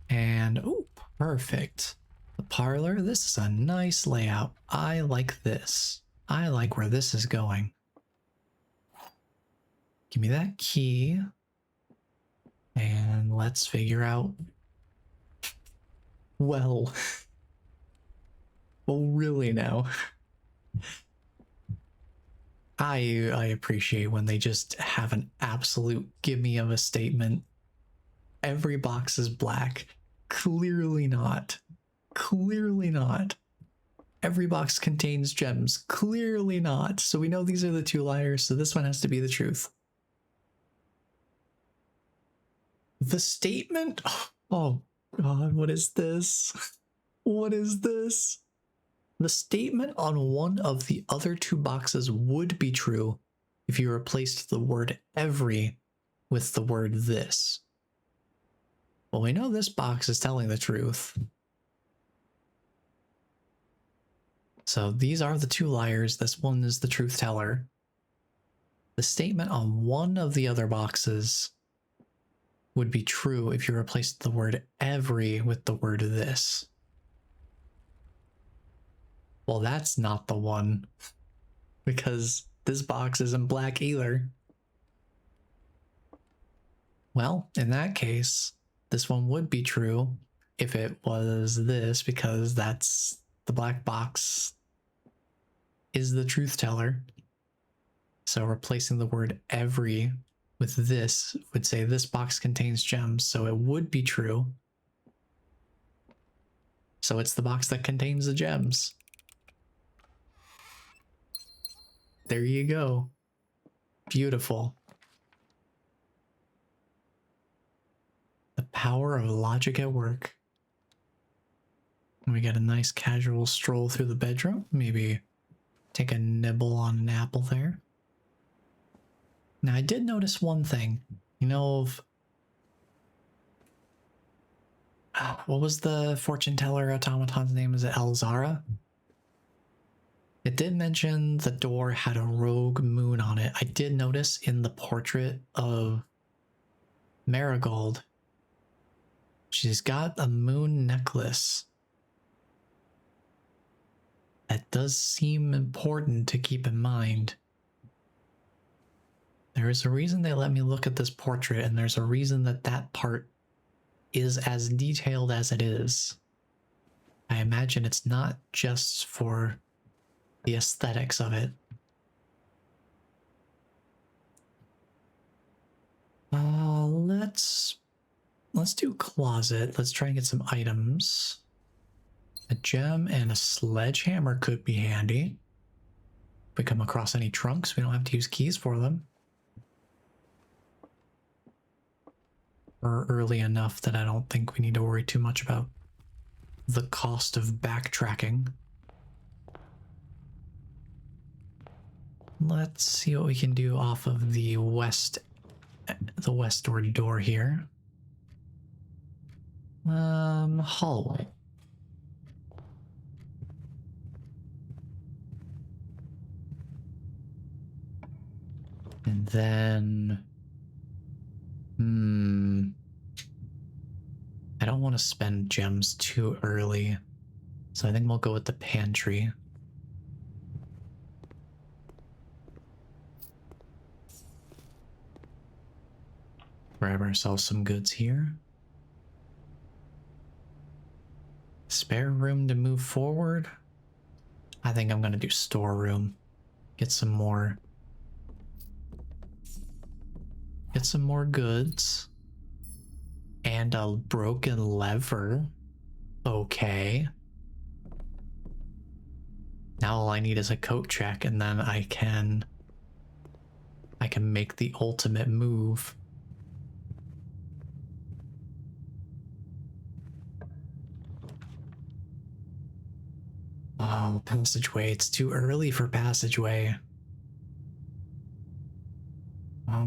And, oh, perfect. The parlor, this is a nice layout. I like this. I like where this is going. Give me that key. And let's figure out... Well... Well, really now. I appreciate when they just have an absolute gimme of a statement. Every box is black. Clearly not. Clearly not. Every box contains gems. Clearly not. So we know these are the two liars, so this one has to be the truth. The statement? Oh God, what is this? What is this? The statement on one of the other two boxes would be true if you replaced the word every with the word this. Well, we know this box is telling the truth. So these are the two liars. This one is the truth teller. The statement on one of the other boxes would be true if you replaced the word every with the word this. Well, that's not the one, because this box isn't black either. Well, in that case, this one would be true if it was this, because that's the black box is the truth teller. So replacing the word every with this would say this box contains gems, so it would be true. So it's the box that contains the gems. There you go. Beautiful. The power of logic at work. We get a nice casual stroll through the bedroom. Maybe take a nibble on an apple there. Now, I did notice one thing. You know, what was the fortune teller automaton's name? Is it Elzara? It did mention the door had a rogue moon on it. I did notice in the portrait of Marigold, she's got a moon necklace. That does seem important to keep in mind. There is a reason they let me look at this portrait, and there's a reason that that part is as detailed as it is. I imagine it's not just for the aesthetics of it. Let's do closet. Let's try and get some items. A gem and a sledgehammer could be handy. If we come across any trunks, we don't have to use keys for them. We're early enough that I don't think we need to worry too much about the cost of backtracking. Let's see what we can do off of the westward door here. Hallway. And then... I don't want to spend gems too early. So I think we'll go with the pantry. Grab ourselves some goods here. Spare room to move forward? I think I'm gonna do storeroom. Get some more goods. And a broken lever. Okay. Now all I need is a coat check, and then I can make the ultimate move. Oh, passageway. It's too early for passageway. I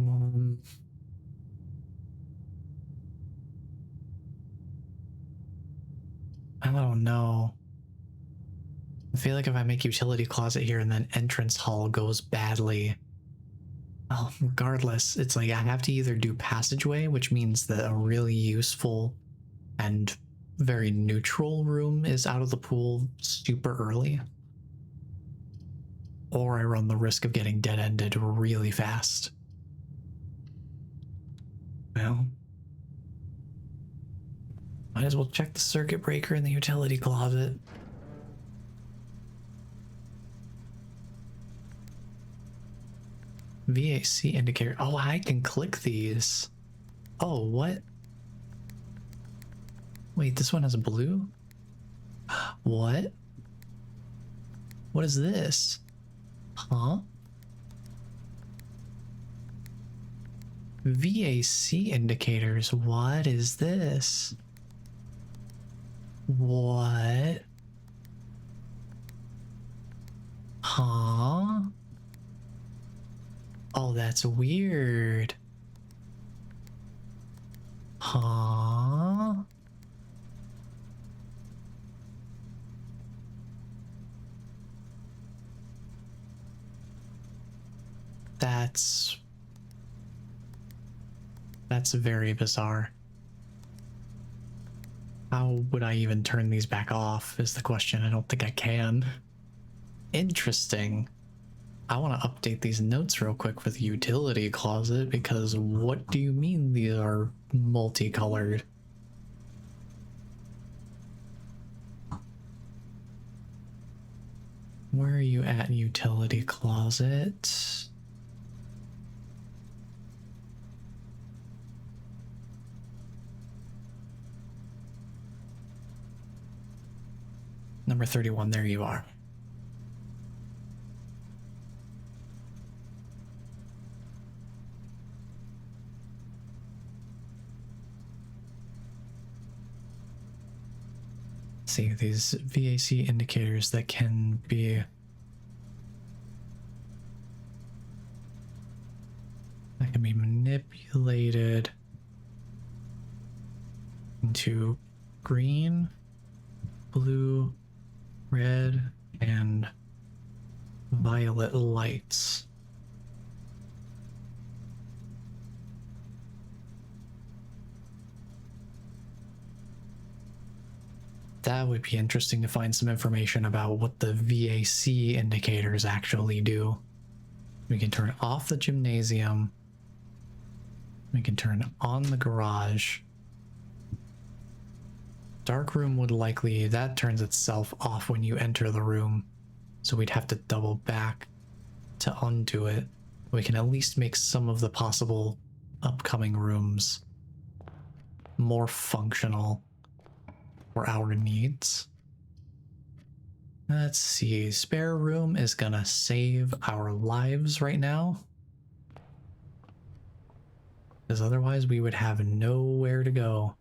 don't know. I feel like if I make utility closet here and then entrance hall goes badly, well, regardless, it's like I have to either do passageway, which means that a really useful and very neutral room is out of the pool super early, or I run the risk of getting dead-ended really fast. Well, might as well check the circuit breaker in the utility closet. VAC indicator. Oh, I can click these. Oh, what? Wait, this one has a blue? What? What is this? Huh? VAC indicators. What is this? What? Huh? Oh, that's weird. Huh? That's very bizarre. How would I even turn these back off is the question. I don't think I can. Interesting. I want to update these notes real quick for the utility closet, because what do you mean these are multicolored? Where are you at, utility closet? Number 31, there you are. See these VAC indicators that can be manipulated into green, blue, red, and violet lights. That would be interesting to find some information about what the VAC indicators actually do. We can turn off the gymnasium. We can turn on the garage. Dark room would likely, that turns itself off when you enter the room. So we'd have to double back to undo it. We can at least make some of the possible upcoming rooms more functional for our needs. Let's see, spare room is gonna save our lives right now, because otherwise we would have nowhere to go.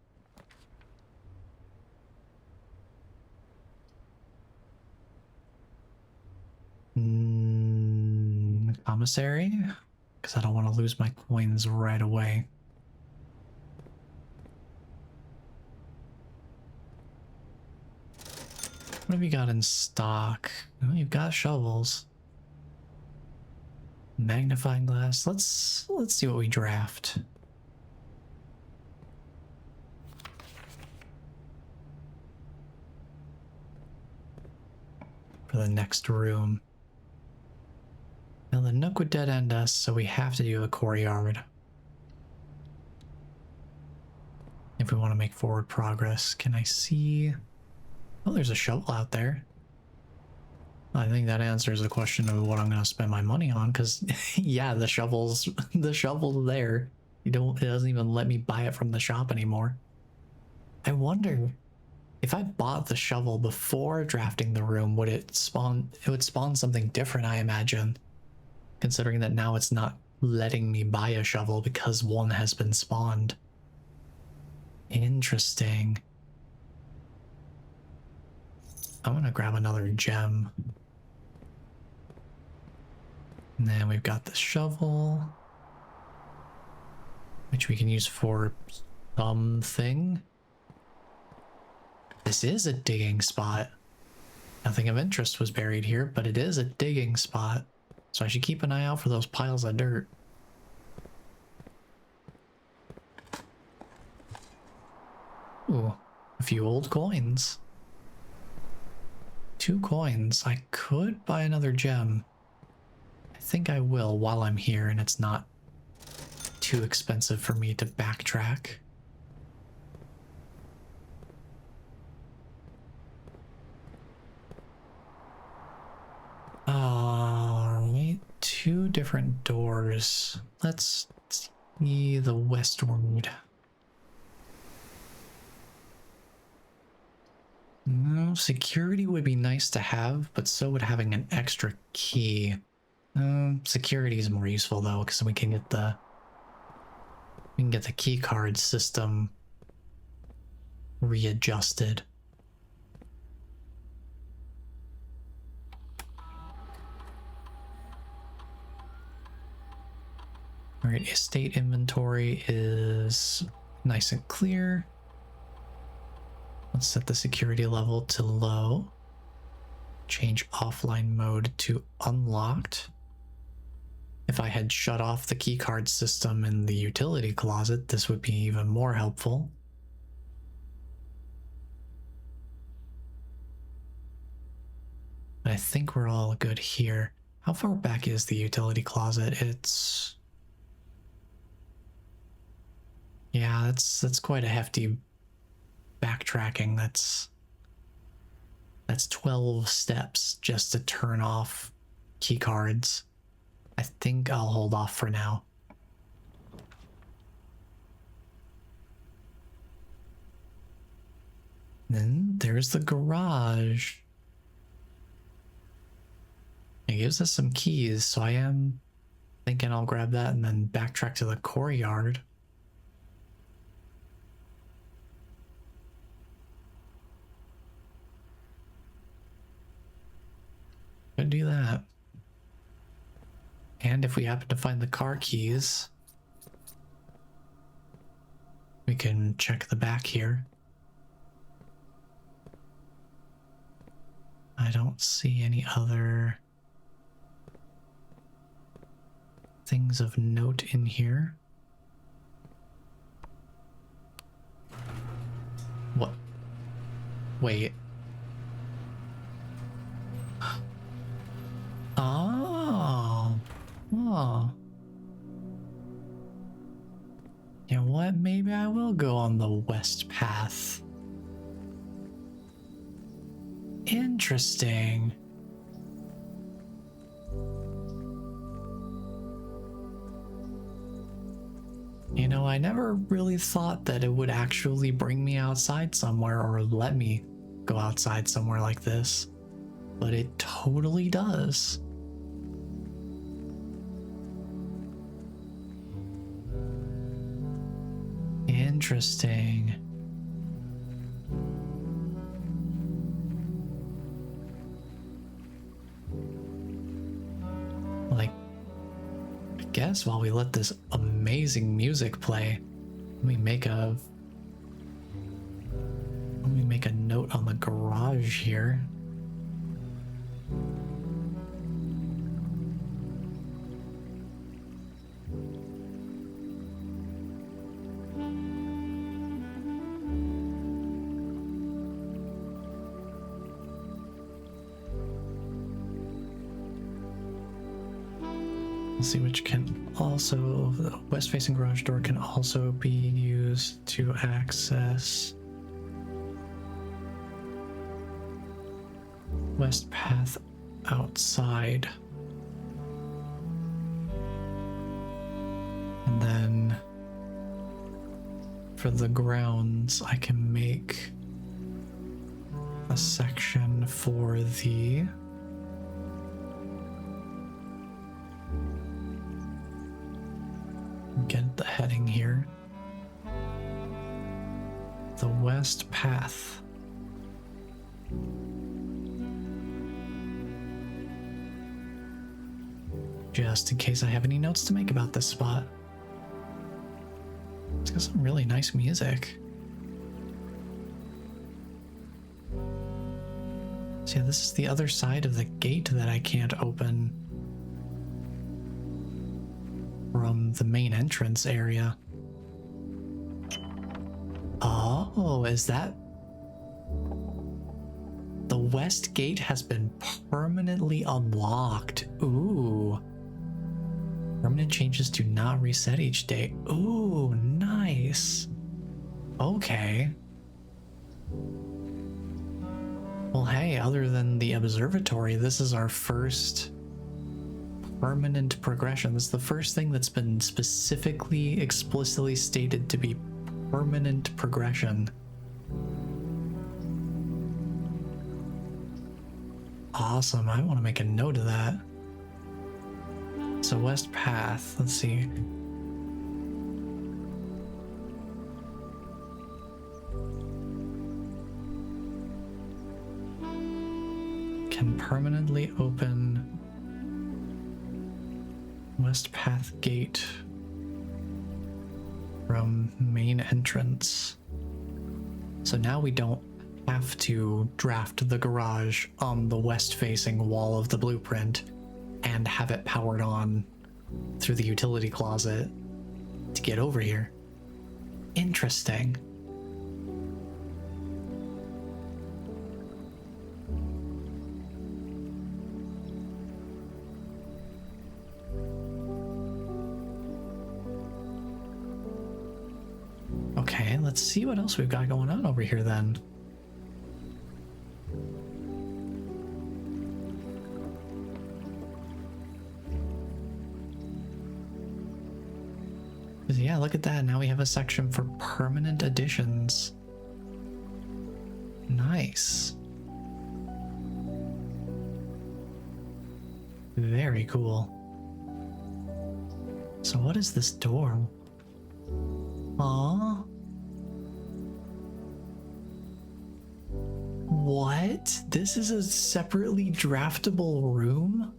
Commissary, because I don't want to lose my coins right away. What have you got in stock? Oh, you've got shovels. Magnifying glass. Let's see what we draft. for the next room. Now the nook would dead end us, so we have to do the courtyard if we want to make forward progress. Can I see? Oh, there's a shovel out there. I think that answers the question of what I'm going to spend my money on, because yeah, the shovel's there. It doesn't even let me buy it from the shop anymore. I wonder if I bought the shovel before drafting the room, would it would spawn something different, I imagine, considering that now it's not letting me buy a shovel because one has been spawned. Interesting. I'm gonna grab another gem. And then we've got the shovel, which we can use for something. This is a digging spot. Nothing of interest was buried here, but it is a digging spot. So I should keep an eye out for those piles of dirt. Ooh, a few old coins. 2 coins. I could buy another gem. I think I will while I'm here and it's not too expensive for me to backtrack. Alright, 2 different doors. Let's see the westward. No, security would be nice to have, but so would having an extra key. Security is more useful though, because we can get the key card system readjusted. All right, estate inventory is nice and clear. Let's set the security level to low. Change offline mode to unlocked. If I had shut off the keycard system in the utility closet, this would be even more helpful. I think we're all good here. How far back is the utility closet? Yeah, that's quite a hefty backtracking. That's 12 steps just to turn off key cards. I think I'll hold off for now. Then there's the garage. It gives us some keys, so I am thinking I'll grab that and then backtrack to the courtyard. Could do that. And if we happen to find the car keys, we can check the back here. I don't see any other things of note in here. What? Wait. Oh. You know what? Maybe I will go on the west path. Interesting. You know, I never really thought that it would actually bring me outside somewhere or let me go outside somewhere like this, but it totally does. Interesting. Like, I guess while we let this amazing music play, let me make a note on the garage here. Let's see, which can also, the west facing garage door can also be used to access west path outside. And then for the grounds, I can make a section for the get the heading here. The west path. Just in case I have any notes to make about this spot. It's got some really nice music. So yeah, this is the other side of the gate that I can't open from the main entrance area. Oh, is that... The west gate has been permanently unlocked. Ooh. Permanent changes do not reset each day. Ooh, nice. Okay. Well, hey, other than the observatory, this is our first permanent progression. This is the first thing that's been specifically, explicitly stated to be permanent progression. Awesome. I want to make a note of that. So west path, let's see. Can permanently open west path gate from main entrance. So now we don't have to draft the garage on the west facing wall of the blueprint and have it powered on through the utility closet to get over here. Interesting. Okay, let's see what else we've got going on over here then. Yeah, look at that. Now we have a section for permanent additions. Nice. Very cool. So what is this door? Aww. What? This is a separately draftable room?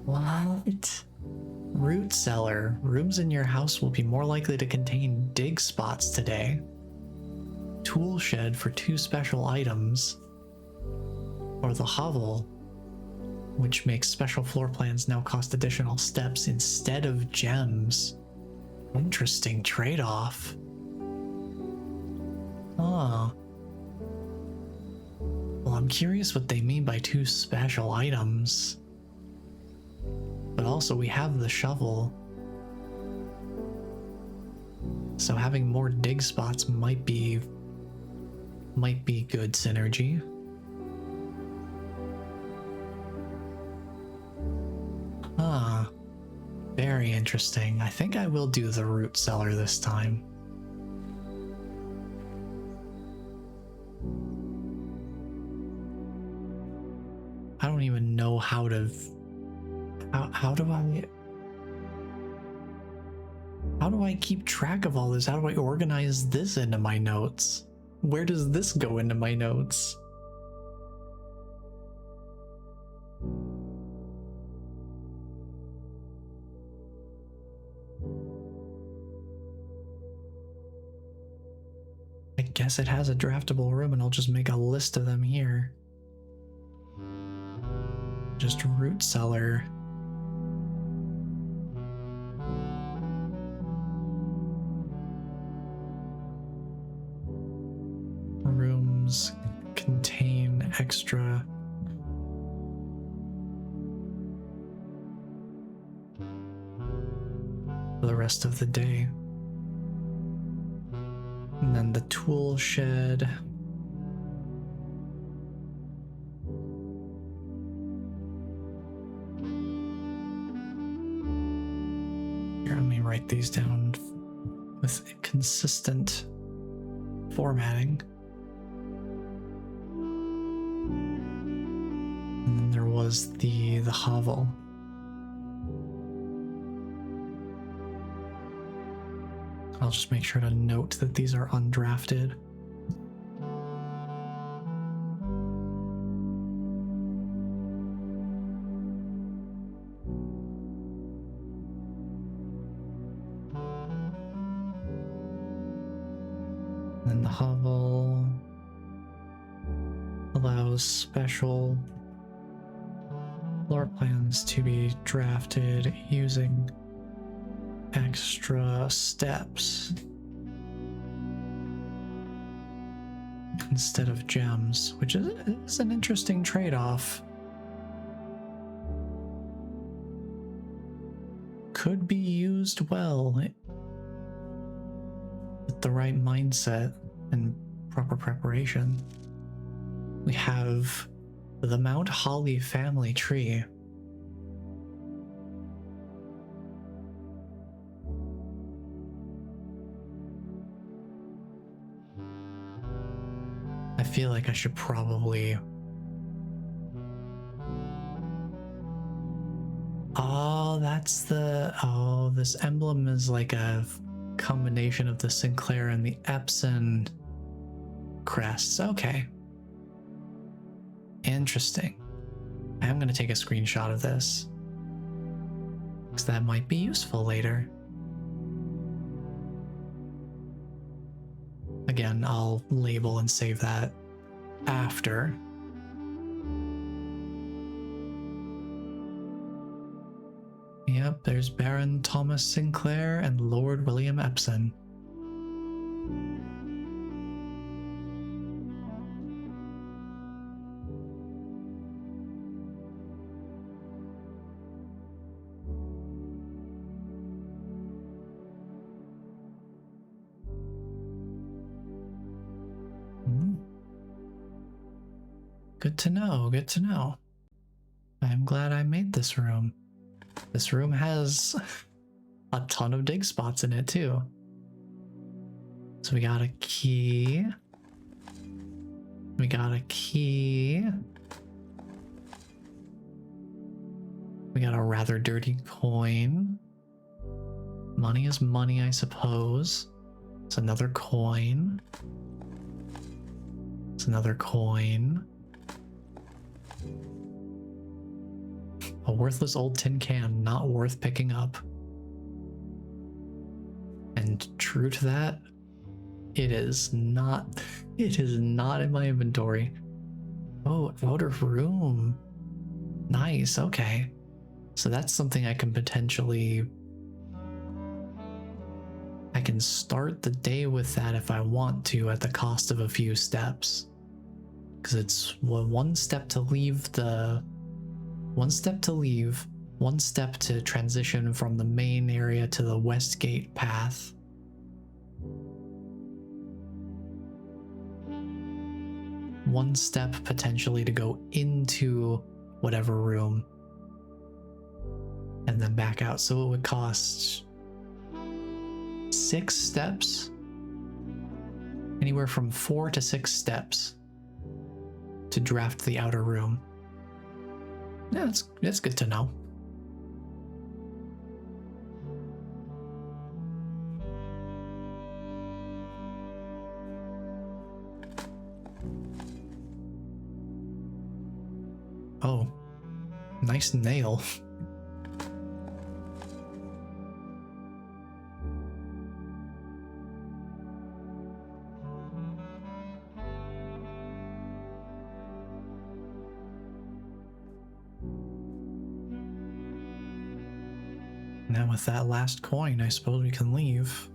What? Root cellar. Rooms in your house will be more likely to contain dig spots today. Tool shed for 2 special items. Or the hovel, which makes special floor plans now cost additional steps instead of gems. Interesting trade-off. Huh. Well, I'm curious what they mean by 2 special items. But also we have the shovel. So having more dig spots might be good synergy. Huh. Very interesting. I think I will do the root cellar this time. I don't even know how to... How do I keep track of all this? How do I organize this into my notes? Where does this go into my notes? I guess it has a draftable room and I'll just make a list of them here. Just root cellar. Rooms contain extra the rest of the day. And then the tool shed. Here, let me write these down with consistent formatting. And then there was the hovel. I'll just make sure to note that these are undrafted. And the hovel allows special floor plans to be drafted using extra steps instead of gems, which is an interesting trade-off. Could be used well with the right mindset and proper preparation. We have the Mount Holly family tree. I feel like I should probably... Oh, that's the... Oh, this emblem is like a combination of the Sinclair and the Epson crests. Okay. Interesting. I am going to take a screenshot of this, because that might be useful later. Again, I'll label and save that after. Yep, there's Baron Thomas Sinclair and Lord William Epson. Good to know, good to know. I'm glad I made this room. This room has a ton of dig spots in it too. So we got a key. We got a key. We got a rather dirty coin. Money is money, I suppose. It's another coin. It's another coin. A worthless old tin can, not worth picking up. And true to that, it is not in my inventory. Oh, outer room. Nice, okay. So that's something I can potentially... I can start the day with that if I want to, at the cost of a few steps. Because it's one step to leave the... One step to leave, one step to transition from the main area to the Westgate path. One step potentially to go into whatever room and then back out. So it would cost 6 steps, anywhere from 4 to 6 steps to draft the outer room. Yeah, that's good to know. Oh, nice nail. Now with that last coin, I suppose we can leave.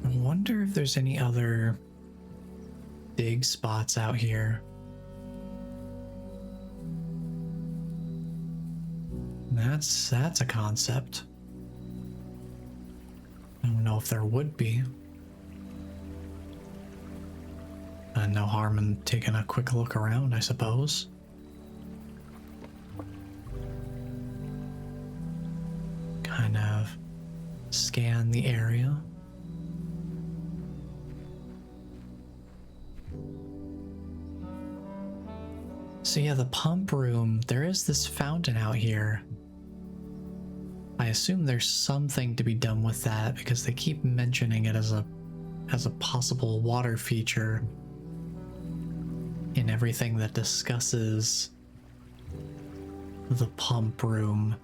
I wonder if there's any other dig spots out here. That's a concept. I don't know if there would be. No harm in taking a quick look around, I suppose. Kind of scan the area. So yeah, the pump room, there is this fountain out here. I assume there's something to be done with that because they keep mentioning it as a possible water feature in everything that discusses the pump room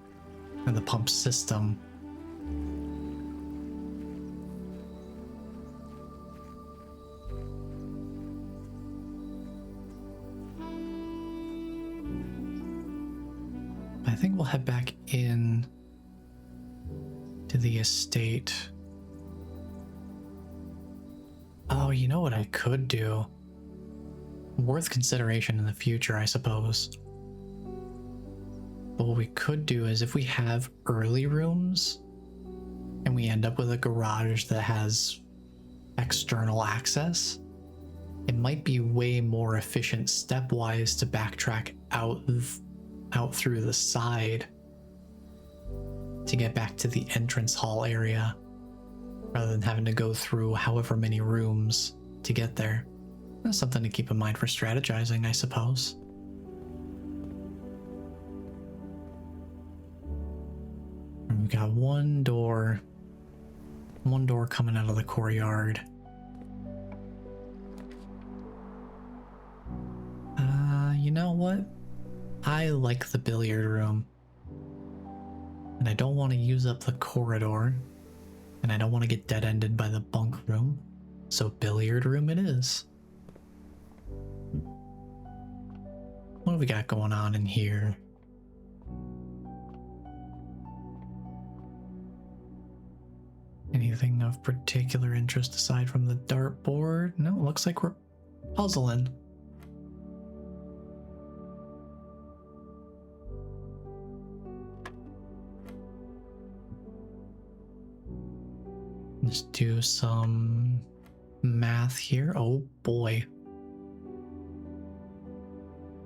and the pump system. I think we'll head back in to the estate. Oh, you know what I could do? Worth consideration in the future, I suppose. But what we could do is if we have early rooms and we end up with a garage that has external access, it might be way more efficient stepwise to backtrack out through the side to get back to the entrance hall area rather than having to go through however many rooms to get there. That's something to keep in mind for strategizing, I suppose. And we've got one door coming out of the courtyard. You know what? I like the billiard room. And I don't want to use up the corridor. And I don't want to get dead-ended by the bunk room. So billiard room it is. What do we got going on in here? Anything of particular interest aside from the dartboard? No, looks like we're puzzling. Let's do some math here. Oh boy.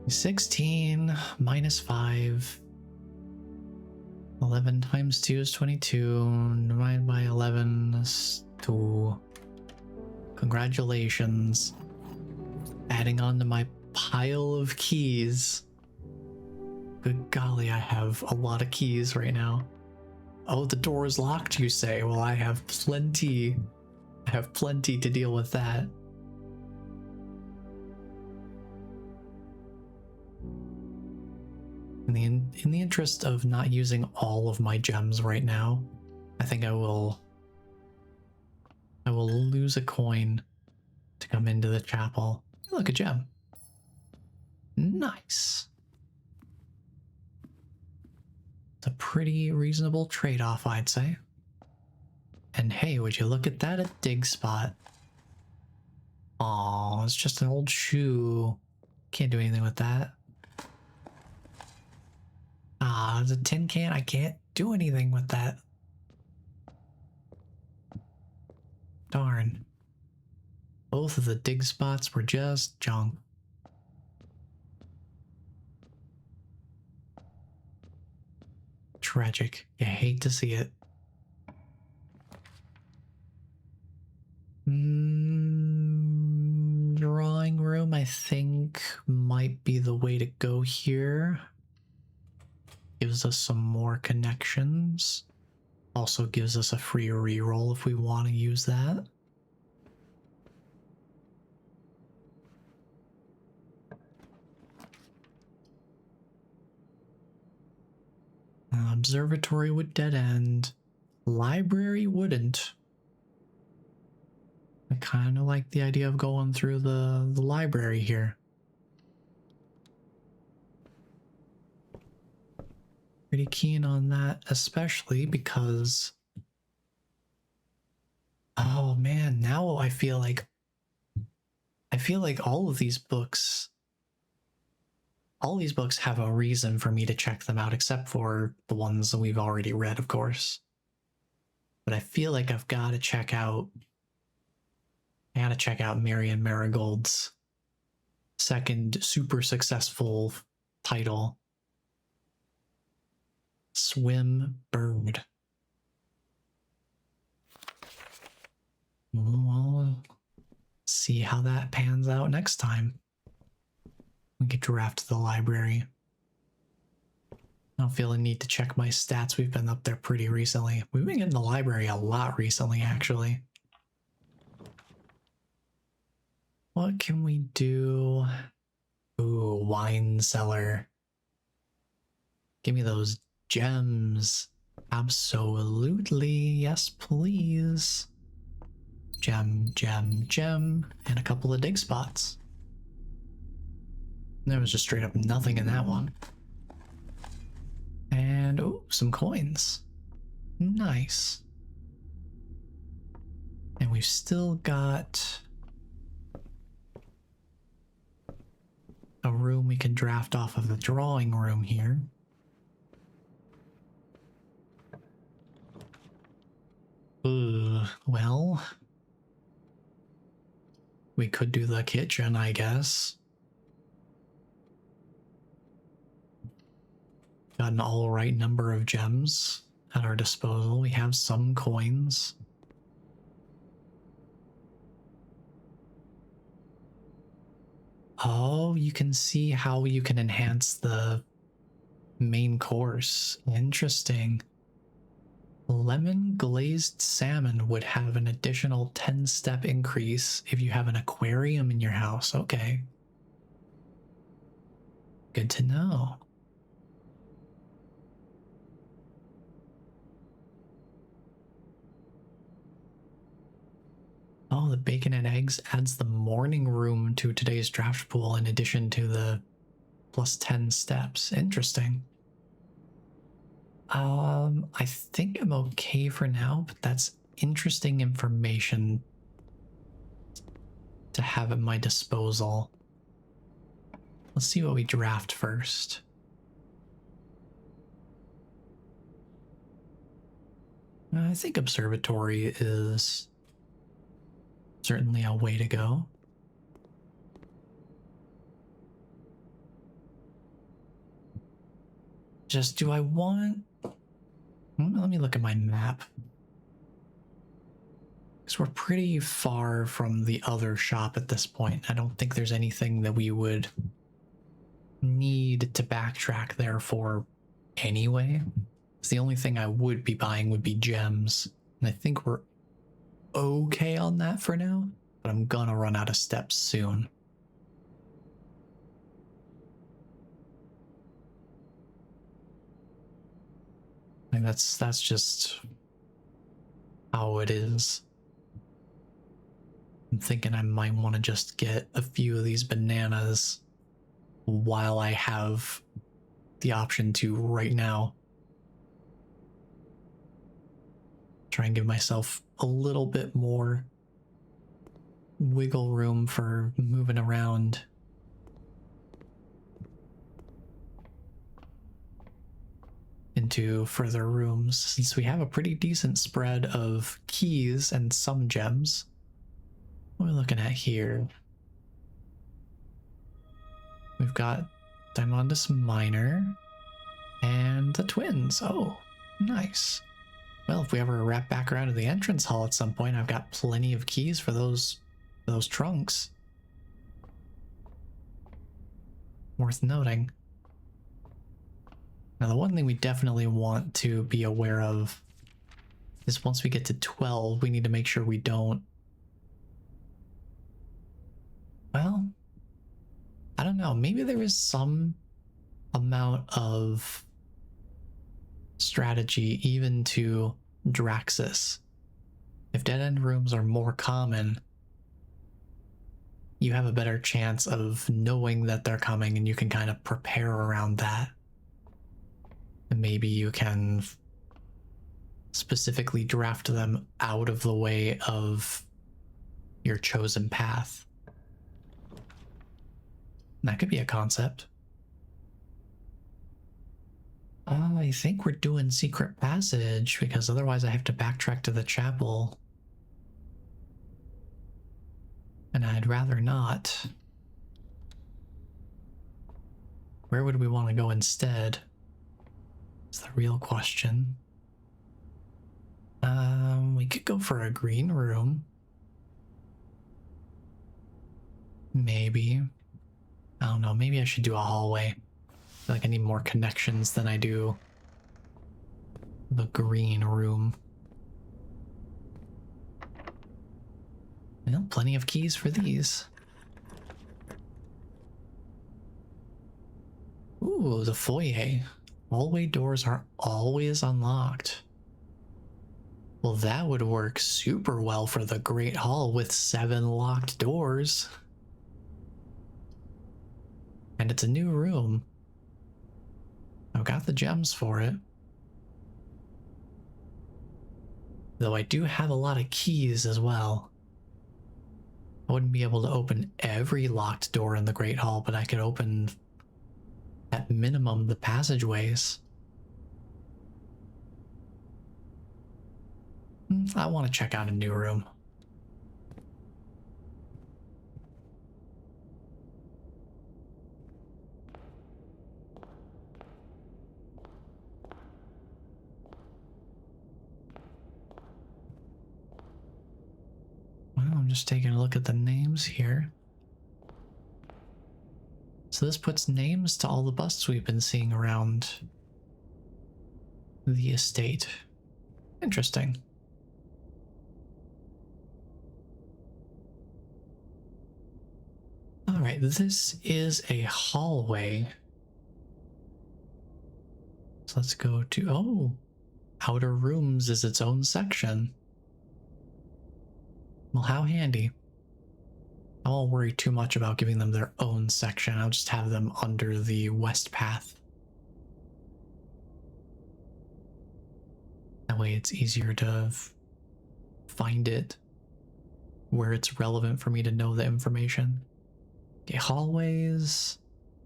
16 minus 5. 11 times 2 is 22. Divided by 11 is 2. Congratulations. Adding on to my pile of keys. Good golly, I have a lot of keys right now. Oh, the door is locked, you say? Well, I have plenty. I have plenty to deal with that. In the interest of not using all of my gems right now, I think I will lose a coin to come into the chapel. Look, a gem. Nice. It's a pretty reasonable trade-off, I'd say. And hey, would you look at that, a dig spot. Aw, it's just an old shoe. Can't do anything with that. Ah, it's a tin can. I can't do anything with that. Darn. Both of the dig spots were just junk. Tragic. You hate to see it. Drawing room, I think, might be the way to go here. Gives us some more connections. Also gives us a free reroll if we want to use that. Observatory would dead end. Library wouldn't. I kind of like the idea of going through the library here. Pretty keen on that, especially because... Oh man, now I feel like all of these books all these books have a reason for me to check them out, except for the ones that we've already read, of course. But I feel like I've got to check out. I gotta check out Marion Marigold's second super successful title, Swim Bird. We'll see how that pans out next time. We get draft to the library. I don't feel a need to check my stats. We've been up there pretty recently. We've been getting the library a lot recently, actually. What can we do? Ooh, wine cellar. Give me those gems. Absolutely. Yes, please. Gem, gem, gem. And a couple of dig spots. There was just straight up nothing in that one. And, oh, some coins. Nice. And we've still got a room we can draft off of the drawing room here. Well, we could do the kitchen, I guess. Got an all right number of gems at our disposal. We have some coins. Oh, you can see how you can enhance the main course. Interesting. Lemon glazed salmon would have an additional 10-step increase if you have an aquarium in your house. Okay. Good to know. Oh, the bacon and eggs adds the morning room to today's draft pool in addition to the plus 10 steps. Interesting. I think I'm okay for now, but that's interesting information to have at my disposal. Let's see what we draft first. I think observatory is certainly a way to go. Just do I want... Let me look at my map. Because we're pretty far from the other shop at this point. I don't think there's anything that we would need to backtrack there for anyway. So the only thing I would be buying would be gems. And I think we're okay on that for now, but I'm gonna run out of steps soon. I think that's just how it is. I'm thinking I might want to just get a few of these bananas while I have the option to right now. Try and give myself a little bit more wiggle room for moving around. Into further rooms, since we have a pretty decent spread of keys and some gems. What are we looking at here? We've got Diamondus Minor and the twins. Oh, nice. Well, if we ever wrap back around to the entrance hall at some point, I've got plenty of keys for those trunks. Worth noting. Now, the one thing we definitely want to be aware of is once we get to 12, we need to make sure we don't... Well, I don't know. Maybe there is some amount of strategy even to Draxus. If dead-end rooms are more common, you have a better chance of knowing that they're coming and you can kind of prepare around that. And maybe you can specifically draft them out of the way of your chosen path. That could be a concept. I think we're doing secret passage because otherwise I have to backtrack to the chapel. And I'd rather not. Where would we want to go instead? It's the real question. We could go for a green room. Maybe. I don't know, maybe I should do a hallway. I feel like I need more connections than I do the green room. Well, plenty of keys for these. Ooh, the foyer. Hallway doors are always unlocked. Well, that would work super well for the Great Hall with 7 locked doors. And it's a new room. I've got the gems for it. Though I do have a lot of keys as well. I wouldn't be able to open every locked door in the Great Hall, but I could open, at minimum, the passageways. I want to check out a new room. Well, I'm just taking a look at the names here. So this puts names to all the busts we've been seeing around the estate. Interesting. Alright, this is a hallway. So let's go to, oh, outer rooms is its own section. Well, how handy. I won't worry too much about giving them their own section. I'll just have them under the west path. That way it's easier to find it where it's relevant for me to know the information. Okay, hallways.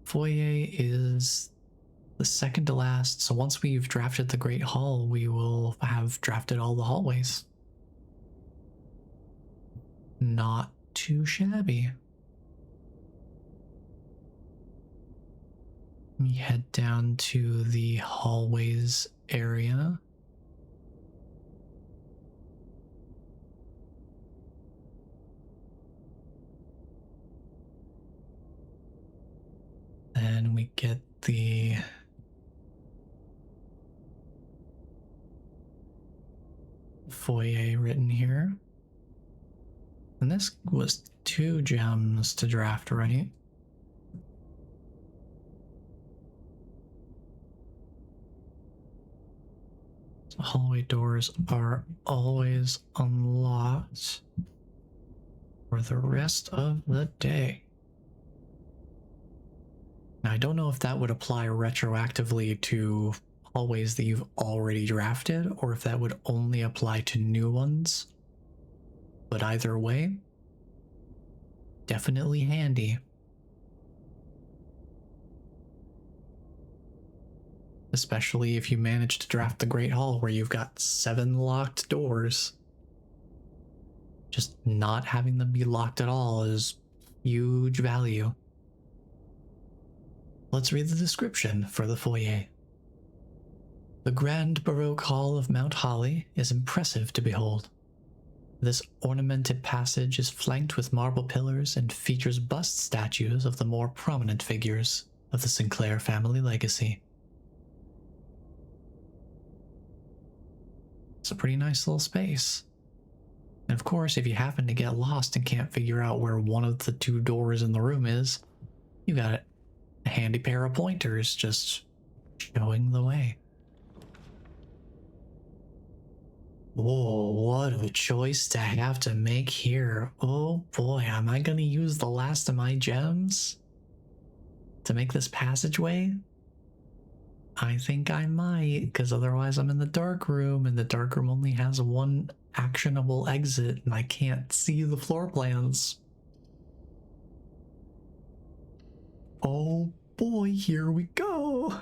Foyer is the second to last. So once we've drafted the Great Hall, we will have drafted all the hallways. Not too shabby. Let me head down to the hallways area. Then we get the foyer written here. And this was 2 gems to draft, right? So hallway doors are always unlocked for the rest of the day. Now, I don't know if that would apply retroactively to hallways that you've already drafted, or if that would only apply to new ones. But either way, definitely handy. Especially if you manage to draft the Great Hall where you've got 7 locked doors. Just not having them be locked at all is huge value. Let's read the description for the foyer. The grand Baroque Hall of Mount Holly is impressive to behold. This ornamented passage is flanked with marble pillars and features bust statues of the more prominent figures of the Sinclair family legacy. It's a pretty nice little space. And of course, if you happen to get lost and can't figure out where one of the 2 doors in the room is, you got a handy pair of pointers just showing the way. Whoa, what a choice to have to make here. Oh boy, am I gonna use the last of my gems to make this passageway? I think I might, because otherwise I'm in the dark room, and the dark room only has 1 actionable exit, and I can't see the floor plans. Oh boy, here we go!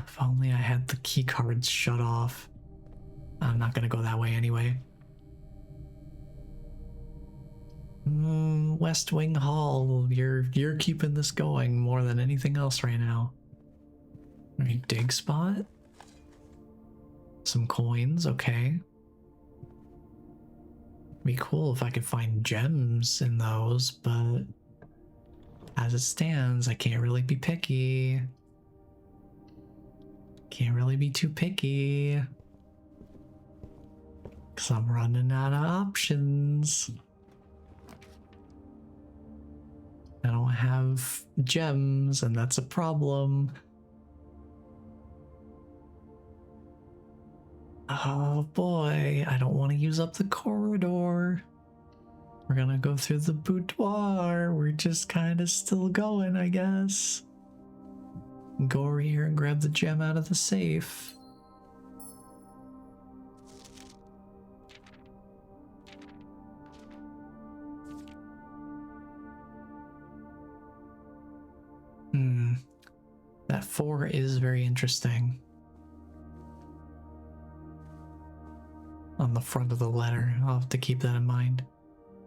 If only I had the key cards shut off. I'm not gonna go that way anyway. West Wing Hall, you're keeping this going more than anything else right now. Alright, dig spot. Some coins, okay. Be cool if I could find gems in those, but as it stands, I can't really be picky. Can't really be too picky. Because I'm running out of options. I don't have gems, and that's a problem. Oh boy, I don't want to use up the corridor. We're gonna go through the boudoir. We're just kind of still going, I guess. Go over here and grab the gem out of the safe. That 4 is very interesting. On the front of the letter, I'll have to keep that in mind.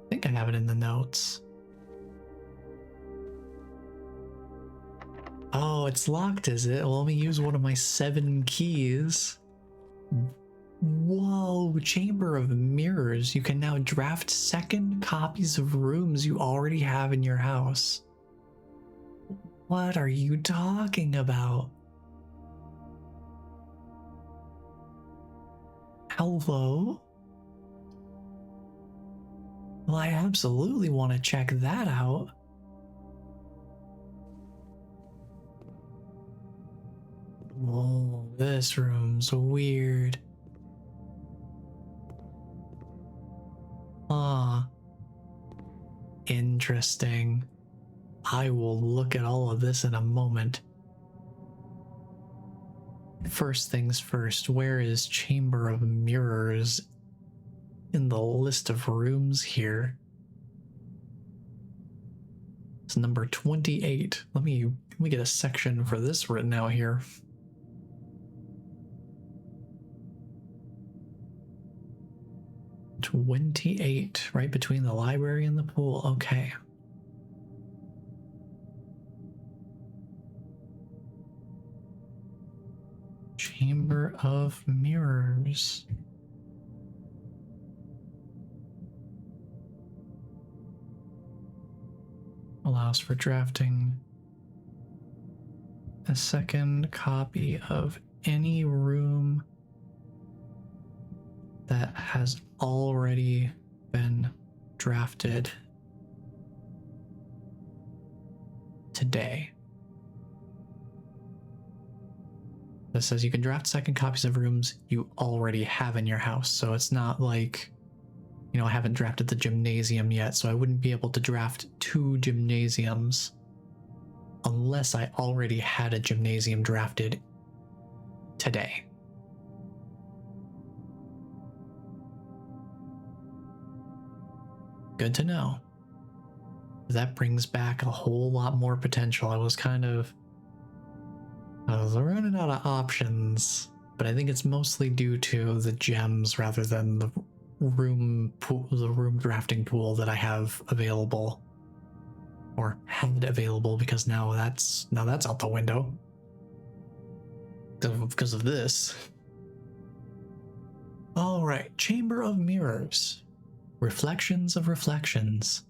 I think I have it in the notes. Oh, it's locked, is it? Well, let me use one of my 7 keys. Whoa, Chamber of Mirrors. You can now draft second copies of rooms you already have in your house. What are you talking about? Hello? Well, I absolutely want to check that out. Whoa, this room's weird. Interesting. I will look at all of this in a moment. First things first, where is Chamber of Mirrors in the list of rooms here? It's number 28. Let me get a section for this written out here. $28, right between the library and the pool. Okay. Chamber of Mirrors. Allows for drafting a second copy of any room that has already been drafted today. This says you can draft second copies of rooms you already have in your house. So it's not like, you know, I haven't drafted the gymnasium yet, so I wouldn't be able to draft 2 gymnasiums unless I already had a gymnasium drafted today. Good to know. That brings back a whole lot more potential. I was running out of options, but I think it's mostly due to the gems rather than the room drafting pool that I have available, or had available, because now that's out the window because of this. All right, Chamber of Mirrors. Reflections of reflections.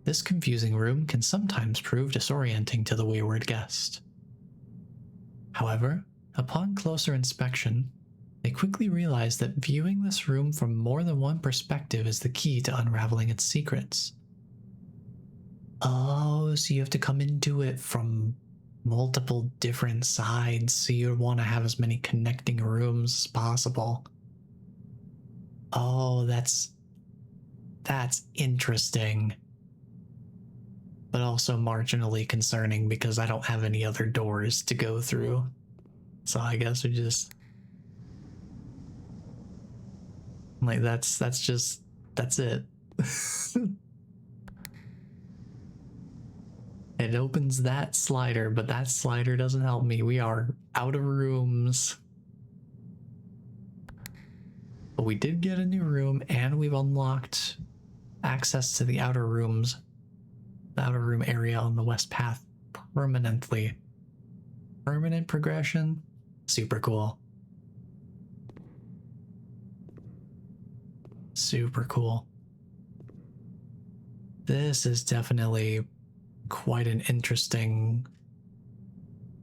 This confusing room can sometimes prove disorienting to the wayward guest. However, upon closer inspection, they quickly realize that viewing this room from more than one perspective is the key to unraveling its secrets. Oh, so you have to come into it from multiple different sides, so you want to have as many connecting rooms as possible. Oh, that's interesting. But also marginally concerning because I don't have any other doors to go through. So I guess we just... like, that's it. It opens that slider, but that slider doesn't help me. We are out of rooms. But we did get a new room, and we've unlocked access to the outer rooms, the outer room area on the west path permanently. Permanent progression? Super cool. Super cool. This is definitely quite an interesting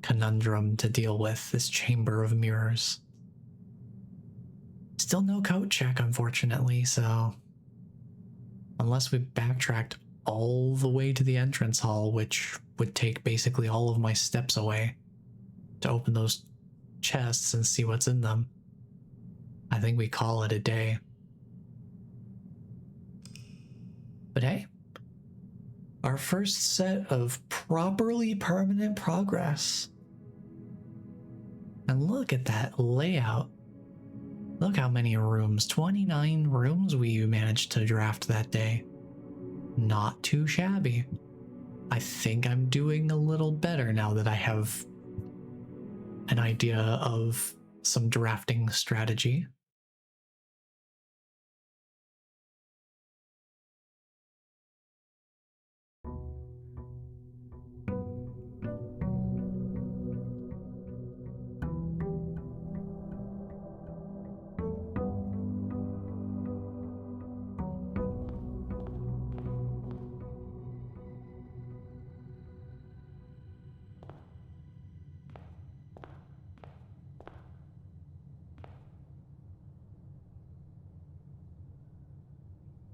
conundrum to deal with, this chamber of mirrors. Still no coat check, unfortunately, so unless we backtracked all the way to the entrance hall, which would take basically all of my steps away to open those chests and see what's in them, I think we call it a day. But hey, our first set of properly permanent progress. And look at that layout. Look how many rooms, 29 rooms we managed to draft that day. Not too shabby. I think I'm doing a little better now that I have an idea of some drafting strategy.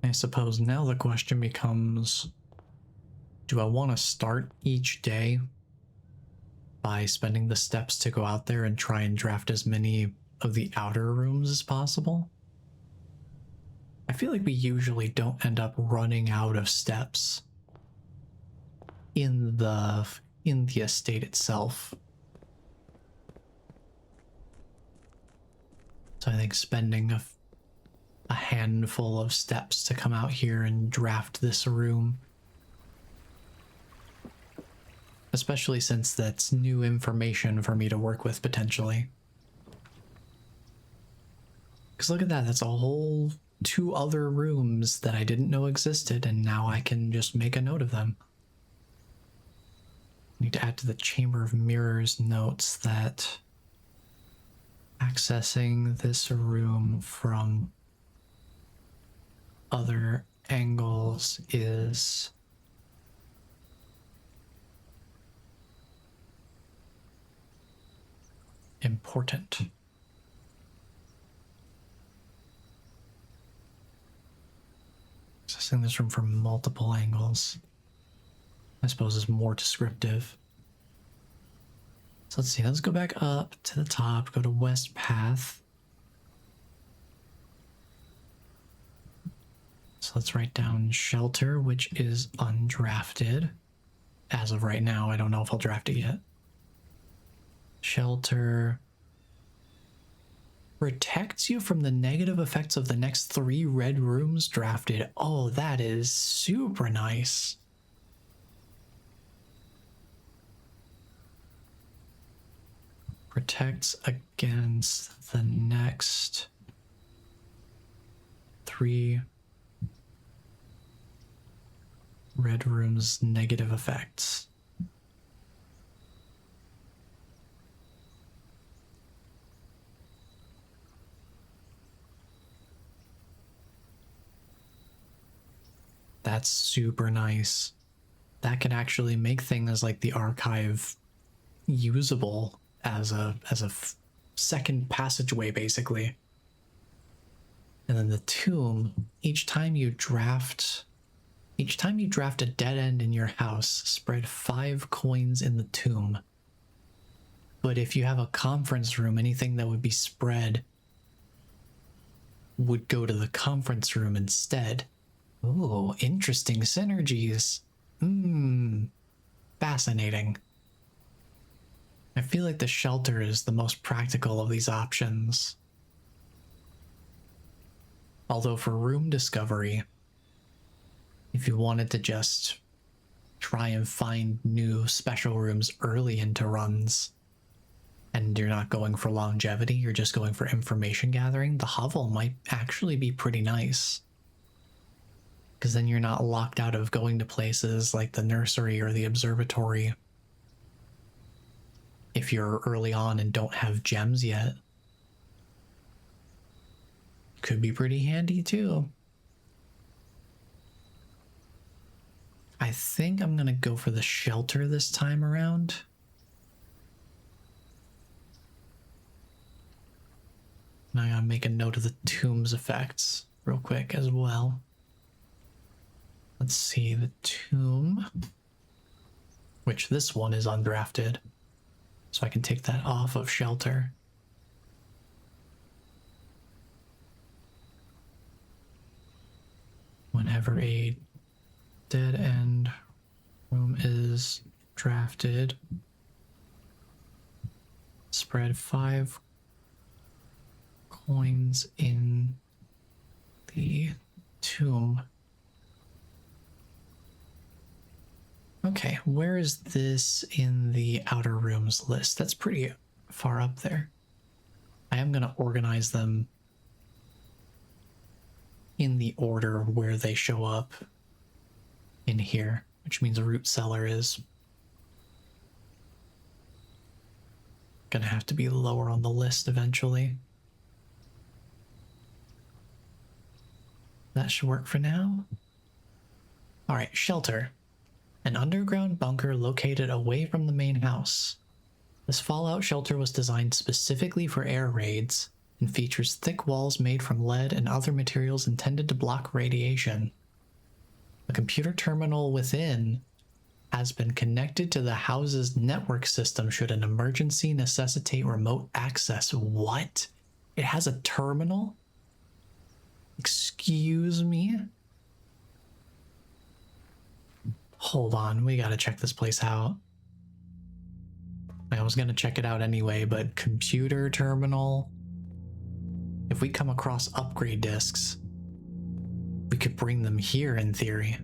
I suppose now the question becomes, do I want to start each day by spending the steps to go out there and try and draft as many of the outer rooms as possible? I feel like we usually don't end up running out of steps in the estate itself. So I think spending a handful of steps to come out here and draft this room, especially since that's new information for me to work with potentially. Because look at that, that's a whole 2 other rooms that I didn't know existed, and now I can just make a note of them. I need to add to the Chamber of Mirrors notes that accessing this room from other angles is important. Accessing this room from multiple angles, I suppose, is more descriptive. So let's see, let's go back up to the top, go to West Path. So let's write down Shelter, which is undrafted. As of right now, I don't know if I'll draft it yet. Shelter protects you from the negative effects of the next 3 red rooms drafted. Oh, that is super nice. Protects against the next 3 red rooms' negative effects. That's super nice. That can actually make things like the archive usable as a second passageway, basically. And then the tomb, each time you draft a dead end in your house, spread 5 coins in the tomb. But if you have a conference room, anything that would be spread would go to the conference room instead. Ooh, interesting synergies. Fascinating. I feel like the shelter is the most practical of these options. Although for room discovery, if you wanted to just try and find new special rooms early into runs, and you're not going for longevity, you're just going for information gathering, the hovel might actually be pretty nice. Because then you're not locked out of going to places like the nursery or the observatory if you're early on and don't have gems yet. Could be pretty handy too. I think I'm gonna go for the shelter this time around. Now I gotta make a note of the tomb's effects real quick as well. Let's see, the tomb, which this one is undrafted, so I can take that off of shelter. Whenever a dead end room is drafted, spread 5 coins in the tomb. Okay, where is this in the outer rooms list? That's pretty far up there. I am going to organize them in the order where they show up in here, which means a root cellar is going to have to be lower on the list eventually. That should work for now. All right, shelter. An underground bunker located away from the main house. This fallout shelter was designed specifically for air raids and features thick walls made from lead and other materials intended to block radiation. A computer terminal within has been connected to the house's network system should an emergency necessitate remote access. What? It has a terminal? Excuse me? Hold on, we gotta check this place out. I was gonna check it out anyway, but computer terminal. If we come across upgrade discs, we could bring them here in theory.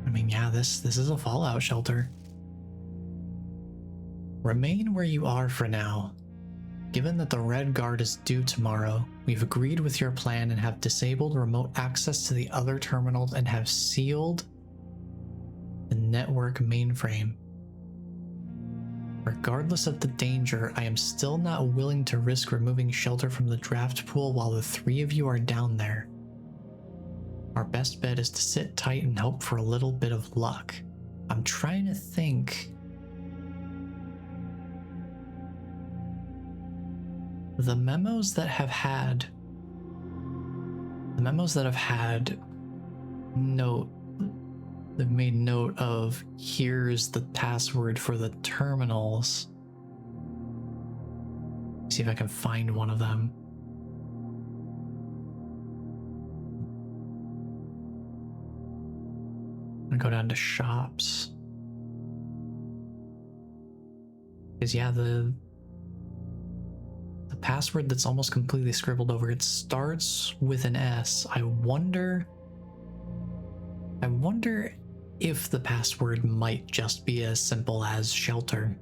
I mean, yeah, this is a fallout shelter. Remain where you are for now. Given that the Red Guard is due tomorrow, we've agreed with your plan and have disabled remote access to the other terminals and have sealed the network mainframe. Regardless of the danger, I am still not willing to risk removing shelter from the draft pool while the 3 of you are down there. Our best bet is to sit tight and hope for a little bit of luck. I'm trying to think. The memos that have had note, they've made note of here's the password for the terminals. See if I can find one of them. I'm gonna go down to shops. Because yeah, the password that's almost completely scribbled over, it starts with an S. I wonder if the password might just be as simple as shelter.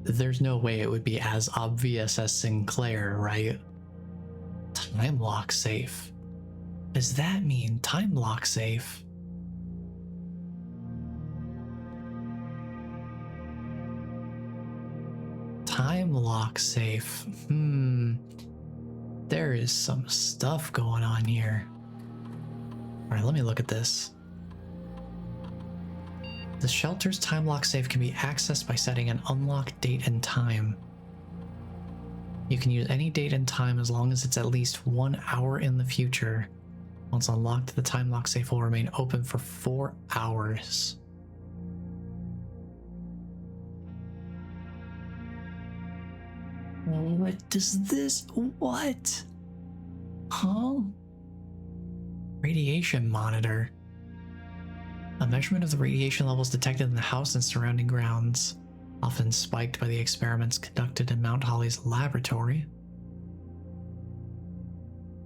There's no way it would be as obvious as Sinclair, right? Time lock safe. Does that mean time lock safe? Time lock safe. There is some stuff going on here. Alright, let me look at this. The shelter's time lock safe can be accessed by setting an unlock date and time. You can use any date and time as long as it's at least 1 hour in the future. Once unlocked, the time lock safe will remain open for 4 hours. What does this? What? Huh? Radiation monitor. A measurement of the radiation levels detected in the house and surrounding grounds, often spiked by the experiments conducted in Mount Holly's laboratory.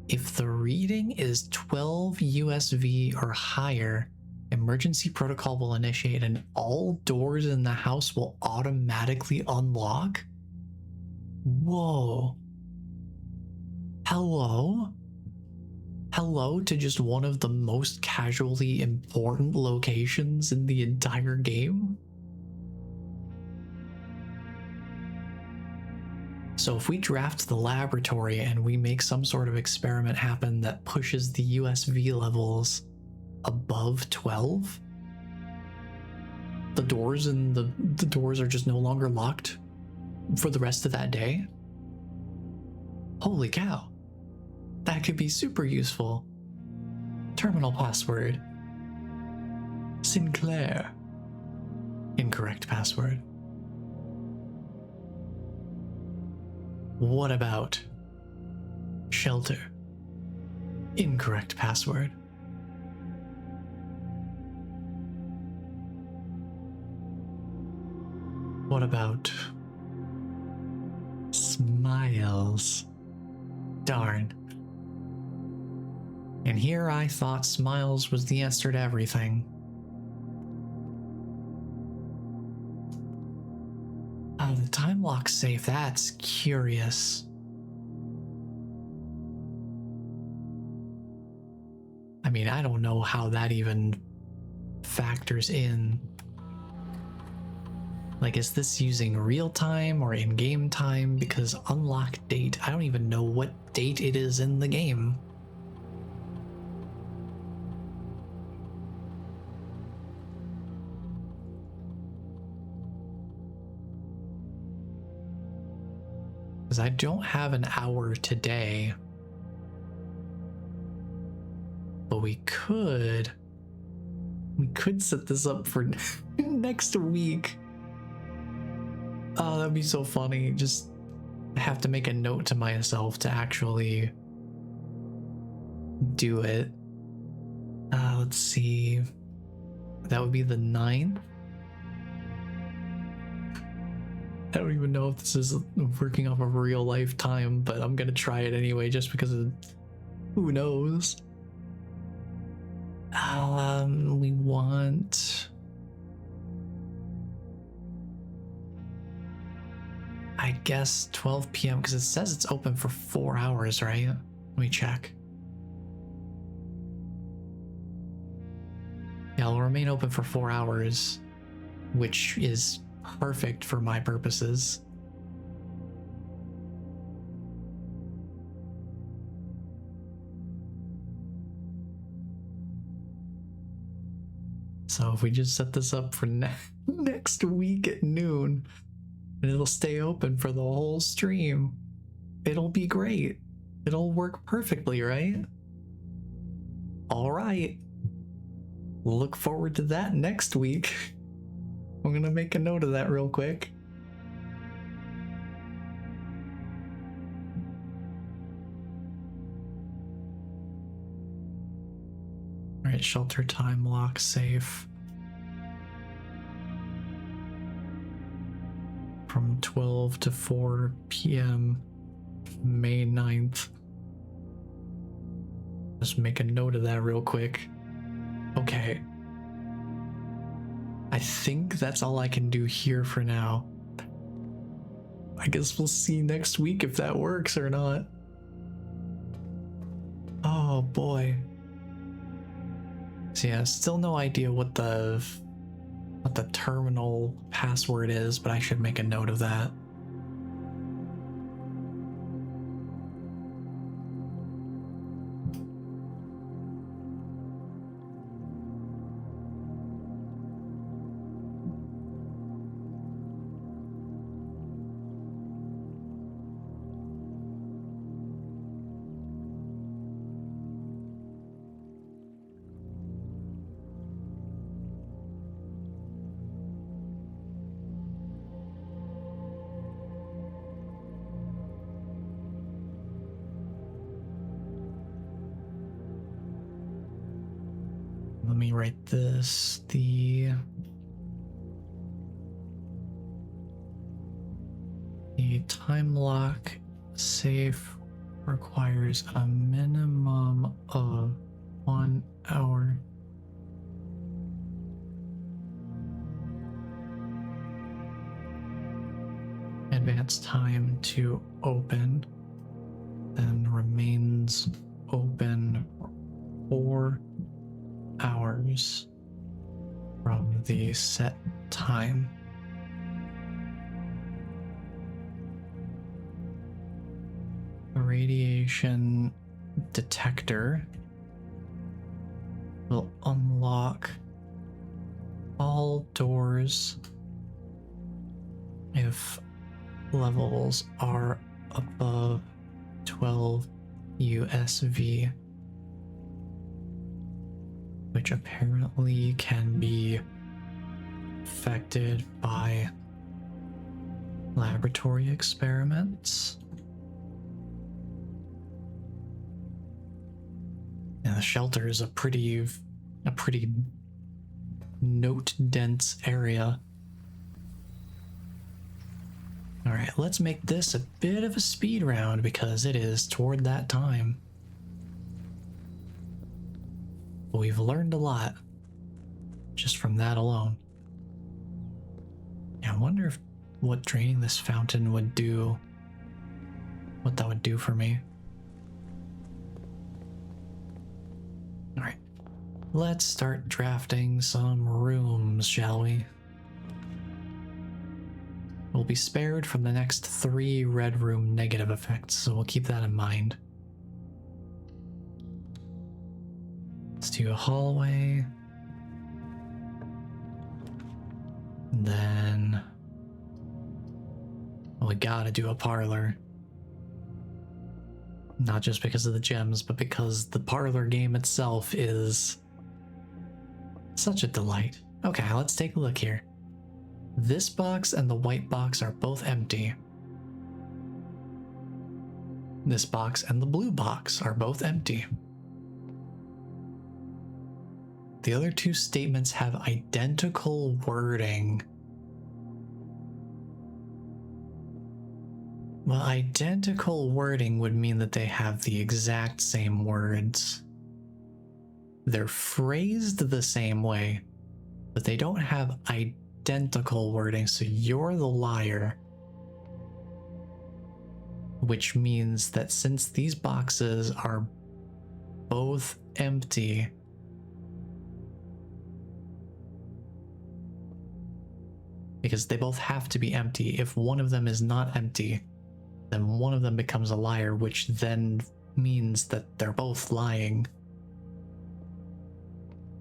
If the reading is 12 USV or higher, emergency protocol will initiate and all doors in the house will automatically unlock? Whoa. Hello? Hello to just one of the most casually important locations in the entire game? So if we draft the laboratory and we make some sort of experiment happen that pushes the USV levels above 12, the doors are just no longer locked for the rest of that day? Holy cow. That could be super useful. Terminal password. Sinclair. Incorrect password. What about shelter? Incorrect password. What about smiles? Darn. And here I thought smiles was the answer to everything. Oh, the time lock safe, that's curious. I mean, I don't know how that even factors in. Like, is this using real time or in-game time? Because unlock date, I don't even know what date it is in the game. Because I don't have an hour today. But we could set this up for next week. Oh, that'd be so funny. Just have to make a note to myself to actually do it. Let's see. That would be the 9th. I don't even know if this is working off of real life time, but I'm gonna try it anyway just because of who knows. We want, I guess 12 p.m. because it says it's open for 4 hours, right? Let me check. Yeah, it'll remain open for 4 hours, which is perfect for my purposes. So if we just set this up for next week at noon, and it'll stay open for the whole stream, it'll be great. It'll work perfectly, right? All right. Look forward to that next week. I'm gonna make a note of that real quick. All right, shelter time lock safe. From 12 to 4 p.m. May 9th. Just make a note of that real quick. Okay. I think that's all I can do here for now. I guess we'll see next week if that works or not. Oh boy. So yeah, still no idea what the terminal password is, but I should make a note of that. me write this. The time lock safe requires a minimum of 1 hour. Advance time to open, then remains open for 4 hours from the set time. A radiation detector will unlock all doors if levels are above 12 USV, which apparently can be affected by laboratory experiments. And the shelter is a pretty note-dense area. Alright, let's make this a bit of a speed round because it is toward that time. We've learned a lot just from that alone. Yeah, I wonder if what draining this fountain would do, what that would do for me. Alright, let's start drafting some rooms, shall we? We'll be spared from the next 3 red room negative effects, so we'll keep that in mind. Let's do a hallway. And then we gotta do a parlor. Not just because of the gems, but because the parlor game itself is such a delight. Okay, let's take a look here. This box and the white box are both empty. This box and the blue box are both empty. The other 2 statements have identical wording. Well, identical wording would mean that they have the exact same words. They're phrased the same way, but they don't have identical wording, so you're the liar. Which means that since these boxes are both empty, because they both have to be empty, if one of them is not empty, then one of them becomes a liar, which then means that they're both lying.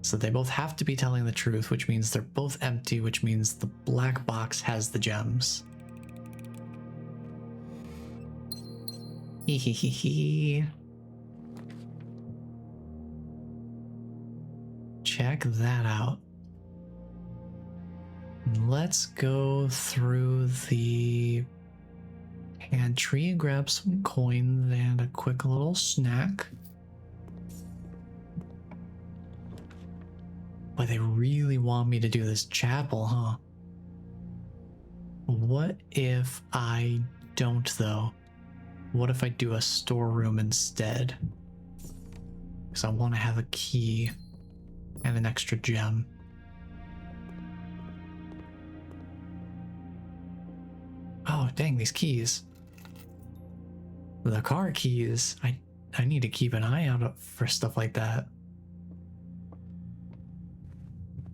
So they both have to be telling the truth, which means they're both empty, which means the black box has the gems. Hehehe. Check that out. Let's go through the pantry and grab some coins and a quick little snack. Boy, they really want me to do this chapel, huh? What if I don't, though? What if I do a storeroom instead? Because I want to have a key and an extra gem. Oh, dang, these keys. The car keys. I need to keep an eye out for stuff like that.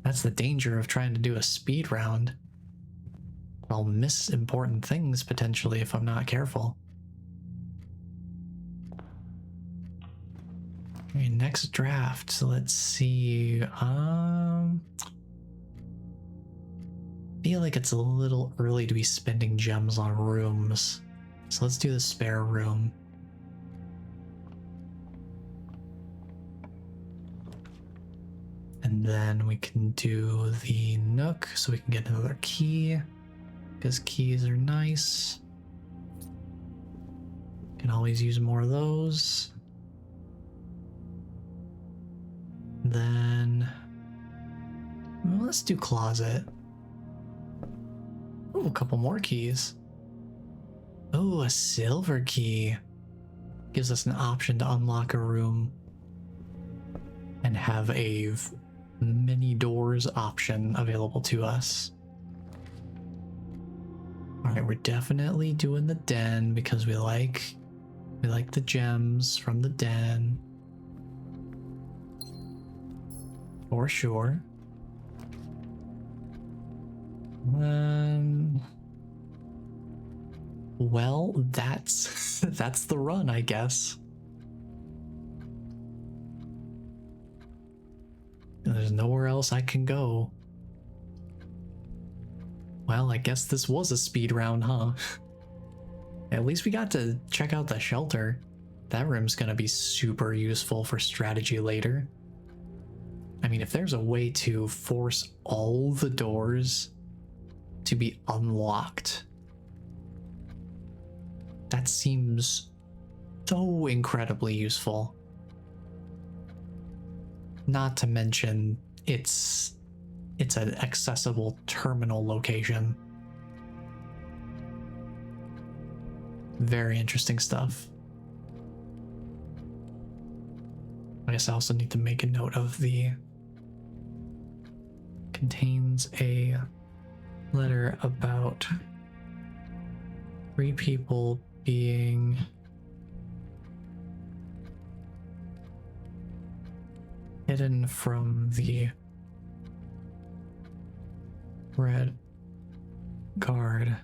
That's the danger of trying to do a speed round. I'll miss important things potentially if I'm not careful. Okay, next draft. So let's see. Feel like it's a little early to be spending gems on rooms. So let's do the spare room. And then we can do the nook so we can get another key, because keys are nice. Can always use more of those. Then let's do closet. Oh, a couple more keys. Oh, a silver key. Gives us an option to unlock a room and have a many doors option available to us. Alright, we're definitely doing the den because we like the gems from the den. For sure. Well, that's that's the run, I guess. There's nowhere else I can go. Well, I guess this was a speed round, huh? At least we got to check out the shelter. That room's gonna be super useful for strategy later. I mean, if there's a way to force all the doors to be unlocked, that seems so incredibly useful. Not to mention, it's an accessible terminal location. Very interesting stuff. I guess I also need to make a note of the contains a letter about 3 people being hidden from the red guard.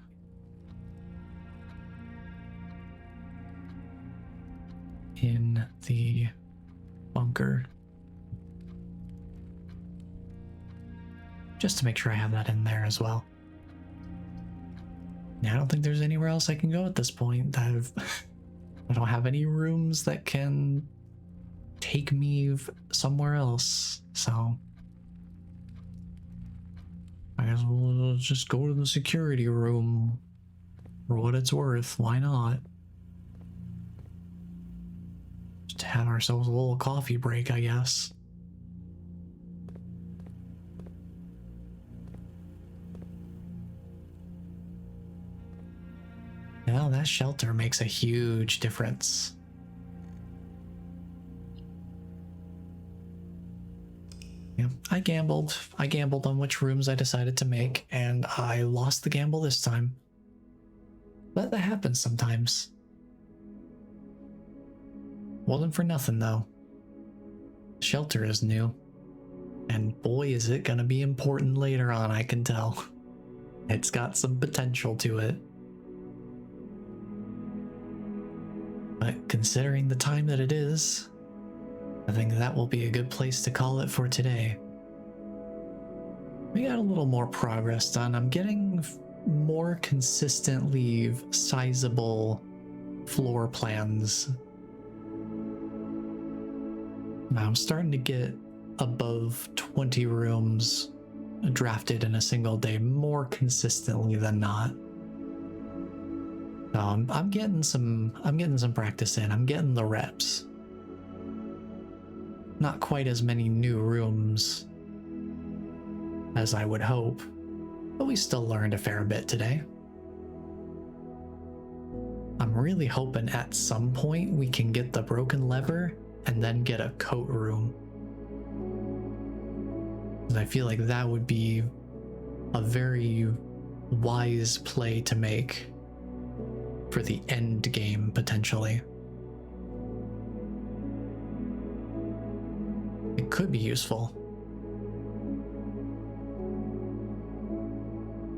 In the bunker. Just to make sure I have that in there as well. Yeah, I don't think there's anywhere else I can go at this point. I don't have any rooms that can take me somewhere else, so I guess we'll just go to the security room for what it's worth. Why not? Just have ourselves a little coffee break, I guess. Now that shelter makes a huge difference. Yeah, I gambled on which rooms I decided to make, and I lost the gamble this time. But that happens sometimes. Wasn't for nothing though. Shelter is new. And boy is it gonna be important later on, I can tell. It's got some potential to it. But considering the time that it is, I think that will be a good place to call it for today. We got a little more progress done. I'm getting more consistently sizable floor plans. Now I'm starting to get above 20 rooms drafted in a single day more consistently than not. I'm getting some practice in. I'm getting the reps. Not quite as many new rooms as I would hope, but we still learned a fair bit today. I'm really hoping at some point we can get the broken lever and then get a coat room. And I feel like that would be a very wise play to make for the end game, potentially. It could be useful.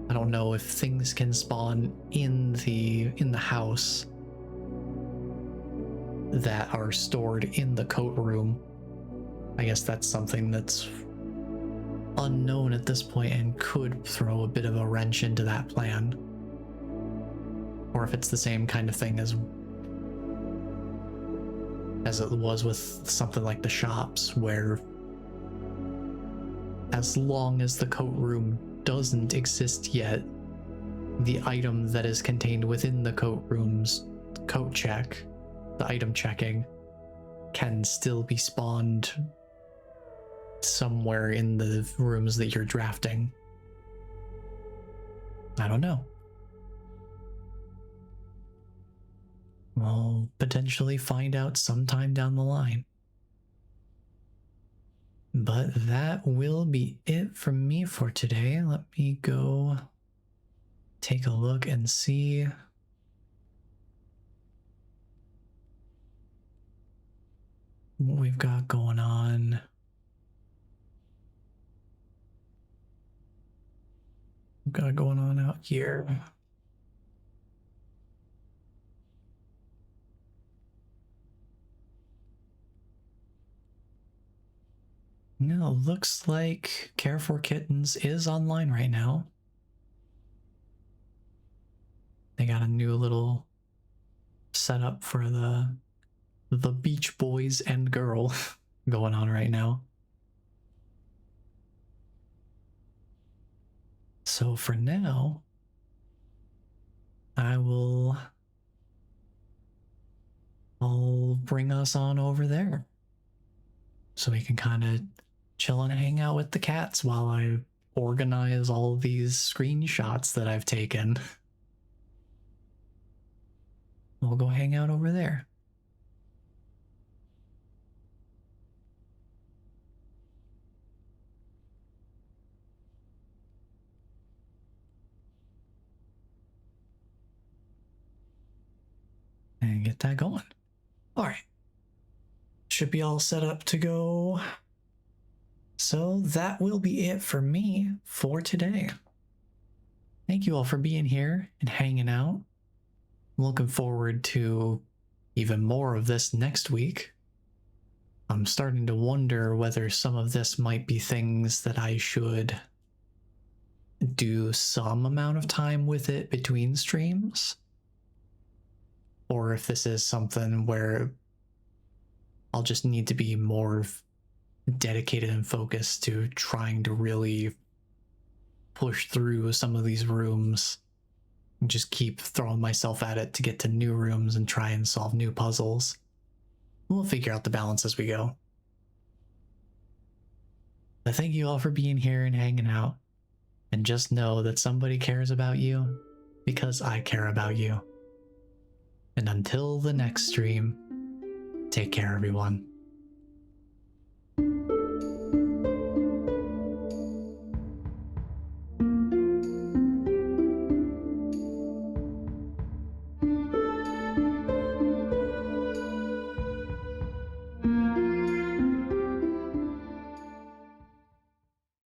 I don't know if things can spawn in the house that are stored in the coat room. I guess that's something that's unknown at this point and could throw a bit of a wrench into that plan. Or if it's the same kind of thing as it was with something like the shops, where as long as the coat room doesn't exist yet, the item that is contained within the coat room's coat check, the item checking, can still be spawned somewhere in the rooms that you're drafting. I don't know. We'll potentially find out sometime down the line. But that will be it from me for today. Let me go take a look and see what we've got going on. We've got going on out here. No, looks like Care for Kittens is online right now. They got a new little setup for the Beach Boys and girl going on right now. So for now, I'll bring us on over there so we can kind of chill and hang out with the cats while I organize all these screenshots that I've taken. We'll go hang out over there. And get that going. All right. Should be all set up to go. So that will be it for me for today. Thank you all for being here and hanging out. I'm looking forward to even more of this next week. I'm starting to wonder whether some of this might be things that I should do some amount of time with it between streams. Or if this is something where I'll just need to be more dedicated and focused to trying to really push through some of these rooms and just keep throwing myself at it to get to new rooms and try and solve new puzzles. We'll figure out the balance as we go. But thank you all for being here and hanging out. And just know that somebody cares about you because I care about you. And until the next stream, take care, everyone.